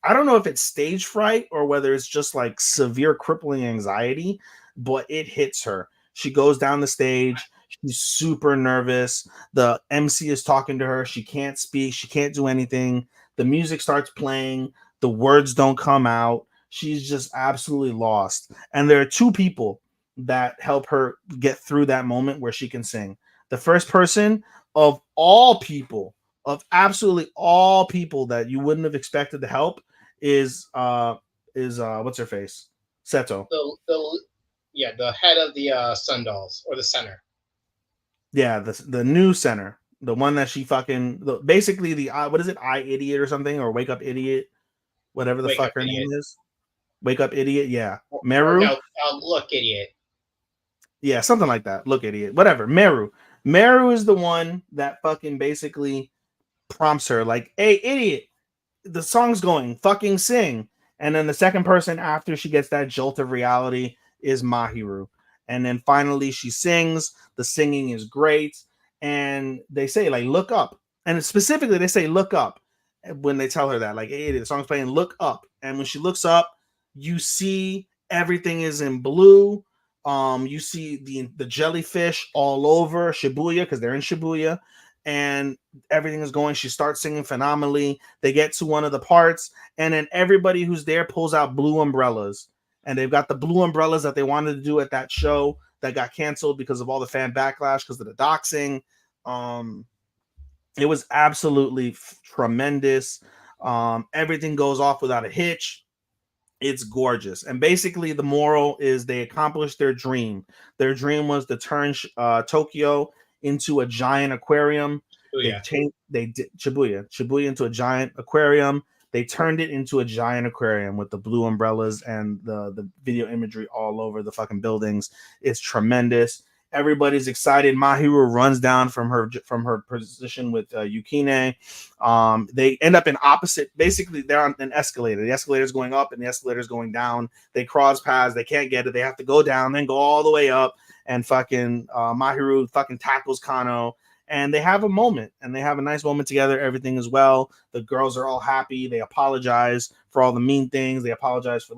I don't know if it's stage fright or whether it's just like severe crippling anxiety, but it hits her. She goes down the stage. She's super nervous. The MC is talking to her. She can't speak. She can't do anything. The music starts playing. The words don't come out. She's just absolutely lost. And there are two people that help her get through that moment where she can sing. The first person of all people, of absolutely all people that you wouldn't have expected to help is what's her face? Seto. The head of the Sundolls, or the center. Yeah, the new center. The one that she basically the what is it? I Idiot or something, or Wake Up Idiot, whatever the fuck her name is. Wake Up Idiot, yeah. Meru? No, Look Idiot. Yeah, something like that. Look Idiot. Whatever. Meru. Meru is the one that fucking basically prompts her, like, hey, idiot, the song's going, fucking sing. And then the second person after she gets that jolt of reality is Mahiru. And then finally she sings. The singing is great. And they say, like, look up. And specifically, they say, look up. When they tell her that, like, hey, the song's playing, look up. And when she looks up, you see everything is in blue. You see the jellyfish all over Shibuya, because they're in Shibuya, and everything is going. She starts singing phenomenally. They get to one of the parts, and then everybody who's there pulls out blue umbrellas, and they've got the blue umbrellas that they wanted to do at that show that got canceled because of all the fan backlash because of the doxing. It was absolutely tremendous. Everything goes off without a hitch. It's gorgeous. And basically the moral is they accomplished their dream. Their dream was to turn Tokyo into a giant aquarium. Shibuya. They did Shibuya into a giant aquarium. They turned it into a giant aquarium with the blue umbrellas and the video imagery all over the fucking buildings. It's tremendous. Everybody's excited. Mahiru runs down from her position with Yukine. They end up in opposite. Basically, they're on an escalator. The escalator's going up and the escalator's going down. They cross paths. They can't get it. They have to go down, then go all the way up. And fucking Mahiru fucking tackles Kano. And they have a moment, and they have a nice moment together. Everything is well. The girls are all happy. They apologize for all the mean things. They apologize for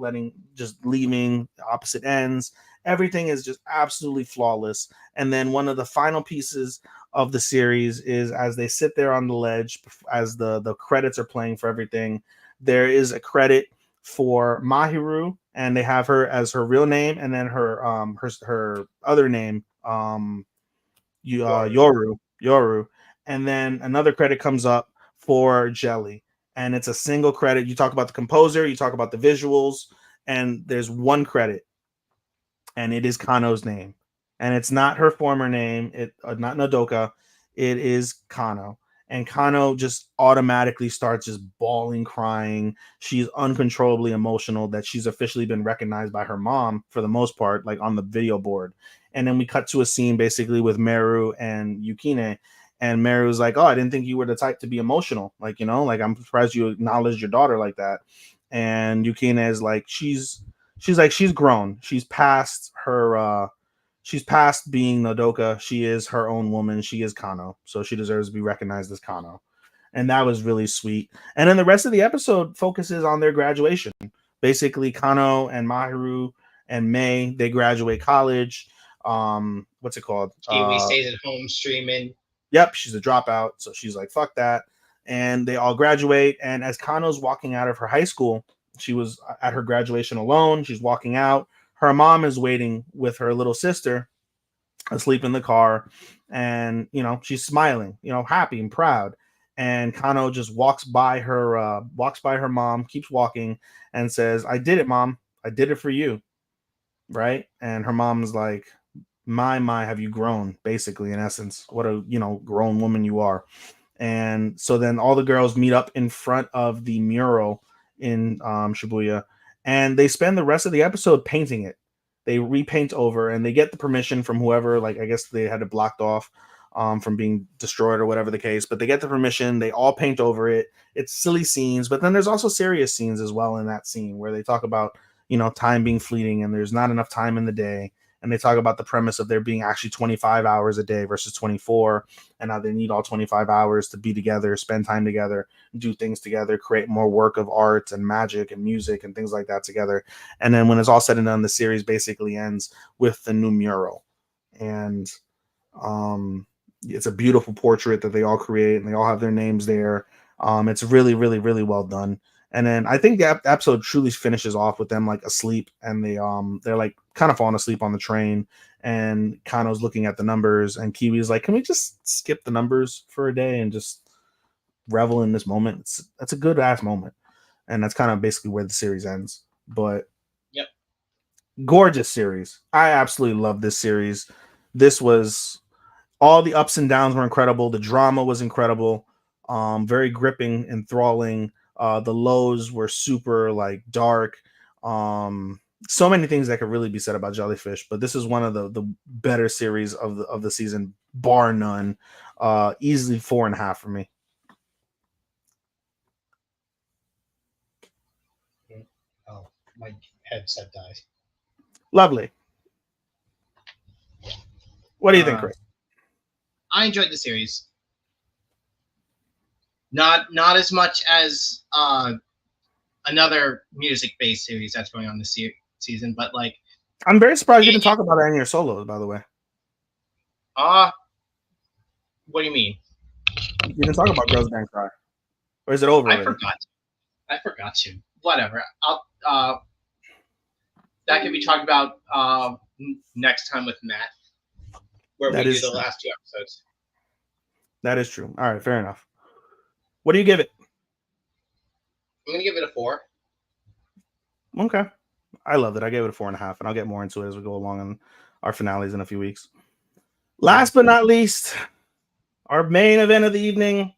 leaving opposite ends. Everything is just absolutely flawless. And then one of the final pieces of the series is as they sit there on the ledge, as the credits are playing for everything, there is a credit for Mahiru, and they have her as her real name, and then her other name, Yoru, and then another credit comes up for Jelly, and it's a single credit. You talk about the composer, you talk about the visuals, and there's one credit, and it is Kano's name, and it's not her former name. Not Nodoka. It is Kano, and Kano just automatically starts just bawling, crying. She's uncontrollably emotional that she's officially been recognized by her mom for the most part, like on the video board. And then we cut to a scene basically with Meru and Yukine, and Meru's like, "Oh, I didn't think you were the type to be emotional. Like, like I'm surprised you acknowledged your daughter like that." And Yukine is like, she's grown. She's past her. She's past being Nodoka. She is her own woman. She is Kano, so she deserves to be recognized as Kano. And that was really sweet. And then the rest of the episode focuses on their graduation. Basically, Kano and Mahiru and Mei, they graduate college. What's it called? Kiwi stays at home streaming. Yep, she's a dropout, so she's like, fuck that. And they all graduate. And as Kano's walking out of her high school, she was at her graduation alone. She's walking out. Her mom is waiting with her little sister, asleep in the car, and she's smiling, happy and proud. And Kano just walks by her mom, keeps walking, and says, "I did it, Mom. I did it for you." Right? And her mom's like, my, have you grown? Basically, in essence, what a grown woman you are. And so then all the girls meet up in front of the mural in Shibuya, and they spend the rest of the episode painting it. They repaint over, and they get the permission from whoever, like I guess they had it blocked off from being destroyed or whatever the case, but they get the permission. They all paint over it. It's silly scenes, but then there's also serious scenes as well in that scene where they talk about time being fleeting and there's not enough time in the day. And they talk about the premise of there being actually 25 hours a day versus 24, and how they need all 25 hours to be together, spend time together, do things together, create more work of art and magic and music and things like that together. And then when it's all said and done, the series basically ends with the new mural. And it's a beautiful portrait that they all create, and they all have their names there. It's really, really, really well done. And then I think the episode truly finishes off with them like asleep, and they're like kind of falling asleep on the train, and Kano's looking at the numbers, and Kiwi's like, "Can we just skip the numbers for a day and just revel in this moment?" That's a good ass moment. And that's kind of basically where the series ends. But yep, gorgeous series. I absolutely love this series. This was all the ups and downs were incredible. The drama was incredible. Very gripping, enthralling. The lows were super like dark. So many things that could really be said about Jellyfish, but this is one of the better series of the season, bar none. Easily 4.5 for me. Oh, my headset died. Lovely. What do you think, Chris? I enjoyed the series. Not as much as another music-based series that's going on this season, but like, I'm very surprised you didn't talk about it in your solos, by the way. What do you mean? You didn't talk about Girls Band Cry, or is it over? I forgot to. Whatever. I'll that can be talked about next time with Matt, where we do the last 2 episodes. That is true. All right, fair enough. What do you give it? I'm gonna give it a 4. Okay. I loved it. I gave it a 4.5, and I'll get more into it as we go along in our finales in a few weeks. Last but not least, our main event of the evening.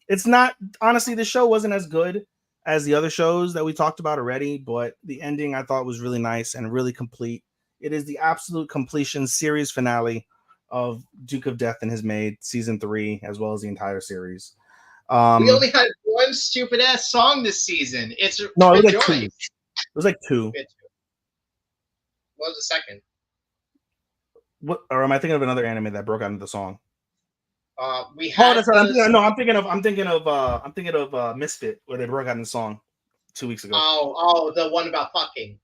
It's not, honestly, the show wasn't as good as the other shows that we talked about already, but the ending I thought was really nice and really complete. It is the absolute completion series finale of Duke of Death and His Maid, season 3, as well as the entire series. We only had one stupid ass song this season. It's no, it was like 2. It was like 2. What was the second? What? Or am I thinking of another anime that broke out into the song? We had. That's right. I'm thinking of Misfit, where they broke out in the song 2 weeks ago. Oh, the one about fucking.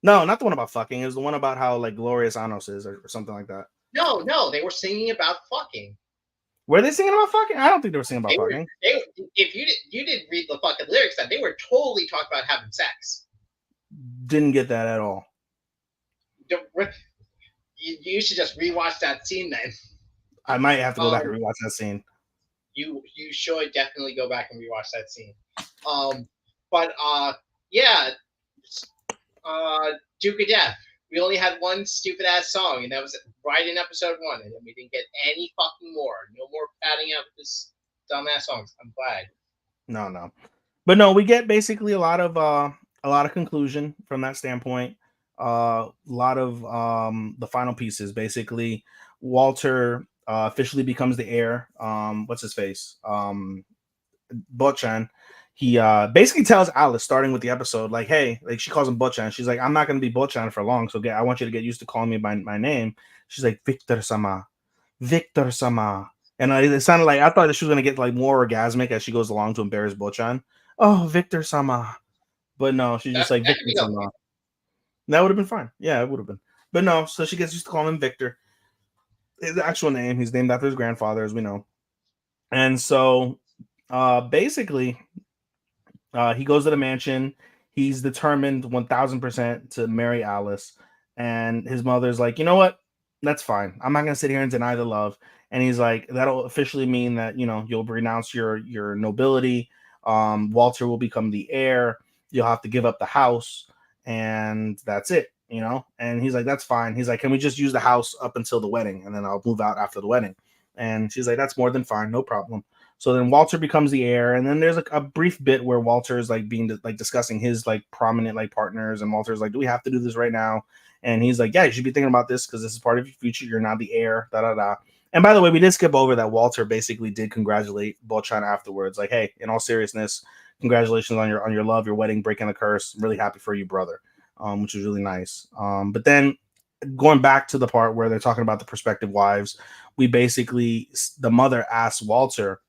No, not the one about fucking. It was the one about how like glorious Anos is, or something like that. No, they were singing about fucking. Were they singing about fucking? I don't think they were singing about fucking. If you didn't read the fucking lyrics, that. They were totally talking about having sex. Didn't get that at all. You should just rewatch that scene then. I might have to go back and rewatch that scene. You should definitely go back and rewatch that scene. But yeah, Duke of Death. We only had one stupid ass song, and that was right in episode 1, and then we didn't get any fucking more. No more padding out this dumbass songs. I'm glad. No, but no, we get basically a lot of conclusion from that standpoint. A lot of the final pieces. Basically, Walter officially becomes the heir. What's his face? Bochan. He basically tells Alice, starting with the episode, like, hey, like she calls him Bochan. She's like, I'm not going to be Bochan for long, so I want you to get used to calling me by my name. She's like, Victor Sama. And it sounded like I thought that she was going to get like more orgasmic as she goes along to embarrass Bochan. Oh, Victor Sama. But no, she's just like, Victor Sama. Okay. That would have been fine. Yeah, it would have been. But no, so she gets used to calling him Victor. His actual name, he's named after his grandfather, as we know. And so basically, he goes to the mansion. He's determined 1000% to marry Alice. And his mother's like, you know what? That's fine. I'm not going to sit here and deny the love. And he's like, that'll officially mean that, you know, you'll renounce your nobility. Walter will become the heir. You'll have to give up the house. And that's it, you know? And he's like, that's fine. He's like, can we just use the house up until the wedding? And then I'll move out after the wedding. And she's like, that's more than fine. No problem. So then Walter becomes the heir, and then there's a brief bit where Walter is like being like discussing his like prominent like partners, and Walter's like, "Do we have to do this right now?" And he's like, "Yeah, you should be thinking about this because this is part of your future. You're now the heir." Da da da. And by the way, we did skip over that Walter basically did congratulate Bochan afterwards, like, "Hey, in all seriousness, congratulations on your love, your wedding, breaking the curse. I'm really happy for you, brother," which was really nice. But then going back to the part where they're talking about the prospective wives, we basically the mother asks Walter.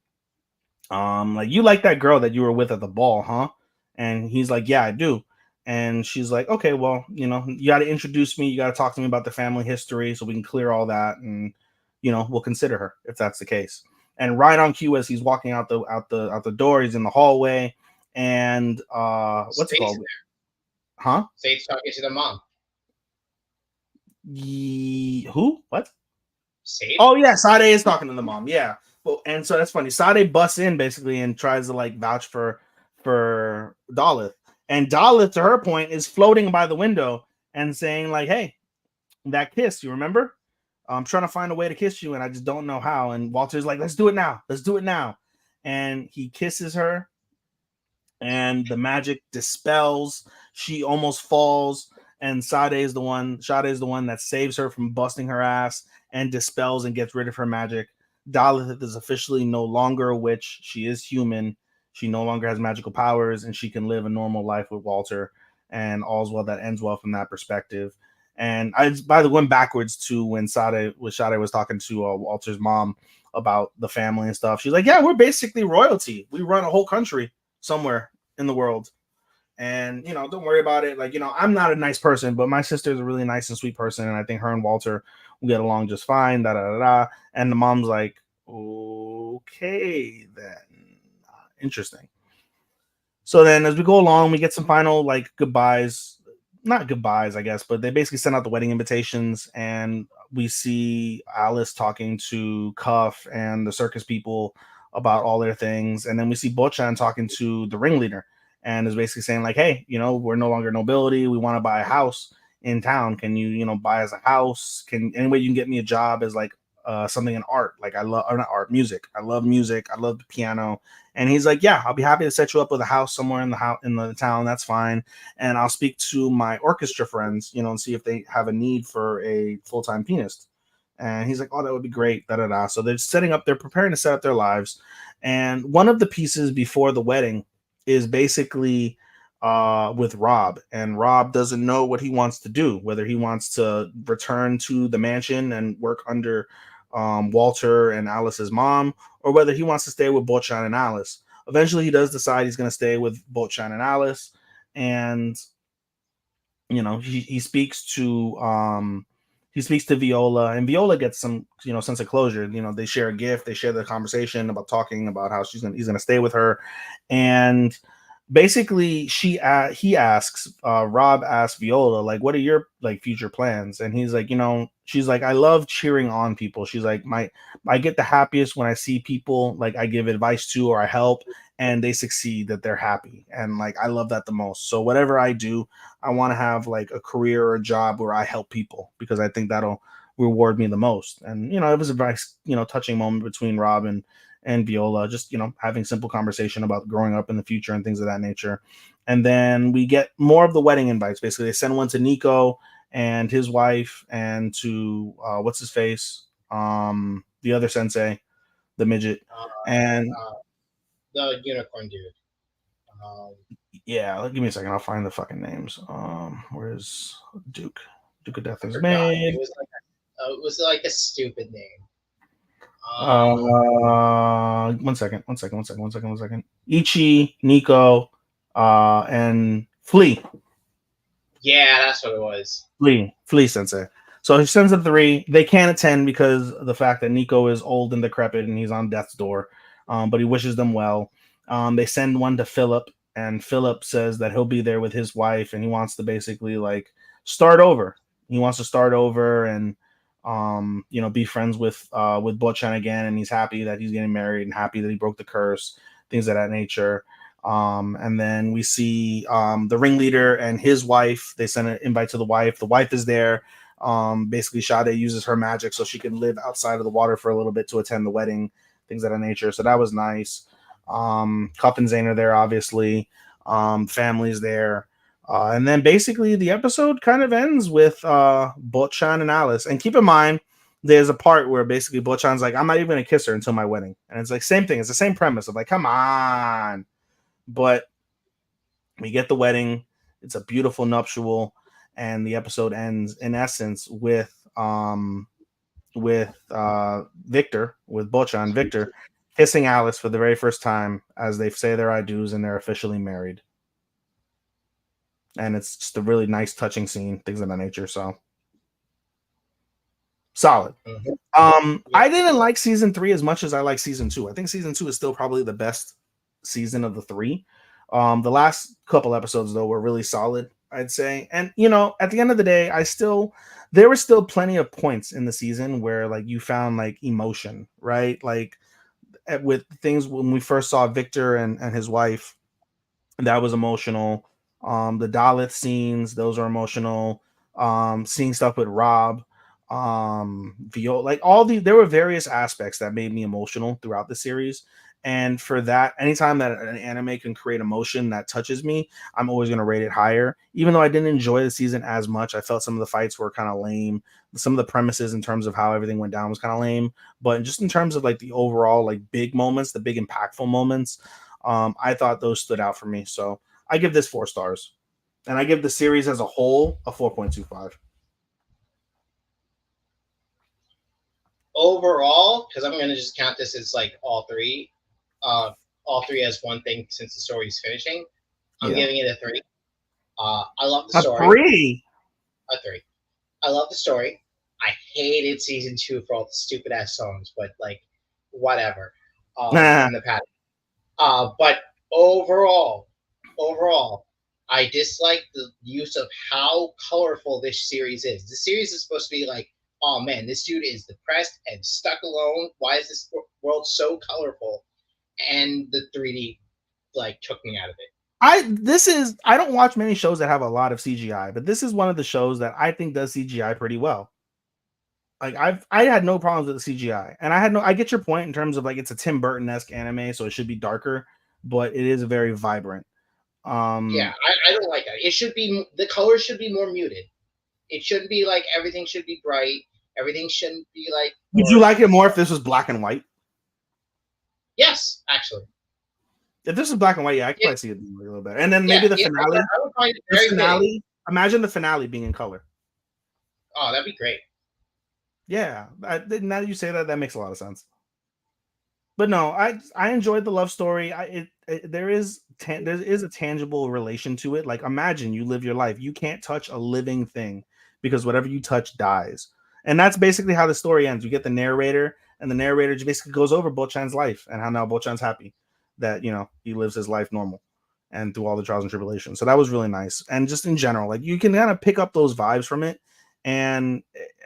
Like, you like that girl that you were with at the ball, huh? And he's like, yeah, I do. And she's like, okay, well, you know, you got to introduce me. You got to talk to me about the family history so we can clear all that. And, you know, we'll consider her if that's the case. And right on cue, as he's walking out the door, he's in the hallway. And what's it called? Huh? Sate's talking to the mom. Who? What? Sate? Oh, yeah, Sade is talking to the mom. Yeah. Well, and so that's funny. Sade busts in basically and tries to like vouch for Dalith. And Dalith, to her point, is floating by the window and saying like, hey, that kiss, you remember? I'm trying to find a way to kiss you and I just don't know how. And Walter's like, let's do it now. Let's do it now. And he kisses her and the magic dispels. She almost falls. And Sade is the one that saves her from busting her ass and dispels and gets rid of her magic. Dalith is officially no longer a witch. She is human. She no longer has magical powers, and she can live a normal life with Walter. And all's well that ends well from that perspective. And by the way, went backwards to when Sade was talking to Walter's mom about the family and stuff. She's like, "Yeah, we're basically royalty. We run a whole country somewhere in the world." And, you know, don't worry about it. Like, you know, I'm not a nice person, but my sister is a really nice and sweet person. And I think her and Walter will get along just fine. Da, da, da, da. And the mom's like, okay, then. Interesting. So then as we go along, we get some final like goodbyes. Not goodbyes, I guess, but they basically send out the wedding invitations. And we see Alice talking to Cuff and the circus people about all their things. And then we see Bochan talking to the ringleader. And is basically saying like, hey, you know, we're no longer nobility. We want to buy a house in town. Can you, you know, buy us a house? Any way you can get me a job as like something in art? Like music. I love music. I love the piano. And he's like, yeah, I'll be happy to set you up with a house somewhere in the town. That's fine. And I'll speak to my orchestra friends, you know, and see if they have a need for a full-time pianist. And he's like, oh, that would be great. Da, da, da. So they're preparing to set up their lives. And one of the pieces before the wedding is basically with Rob, and Rob doesn't know what he wants to do, whether he wants to return to the mansion and work under Walter and Alice's mom, or whether he wants to stay with Bochan and Alice. Eventually, he does decide he's going to stay with Bochan and Alice, and you know he speaks to Viola, and Viola gets some, you know, sense of closure. You know, they share a gift, they share the conversation about talking about how he's gonna stay with her, and basically he asks Rob asks Viola, like, what are your like future plans? And he's like, she's like, I love cheering on people. She's like, I get the happiest when I see people like I give advice to or I help and they succeed, that they're happy, and like I love that the most. So whatever I do, I want to have like a career or a job where I help people, because I think that'll reward me the most. And it was a nice, touching moment between Rob and Viola, just having simple conversation about growing up in the future and things of that nature. And then we get more of the wedding invites. Basically, they send one to Nico and his wife, and to what's his face, the other sensei, the midget, Uh, and uh, the unicorn dude. Um, yeah, give me a second, I'll find the fucking names. Where's Duke? Duke of Death I is forgot. made. It was like a stupid name. One second. Ichi, Nico, and Flea. Yeah, that's what it was. Flea Sensei. So he sends the three. They can't attend because of the fact that Nico is old and decrepit and he's on death's door. But he wishes them well. They send one to Philip, and Philip says that he'll be there with his wife, and he wants to basically like start over. He wants to start over and be friends with Bochan again, and he's happy that he's getting married and happy that he broke the curse, things of that nature. And then we see the ringleader and his wife. They send an invite to the wife. The wife is there. Basically, Sade uses her magic so she can live outside of the water for a little bit to attend the wedding, things of that nature. So that was nice. Cup and Zane are there, obviously. Family's there. And then basically the episode kind of ends with Bochan and Alice. And keep in mind, there's a part where basically Bochan's like, I'm not even going to kiss her until my wedding. And it's like, same thing. It's the same premise of like, come on. But we get the wedding. It's a beautiful nuptial. And the episode ends in essence with Victor, with Bochan, Victor, kissing Alice for the very first time as they say their I do's and they're officially married. And it's just a really nice, touching scene, things of that nature. So solid. Mm-hmm. I didn't like season 3 as much as I like season 2. I think season 2 is still probably the best season of the 3. The last couple episodes though were really solid, I'd say. And at the end of the day, there were still plenty of points in the season where like you found like emotion, right? Like with things when we first saw Victor and his wife, that was emotional. The Daleth scenes, those are emotional. Seeing stuff with Rob, Viola, like there were various aspects that made me emotional throughout the series. And for that, anytime that an anime can create emotion that touches me, I'm always going to rate it higher. Even though I didn't enjoy the season as much, I felt some of the fights were kind of lame. Some of the premises in terms of how everything went down was kind of lame. But just in terms of like the overall like big moments, the big impactful moments, I thought those stood out for me. So I give this 4 stars. And I give the series as a whole a 4.25. Overall, because I'm going to just count this as like all three as one thing since the story's finishing. I'm giving it a 3. I love the story. A 3? A 3. I love the story. I hated season 2 for all the stupid ass songs, but like whatever. In the past. But overall, I dislike the use of how colorful this series is. The series is supposed to be like, oh man, this dude is depressed and stuck alone. Why is this world so colorful? And the 3D like took me out of it. I don't watch many shows that have a lot of CGI, but this is one of the shows that I think does CGI pretty well. Like I had no problems with the CGI, and I get your point in terms of like it's a Tim Burton-esque anime, so it should be darker, but it is very vibrant. Yeah, I don't like that. It should be, the colors should be more muted. It shouldn't be like everything should be bright. Everything shouldn't be like. Would you like it more if this was black and white? Yes, actually. If this is black and white, yeah, I can probably see it a little better. And then maybe the finale. I would find it very fitting. Imagine the finale being in color. Oh, that'd be great. Yeah, now that you say that, that makes a lot of sense. But no, I enjoyed the love story. There is a tangible relation to it. Like imagine you live your life, you can't touch a living thing because whatever you touch dies, and that's basically how the story ends. You get the narrator, and the narrator just basically goes over Bochan's life and how now Bochan's happy that he lives his life normal. and through all the trials and tribulations. So that was really nice. And just in general, like you can kind of pick up those vibes from it. And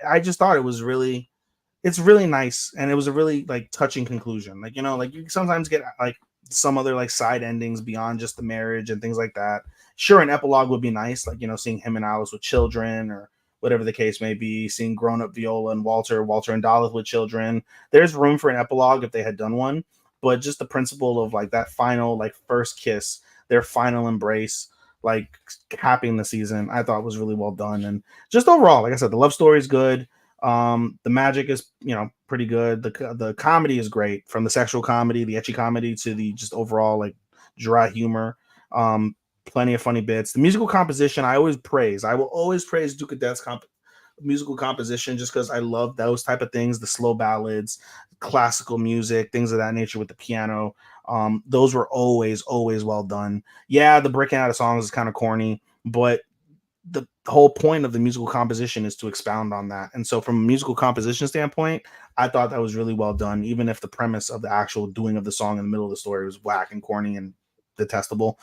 I just thought it's really nice, and it was a really like touching conclusion. Like, you know, like you sometimes get like some other like side endings beyond just the marriage and things like that. Sure, an epilogue would be nice, like, you know, seeing him and Alice with children or whatever the case may be, seeing grown up Viola and Walter and Daleth with children. There's room for an epilogue if they had done one, but just the principle of like that final like first kiss, their final embrace, like capping the season, I thought was really well done. And just overall, like I said, the love story is good. The magic is, you know, pretty good. The comedy is great, from the sexual comedy, the ecchi comedy, to the just overall like dry humor. Plenty of funny bits. The musical composition, I will always praise Duke of Death's musical composition, just because I love those type of things, the slow ballads, classical music, things of that nature with the piano. Those were always well done. Yeah, the breaking out of songs is kind of corny, but the whole point of the musical composition is to expound on that. And so from a musical composition standpoint, I thought that was really well done, even if the premise of the actual doing of the song in the middle of the story was whack and corny and detestable.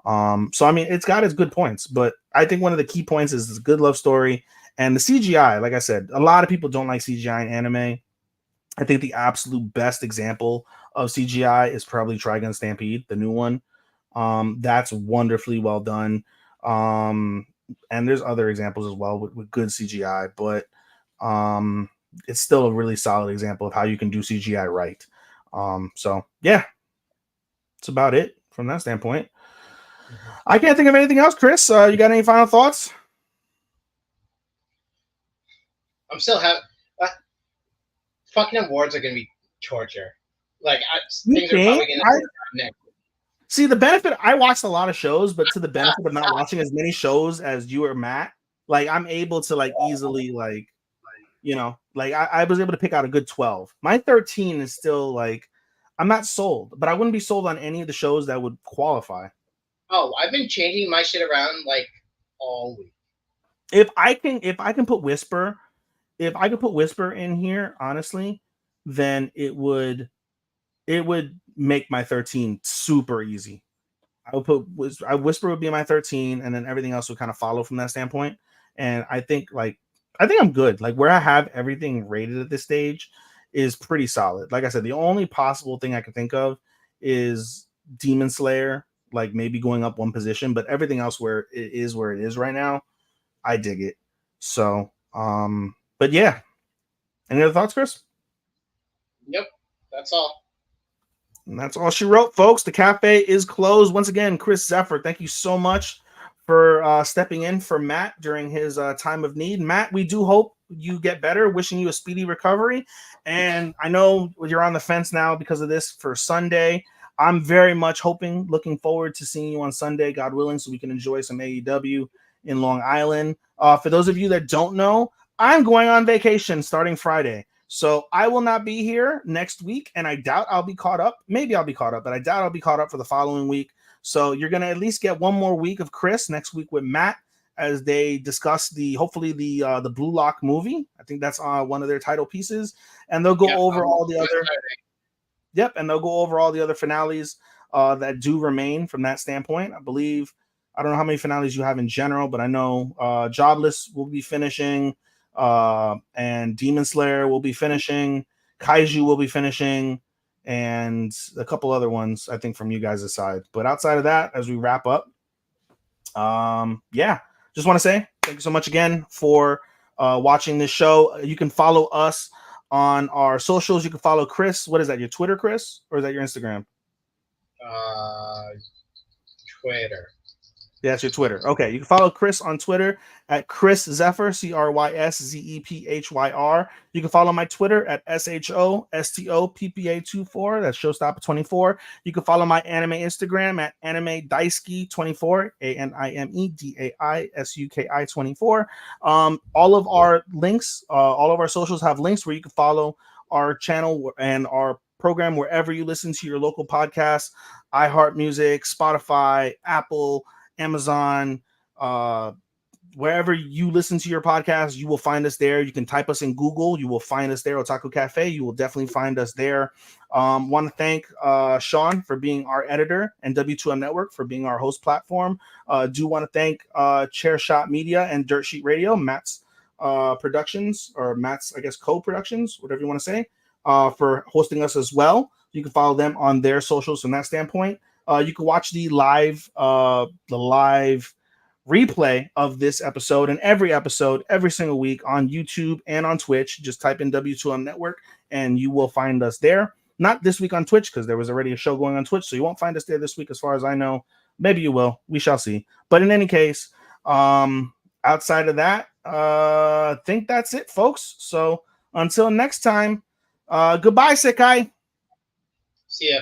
So I mean, it's got its good points, but I think one of the key points is this good love story and the CGI. Like I said, a lot of people don't like CGI in anime. I think the absolute best example of CGI is probably Trigun Stampede, the new one. That's wonderfully well done. And there's other examples as well with good CGI, but it's still a really solid example of how you can do CGI right. So yeah, that's about it from that standpoint. I can't think of anything else. Chris, you got any final thoughts? I'm still having fucking awards are gonna be torture. Like things are probably gonna next. See, the benefit, I watched a lot of shows, but to the benefit of not watching as many shows as you or Matt, like I'm able to like easily like, you know, like I was able to pick out a good 12. My 13 is still like, I'm not sold, but I wouldn't be sold on any of the shows that would qualify. Oh, I've been changing my shit around like all week. If I can put Whisper in here, honestly, then it would make my 13 super easy. I would put Whisper would be my 13, and then everything else would kind of follow from that standpoint. And I think I'm good. Like where I have everything rated at this stage is pretty solid. Like I said, the only possible thing I can think of is Demon Slayer, like maybe going up one position, but everything else where it is right now, I dig it. So, but yeah. Any other thoughts, Chris? Yep, that's all. And that's all she wrote, folks. The cafe is closed. Once again, Chris Zephyr, thank you so much for stepping in for Matt during his time of need. Matt, we do hope you get better. Wishing you a speedy recovery. And I know you're on the fence now because of this for Sunday. I'm very much looking forward to seeing you on Sunday, God willing, so we can enjoy some AEW in Long Island. For those of you that don't know, I'm going on vacation starting Friday. So I will not be here next week, and I doubt I'll be caught up. Maybe I'll be caught up, but I doubt I'll be caught up for the following week. So you're going to at least get one more week of Chris next week with Matt as they discuss hopefully the Blue Lock movie. I think that's one of their title pieces, and they'll go over all the other. Yep, and they'll go over all the other finales that do remain from that standpoint. I believe, I don't know how many finales you have in general, but I know Jobless will be finishing, and Demon Slayer will be finishing, Kaiju will be finishing, and a couple other ones, I think, from you guys' side. But outside of that, as we wrap up, yeah, just want to say thank you so much again for watching this show. You can follow us on our socials. You can follow Chris. What is that? Your Twitter, Chris? Or is that your Instagram? Twitter. Yeah, that's your Twitter. Okay, you can follow Chris on Twitter at Chris Zephyr, CRYSZEPHYR. You can follow my Twitter at SHOSTOPPA24. That's Showstopper24. You can follow my anime Instagram at Anime Daisuki24, ANIMEDAISUKI24. All of our links, all of our socials have links where you can follow our channel and our program wherever you listen to your local podcasts: iHeart Music, Spotify, Apple, Amazon, wherever you listen to your podcast, you will find us there. You can type us in Google. You will find us there. Otaku Cafe. You will definitely find us there. Want to thank Sean for being our editor and W2M Network for being our host platform. Do want to thank Chair Shot Media and Dirt Sheet Radio, Matt's Productions, or Matt's, I guess, co-productions, whatever you want to say, for hosting us as well. You can follow them on their socials from that standpoint. You can watch the live replay of this episode and every episode every single week on YouTube and on Twitch. Just type in W2M Network and you will find us there. Not this week on Twitch because there was already a show going on Twitch, so you won't find us there this week as far as I know. Maybe you will. We shall see. But in any case, outside of that, I think that's it, folks. So until next time, goodbye, Sekai. See ya.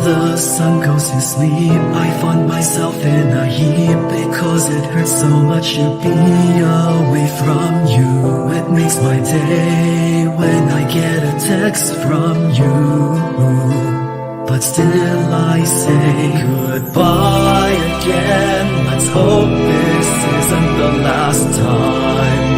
The sun goes to sleep, I find myself in a heap because it hurts so much to be away from you. It makes my day when I get a text from you, but still I say goodbye again. Let's hope this isn't the last time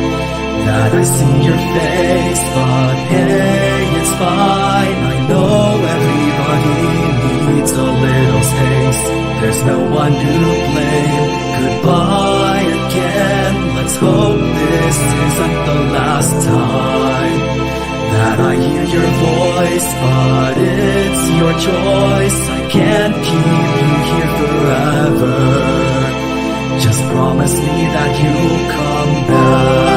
that I see your face, but hey, it's fine. I know everybody needs a little space. There's no one to blame. Goodbye again. Let's hope this isn't the last time that I hear your voice, but it's your choice. I can't keep you here forever. Just promise me that you'll come back.